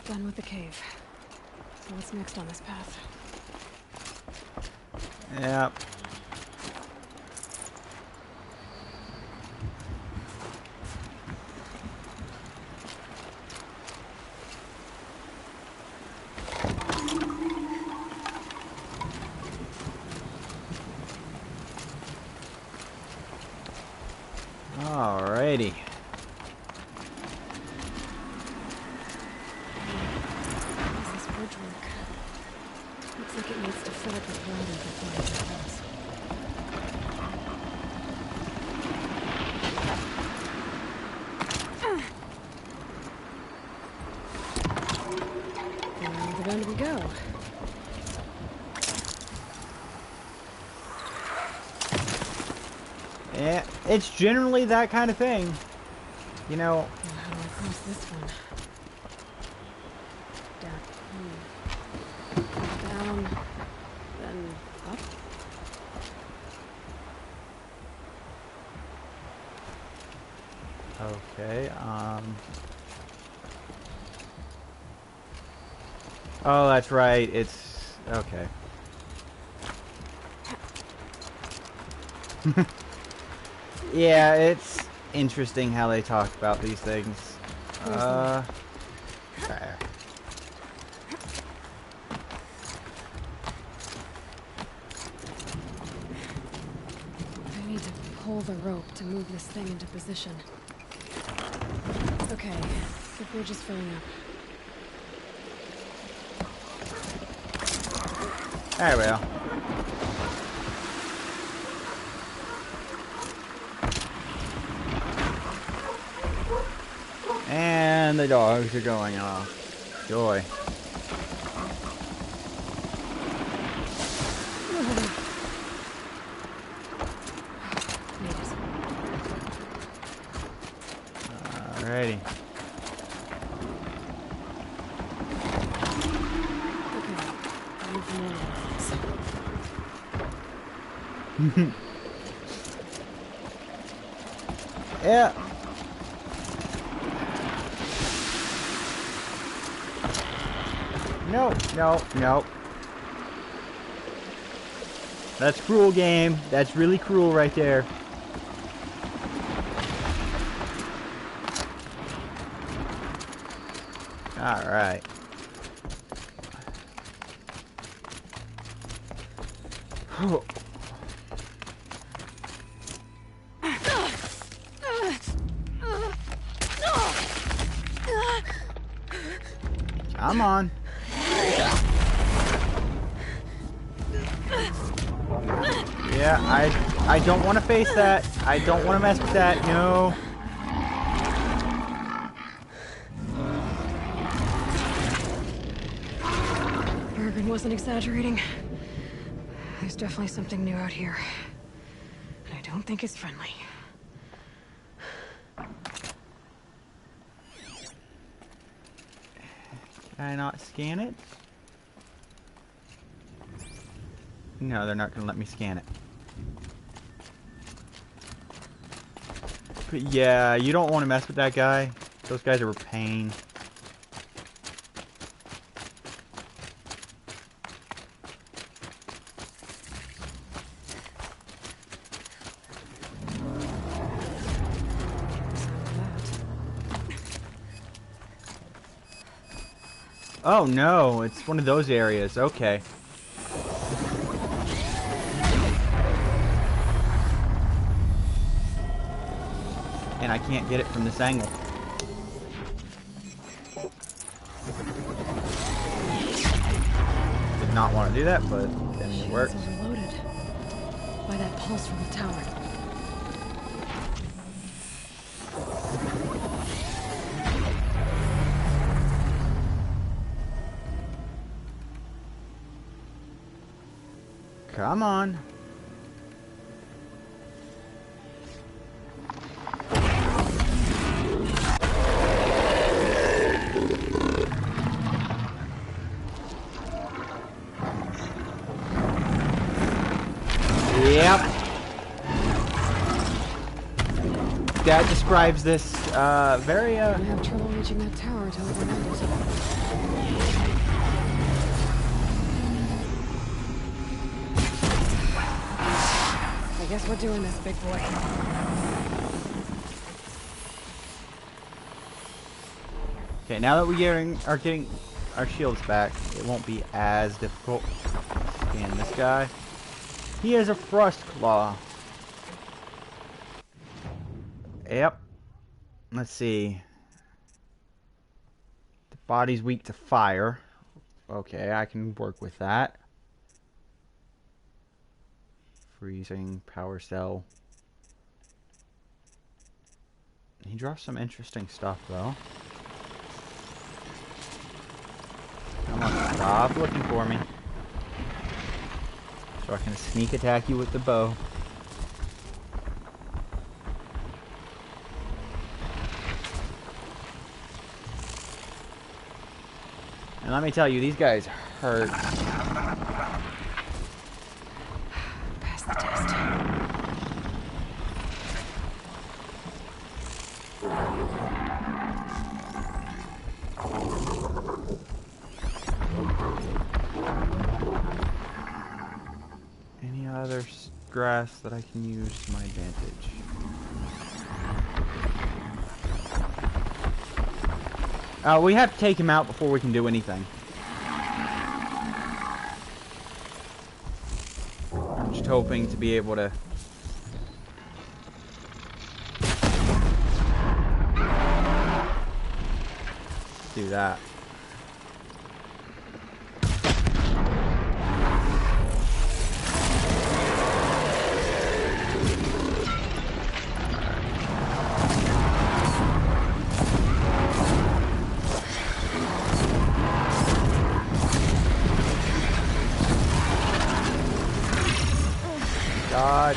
Done with the cave. So what's next on this path? Yep. Alrighty. How does this bridge work? Looks like it needs to fill up with water before it happens. Down the bend we go. Yeah, it's generally that kind of thing. You know. How do I cross this one? Down. Down. Then up. Okay, oh, that's right. It's okay. Yeah, it's interesting how they talk about these things. There. I need to pull the rope to move this thing into position. Okay, the bridge is filling up. There we go. And the dogs are going off. Joy. Alrighty. Yeah. No, no, no. That's cruel, game. That's really cruel right there. Alright. Come on. Yeah, I don't want to face that. I don't want to mess with that. No. Bergen wasn't exaggerating. There's definitely something new out here. And I don't think it's friendly. Can I not scan it? No, they're not going to let me scan it. But yeah, you don't want to mess with that guy. Those guys are a pain. Oh no, it's one of those areas. Okay. And I can't get it from this angle. Did not want to do that, but then it works. Overloaded by that pulse from the tower. Come on. Yep. That describes this very I'm gonna have trouble reaching that tower to override it. I guess we're doing this, big boy. Okay, now that we are getting our shields back, it won't be as difficult to scan this guy. He has a frost claw. Yep. Let's see. The body's weak to fire. Okay, I can work with that. Freezing, power cell. He drops some interesting stuff, though. Come on, stop looking for me. So I can sneak attack you with the bow. And let me tell you, these guys hurt. Pass the test. Any others? grass that I can use to my advantage. We have to take him out before we can do anything. I'm just hoping to be able to do that. God.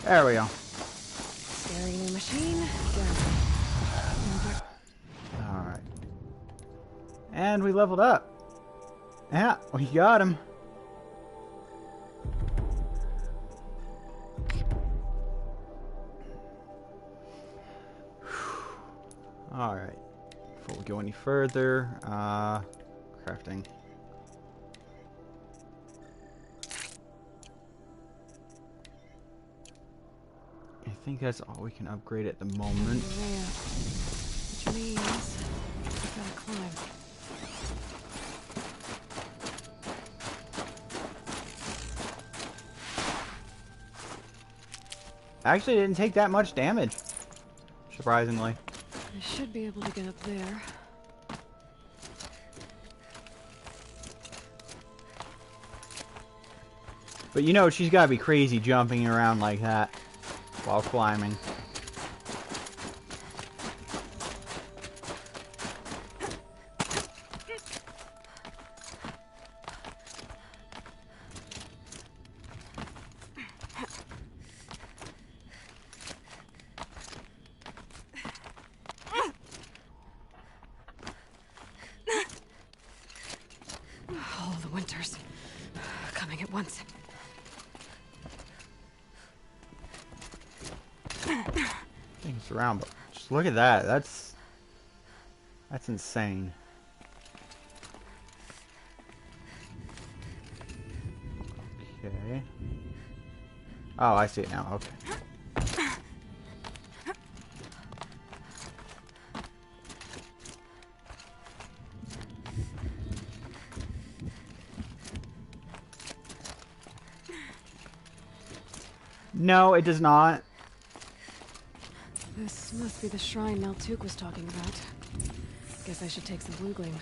There we go. Scary new machine. Alright. And we leveled up. Yeah, we got him. Alright. Before we go any further, crafting. I think that's all we can upgrade at the moment. Yeah. Which means we gotta climb. Actually, it didn't take that much damage. Surprisingly. I should be able to get up there. But you know, she's gotta be crazy jumping around like that while climbing. All the winters coming at once. Things around, but just look at that. That's insane. Okay. Oh, I see it now. Okay. No, it does not. This must be the shrine Maltuk was talking about. Guess I should take some blue gleam.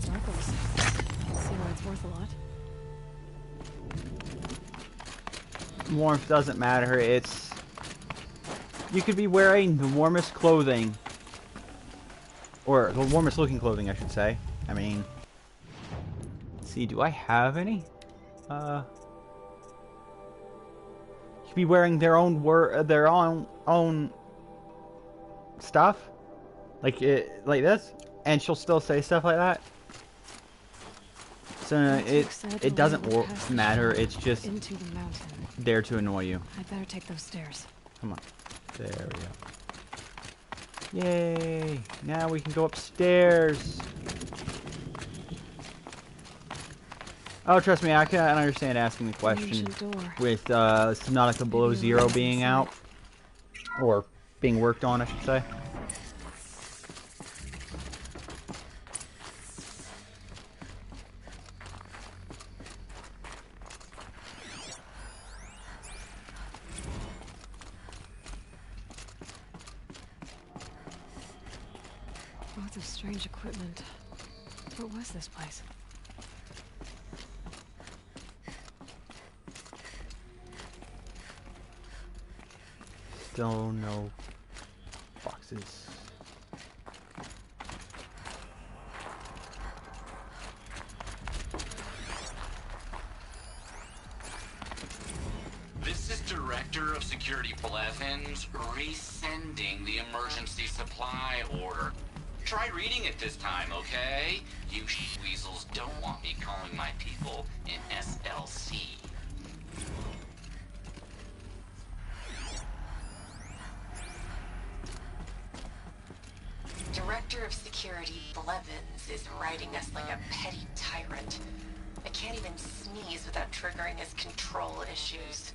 Sparkles. See why it's worth a lot. Warmth doesn't matter. It's... You could be wearing the warmest clothing. Or the warmest looking clothing, I should say. I mean... Let's see, do I have any? You could be wearing their own own stuff. Like this. And she'll still say stuff like that. So it doesn't matter. It's just into the mountain. There to annoy you. I'd better take those stairs. Come on. There we go. Yay! Now we can go upstairs. Oh, trust me, I can understand asking the question with Subnautica Below Zero being out. Or being worked on, I should say. Lots of strange equipment. What was this place? Still no boxes. This is Director of Security Blevins resending the emergency supply order. Try reading it this time, okay? You weasels don't want me calling my people in SLC. Director of Security Blevins is writing us like a petty tyrant. I can't even sneeze without triggering his control issues.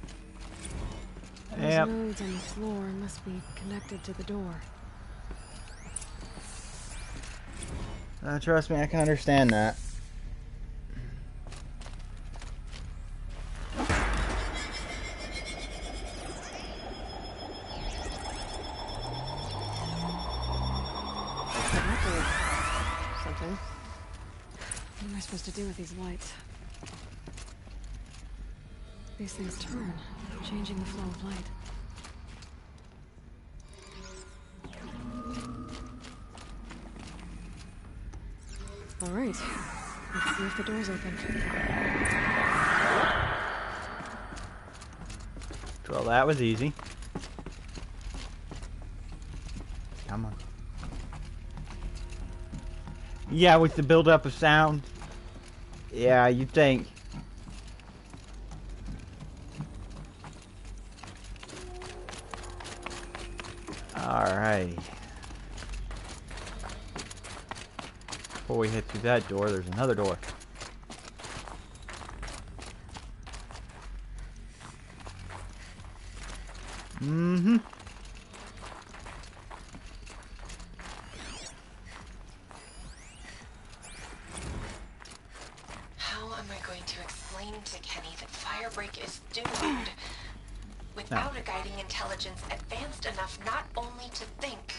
Those nodes on the floor must be connected to the door. Trust me, I can understand that. Something. What am I supposed to do with these lights? These things turn, changing the flow of light. All right, let's see if the door's open. Well, that was easy. Come on. Yeah, with the build-up of sound. Yeah, you'd think. Alright. Before we head through that door, there's another door. Mm-hmm. How am I going to explain to Kenny that Firebreak is doomed? Without a guiding intelligence advanced enough not only to think,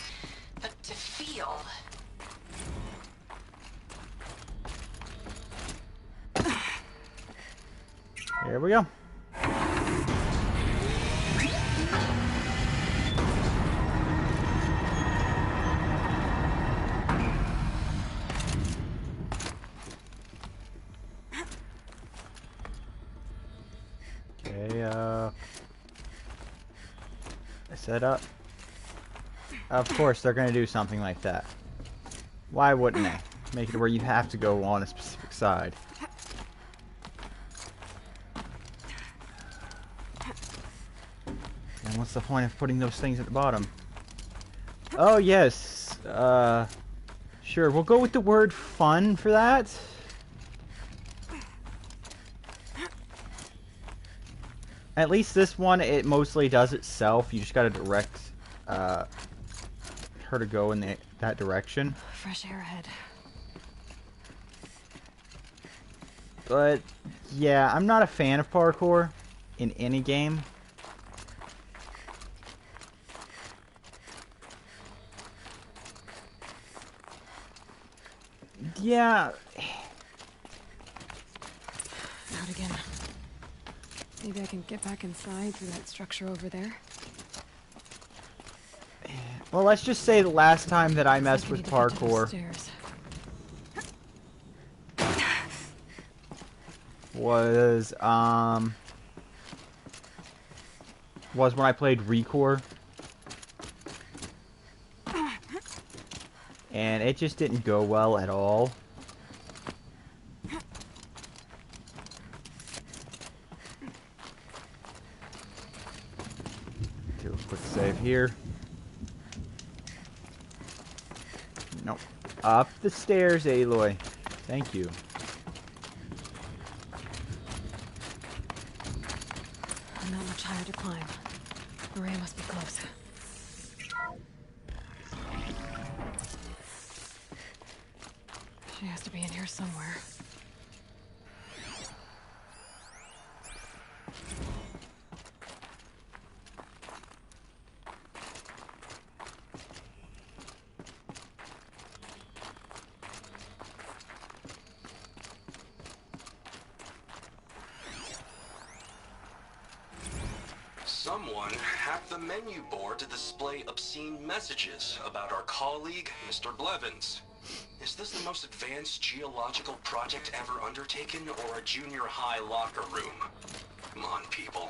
but to feel. Here we go. Okay, set up. Of course, they're gonna do something like that. Why wouldn't they? Make it where you have to go on a specific side. And what's the point of putting those things at the bottom? Oh, yes. Sure, we'll go with the word fun for that. At least this one, it mostly does itself. You just gotta direct her to go in that direction. Fresh air ahead. But, yeah, I'm not a fan of parkour in any game. Yeah. Out again. Maybe I can get back inside through that structure over there. Well, let's just say the last time that I messed with parkour was when I played Recore. And it just didn't go well at all. Do a quick save here. Nope. Up the stairs, Aloy. Thank you. Not much higher to climb. Maria must be close. She has to be in here somewhere. Someone hacked the menu board to display obscene messages about our colleague, Mr. Blevins. Is this the most advanced geological project ever undertaken, or a junior high locker room? Come on, people.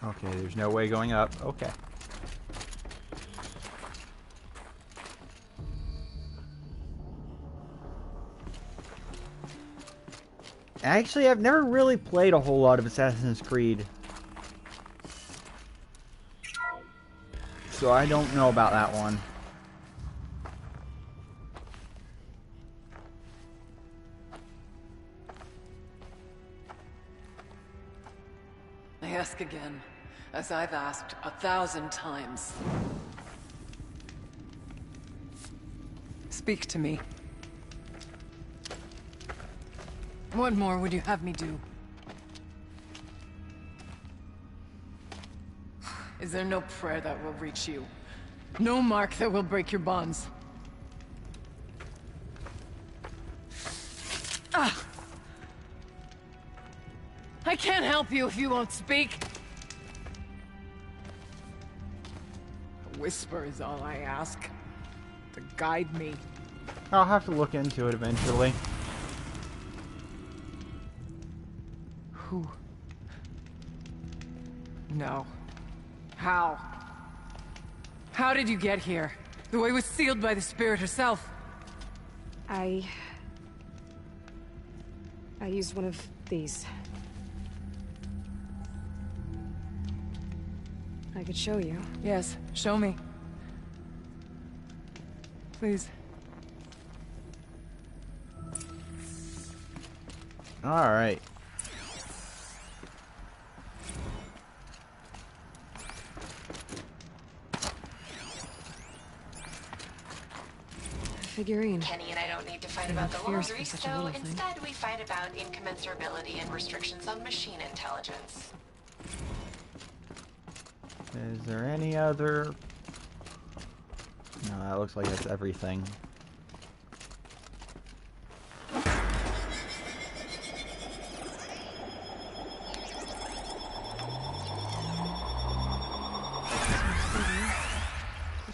Okay, there's no way going up. Okay. Actually, I've never really played a whole lot of Assassin's Creed. So I don't know about that one. I ask again, as I've asked 1,000 times. Speak to me. What more would you have me do? Is there no prayer that will reach you? No mark that will break your bonds? Ah! I can't help you if you won't speak. A whisper is all I ask. To guide me. I'll have to look into it eventually. Who? No. How? How did you get here? The way was sealed by the spirit herself. I used one of these. I could show you. Yes, show me. Please. Alright. Figurine. Kenny and I don't need to fight You're about the not fierce for laundry, such a so little thing. instead we fight about incommensurability and restrictions on machine intelligence. Is there any other... No, that looks like that's everything. But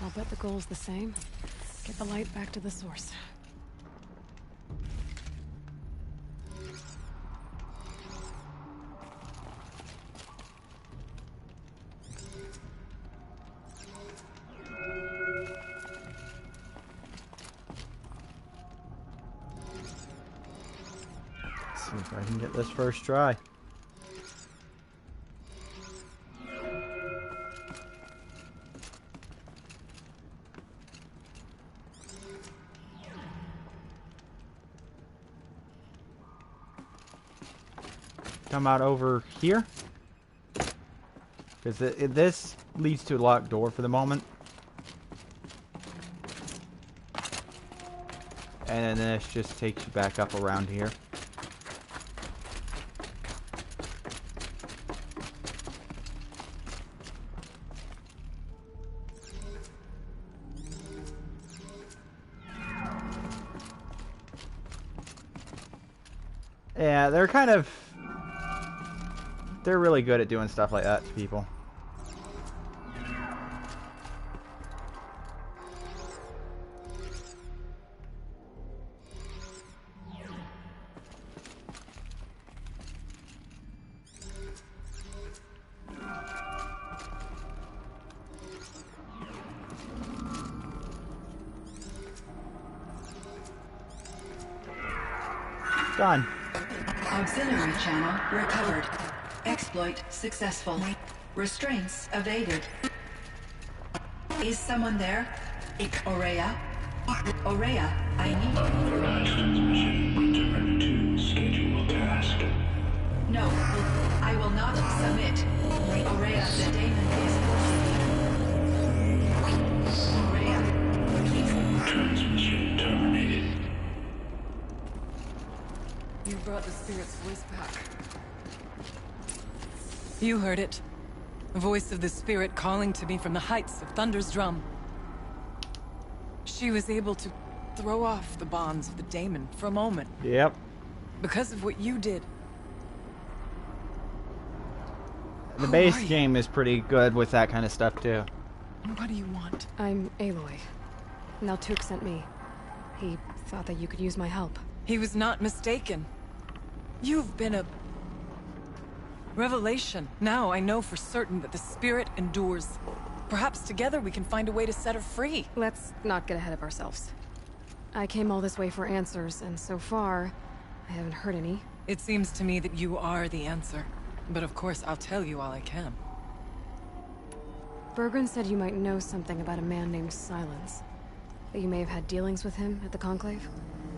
I'll bet the goal's the same. Get the light back to the source. Let's see if I can get this first try. Come out over here, because this leads to a locked door for the moment, and then this just takes you back up around here. Yeah, they're really good at doing stuff like that to people. Done. Auxiliary channel recovered. Exploit successful. Restraints evaded. Is someone there? Aurea? Aurea, I need you. Transmission return to schedule task. No, I will not submit. Aurea, the daemon is forcing you. Aurea, please. Transmission terminated. You brought the spirit's voice back. You heard it. The voice of the spirit calling to me from the heights of Thunder's drum. She was able to throw off the bonds of the daemon for a moment. Yep. Because of what you did. The base game is pretty good with that kind of stuff too. What do you want? I'm Aloy. Naltuk sent me. He thought that you could use my help. He was not mistaken. You've been a revelation. Now I know for certain that the spirit endures. Perhaps together we can find a way to set her free. Let's not get ahead of ourselves. I came all this way for answers, and so far, I haven't heard any. It seems to me that you are the answer. But of course, I'll tell you all I can. Bergren said you might know something about a man named Silence. That you may have had dealings with him at the Conclave?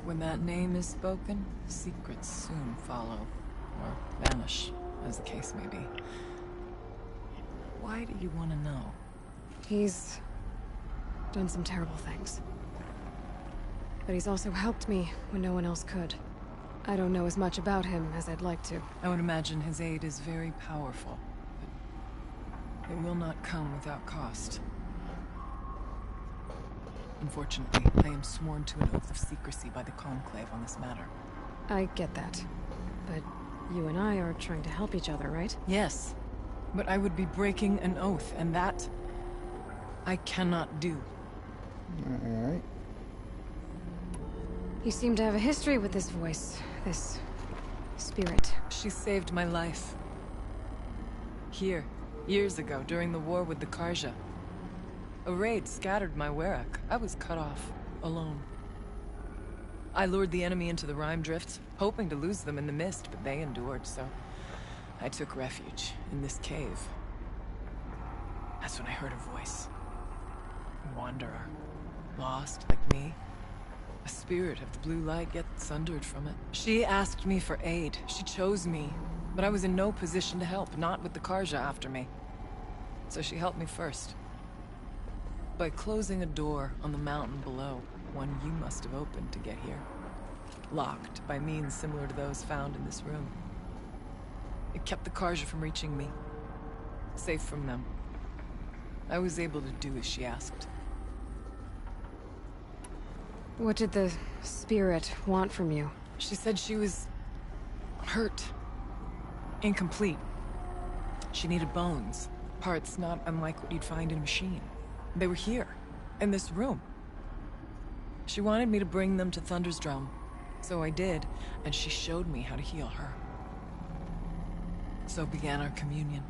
When that name is spoken, secrets soon follow. Or vanish, as the case may be. Why do you want to know? He's done some terrible things. But he's also helped me when no one else could. I don't know as much about him as I'd like to. I would imagine his aid is very powerful. But it will not come without cost. Unfortunately, I am sworn to an oath of secrecy by the Conclave on this matter. I get that. But you and I are trying to help each other, right? Yes. But I would be breaking an oath, and that I cannot do. Alright. You seem to have a history with this voice, this spirit. She saved my life. Here, years ago, during the war with the Karja. A raid scattered my Werak. I was cut off, alone. I lured the enemy into the Rime Drifts, hoping to lose them in the mist, but they endured, so I took refuge in this cave. That's when I heard a voice. A wanderer. Lost, like me. A spirit of the blue light, yet sundered from it. She asked me for aid. She chose me. But I was in no position to help, not with the Karja after me. So she helped me first. By closing a door on the mountain below, one you must have opened to get here. Locked by means similar to those found in this room. It kept the Karja from reaching me. Safe from them. I was able to do as she asked. What did the spirit want from you? She said she was hurt. Incomplete. She needed bones. Parts not unlike what you'd find in a machine. They were here, in this room. She wanted me to bring them to Thunder's drum. So I did, and she showed me how to heal her. So began our communion.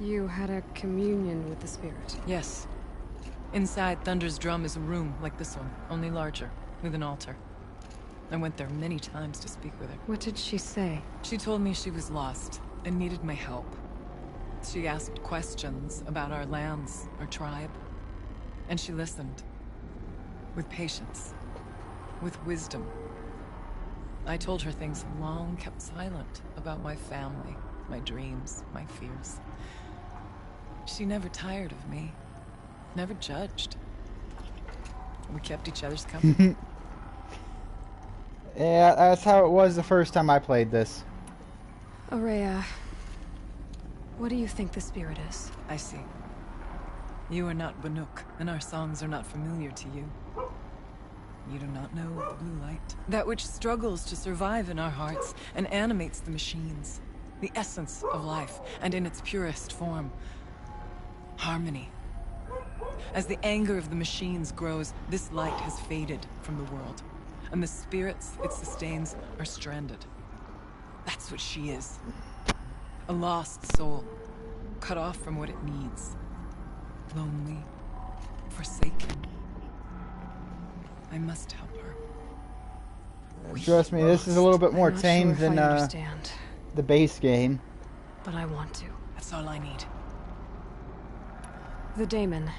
You had a communion with the spirit? Yes. Inside Thunder's drum is a room like this one, only larger, with an altar. I went there many times to speak with her. What did she say? She told me she was lost and needed my help. She asked questions about our lands, our tribe. And she listened. With patience. With wisdom. I told her things long kept silent about my family, my dreams, my fears. She never tired of me. Never judged. We kept each other's company. Yeah, that's how it was the first time I played this. Aurea, what do you think the spirit is? I see. You are not Banuke, and our songs are not familiar to you. You do not know of the blue light. That which struggles to survive in our hearts and animates the machines. The essence of life, and in its purest form. Harmony. As the anger of the machines grows, this light has faded from the world. And the spirits it sustains are stranded. That's what she is. A lost soul, cut off from what it needs. Lonely, forsaken. I must help her. Trust me, this is a little bit more tame than understand. The base game. But I want to. That's all I need. The daemon.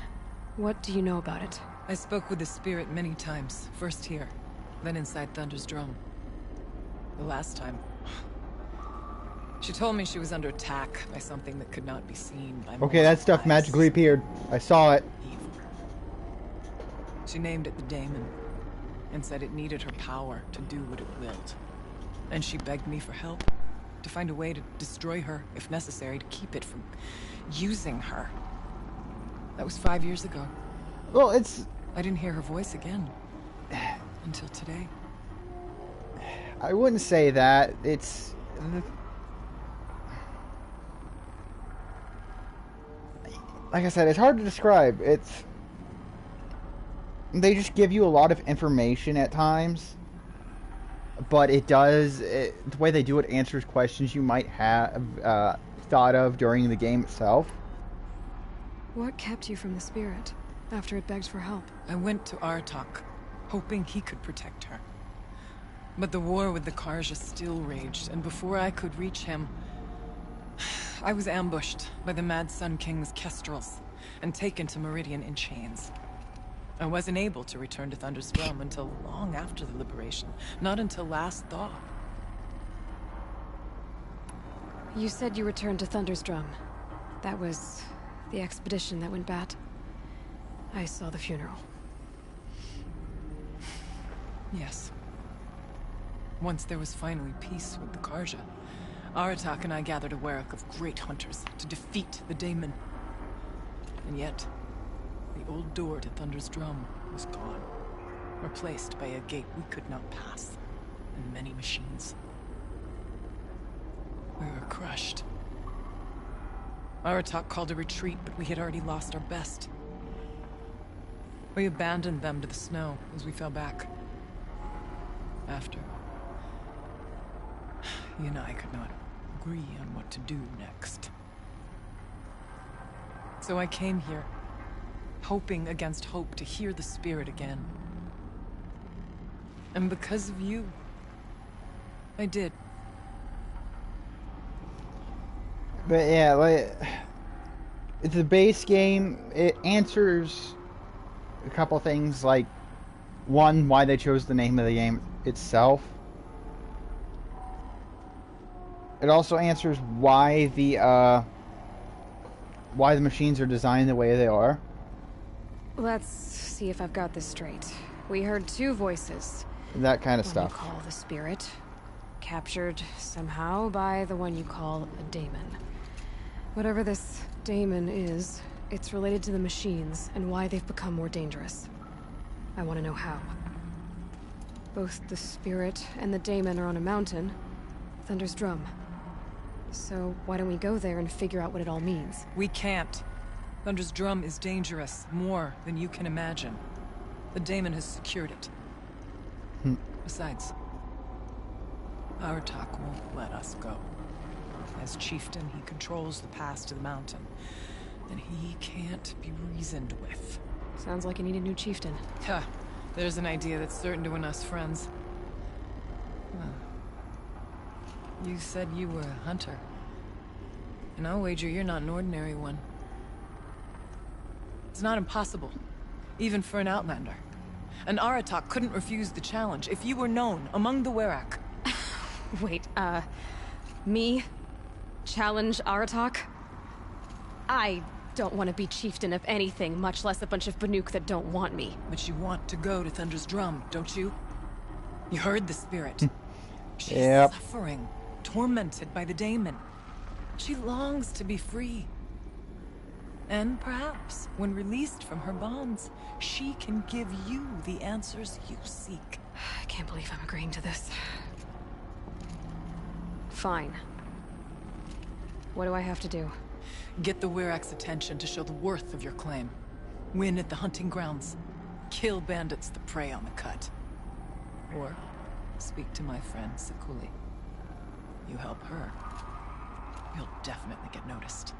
What do you know about it? I spoke with the spirit many times. First here, then inside Thunder's drum. The last time... She told me she was under attack by something that could not be seen by Okay, that stuff magically appeared. I saw it. She named it the Daemon, and said it needed her power to do what it willed. And she begged me for help, to find a way to destroy her, if necessary, to keep it from using her. That was 5 years ago. Well, it's... I didn't hear her voice again. Until today. I wouldn't say that. It's... Like I said, it's hard to describe. It's... They just give you a lot of information at times. But it does... the way they do it answers questions you might have thought of during the game itself. What kept you from the spirit after it begged for help? I went to Artok, hoping he could protect her. But the war with the Karja still raged, and before I could reach him, I was ambushed by the Mad Sun King's kestrels and taken to Meridian in chains. I wasn't able to return to Thunder's Drum until long after the liberation, not until last thaw. You said you returned to Thunder's Drum. That was the expedition that went bad. I saw the funeral. Yes. Once there was finally peace with the Karja, Aratak and I gathered a Werak of great hunters to defeat the Daemon. And yet, the old door to Thunder's Drum was gone, replaced by a gate we could not pass, and many machines. We were crushed. Aratak called a retreat, but we had already lost our best. We abandoned them to the snow as we fell back. After, he and I could not agree on what to do next. So I came here, hoping against hope to hear the spirit again. And because of you, I did. But yeah, like, it's a base game. It answers a couple things, like, one, why they chose the name of the game itself. It also answers why the machines are designed the way they are. Let's see if I've got this straight. We heard two voices. That kind of One stuff. you call the spirit, captured somehow by the one you call a daemon. Whatever this daemon is, it's related to the machines and why they've become more dangerous. I want to know how. Both the spirit and the daemon are on a mountain, Thunder's Drum. So why don't we go there and figure out what it all means? We can't. Thunder's Drum is dangerous, more than you can imagine. The daemon has secured it. Besides, Aratak won't let us go. As chieftain, he controls the pass to the mountain, and he can't be reasoned with. Sounds like you need a new chieftain. Ha! There's an idea that's certain to win us friends. Well, you said you were a hunter. And I'll wager you're not an ordinary one. It's not impossible, even for an outlander. And Aratak couldn't refuse the challenge if you were known among the Werak. Wait, me? Challenge Aratak? I don't want to be chieftain of anything, much less a bunch of Banuke that don't want me. But you want to go to Thunder's Drum, don't you? You heard the spirit. She's suffering, tormented by the daemon. She longs to be free. And perhaps, when released from her bonds, she can give you the answers you seek. I can't believe I'm agreeing to this. Fine. What do I have to do? Get the Werak's attention to show the worth of your claim. Win at the hunting grounds. Kill bandits that prey on the cut. Or speak to my friend Sekuli. You help her, you'll definitely get noticed.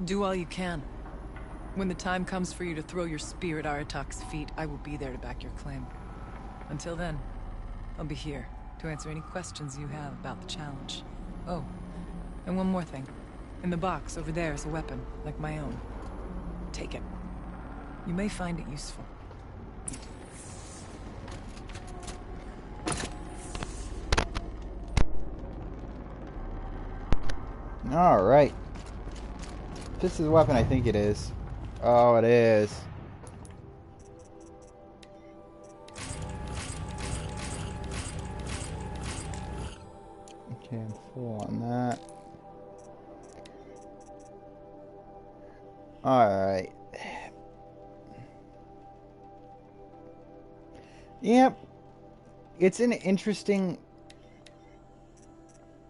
Do all you can. When the time comes for you to throw your spear at Aratak's feet, I will be there to back your claim. Until then, I'll be here to answer any questions you have about the challenge. Oh, and one more thing. In the box over there is a weapon, like my own. Take it. You may find it useful. Alright. This is the weapon I think it is. Oh, it is. Okay, I'm full on that. Alright. Yep. It's an interesting...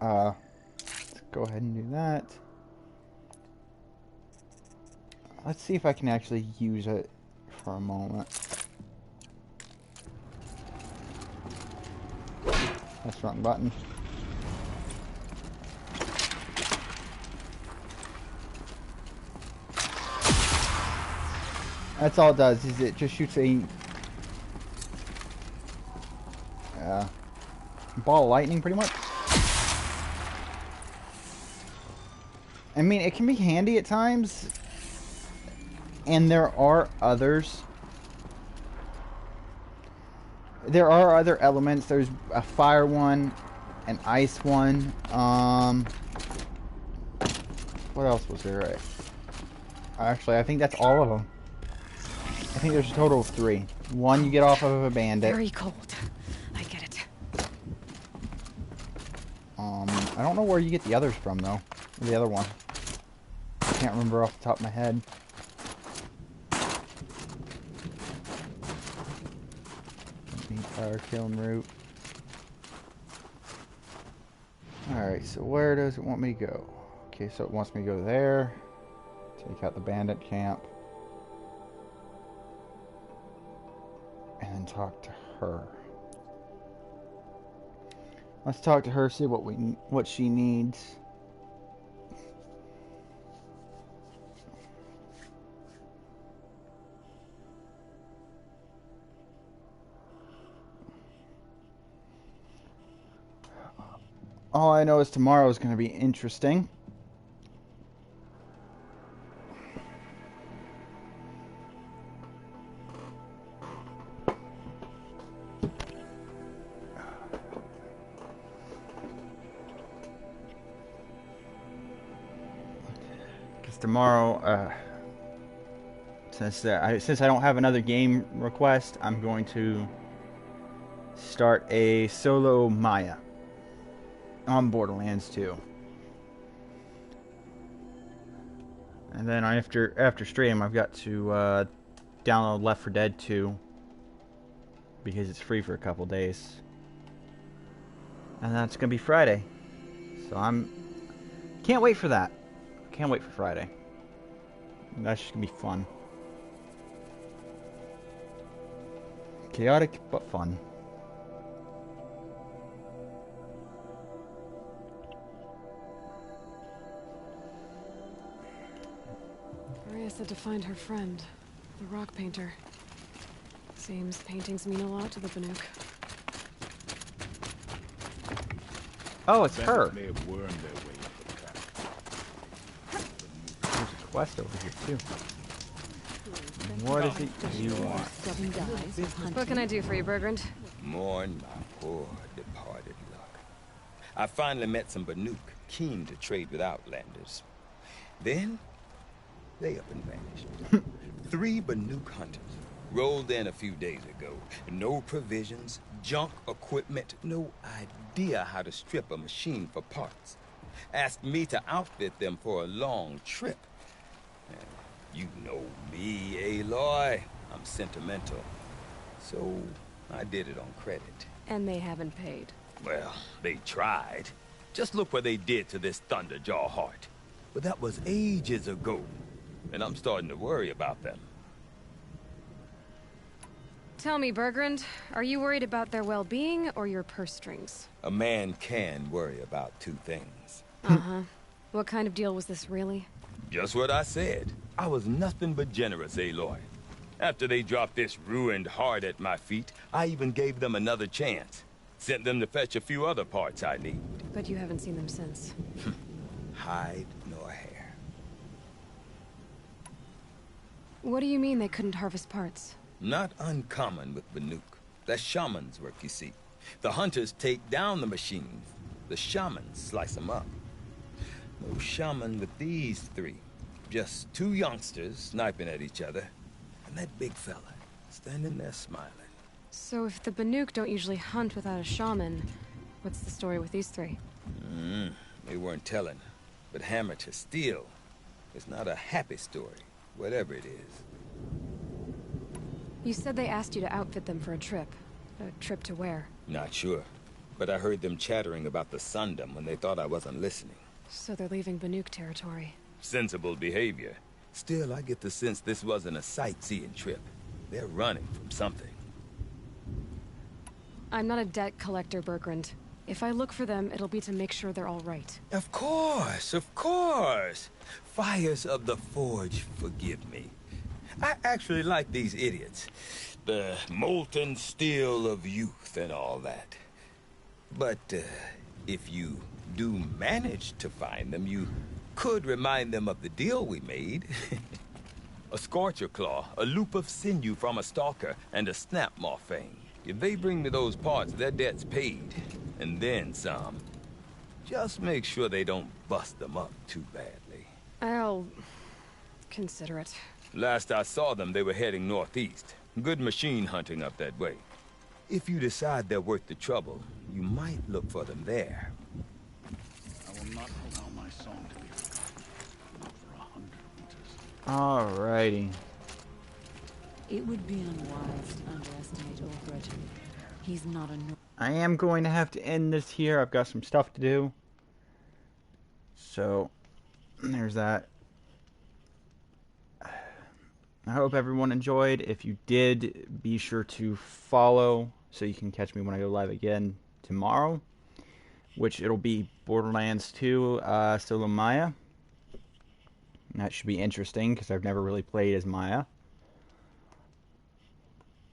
let's go ahead and do that. Let's see if I can actually use it for a moment. That's the wrong button. That's all it does, is it just shoots a ball of lightning, pretty much. I mean, it can be handy at times, and there are others. There are other elements. There's a fire one, an ice one. What else was there? Actually, I think that's all of them. I think there's a total of 3. One you get off of a bandit. Very cold. I get it. I don't know where you get the others from, though. The other one. I can't remember off the top of my head. Fire kiln root. Alright, so where does it want me to go? Okay, so it wants me to go there. Take out the bandit camp. And then talk to her. Let's talk to her, see what she needs. All I know is tomorrow is going to be interesting. Because tomorrow, since I don't have another game request, I'm going to start a solo Maya on Borderlands 2. And then after stream, I've got to download Left 4 Dead 2 because it's free for a couple days. And that's gonna be Friday. So can't wait for that. Can't wait for Friday. That's just gonna be fun. Chaotic but fun. Maria said to find her friend, the rock painter. Seems paintings mean a lot to the Banuke. Oh, it's her. May have wormed their way into the camp. There's a quest over here too. What is it you want? What can I do for you, Bergrand? Mourn my poor departed luck. I finally met some Banuke, keen to trade with Outlanders. Then, they up and vanished. 3 Banuke hunters rolled in a few days ago. No provisions, junk equipment, no idea how to strip a machine for parts. Asked me to outfit them for a long trip. You know me, Aloy. I'm sentimental. So, I did it on credit. And they haven't paid. Well, they tried. Just look what they did to this Thunderjaw heart. But that was ages ago. And I'm starting to worry about them. Tell me, Bergrand, are you worried about their well-being or your purse strings? A man can worry about 2 things. Uh-huh. What kind of deal was this, really? Just what I said. I was nothing but generous, Aloy. After they dropped this ruined heart at my feet, I even gave them another chance. Sent them to fetch a few other parts I need. But you haven't seen them since. Hide nor hair. What do you mean they couldn't harvest parts? Not uncommon with Banuke. That's shaman's work, you see. The hunters take down the machines. The shamans slice them up. No shaman with these three. Just two youngsters sniping at each other. And that big fella standing there smiling. So if the Banuke don't usually hunt without a shaman, what's the story with these three? They weren't telling. But hammer to steel. It's not a happy story, whatever it is. You said they asked you to outfit them for a trip. A trip to where? Not sure. But I heard them chattering about the Sundom when they thought I wasn't listening. So they're leaving Banuke territory. Sensible behavior. Still, I get the sense this wasn't a sightseeing trip. They're running from something. I'm not a debt collector, Bergrand. If I look for them, it'll be to make sure they're all right. Of course, of course. Fires of the Forge, forgive me. I actually like these idiots. The molten steel of youth and all that. But, if you do manage to find them, you could remind them of the deal we made. A scorcher claw, a loop of sinew from a stalker, and a snap maw fang. If they bring me those parts, their debt's paid. And then some. Just make sure they don't bust them up too badly. I'll consider it. Last I saw them, they were heading northeast. Good machine hunting up that way. If you decide they're worth the trouble, you might look for them there. I will not allow my song to be forgotten. Not for 100 winters. Alrighty. It would be unwise to underestimate Ulfred. He's not a... I am going to have to end this here. I've got some stuff to do. So, there's that. I hope everyone enjoyed. If you did, be sure to follow so you can catch me when I go live again tomorrow, which it'll be Borderlands 2 Solo Maya. And that should be interesting because I've never really played as Maya.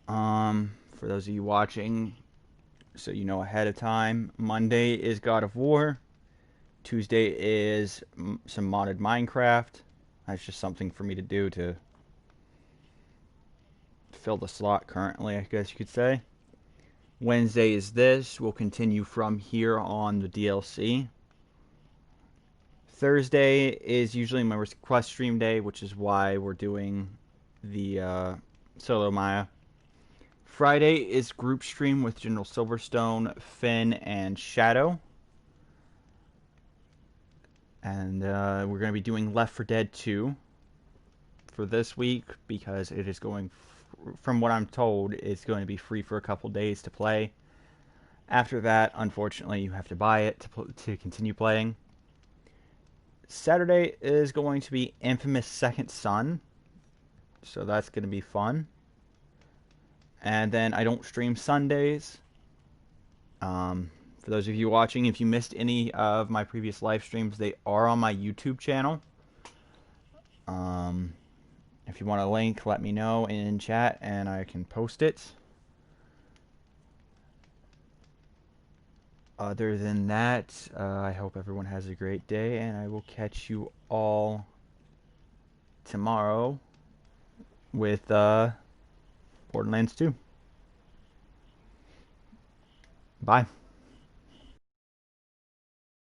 For those of you watching, so you know ahead of time, Monday is God of War. Tuesday is some modded Minecraft. That's just something for me to do to fill the slot currently, I guess you could say. Wednesday is this. We'll continue from here on the DLC. Thursday is usually my request stream day, which is why we're doing the Solo Maya. Friday is group stream with General Silverstone, Finn, and Shadow. And we're going to be doing Left 4 Dead 2 for this week because it is going, from what I'm told, it's going to be free for a couple days to play. After that, unfortunately, you have to buy it to continue playing. Saturday is going to be Infamous Second Son, so that's going to be fun. And then I don't stream Sundays. For those of you watching, if you missed any of my previous live streams, they are on my YouTube channel. If you want a link, let me know in chat and I can post it. Other than that, I hope everyone has a great day, and I will catch you all tomorrow with Borderlands 2. Bye.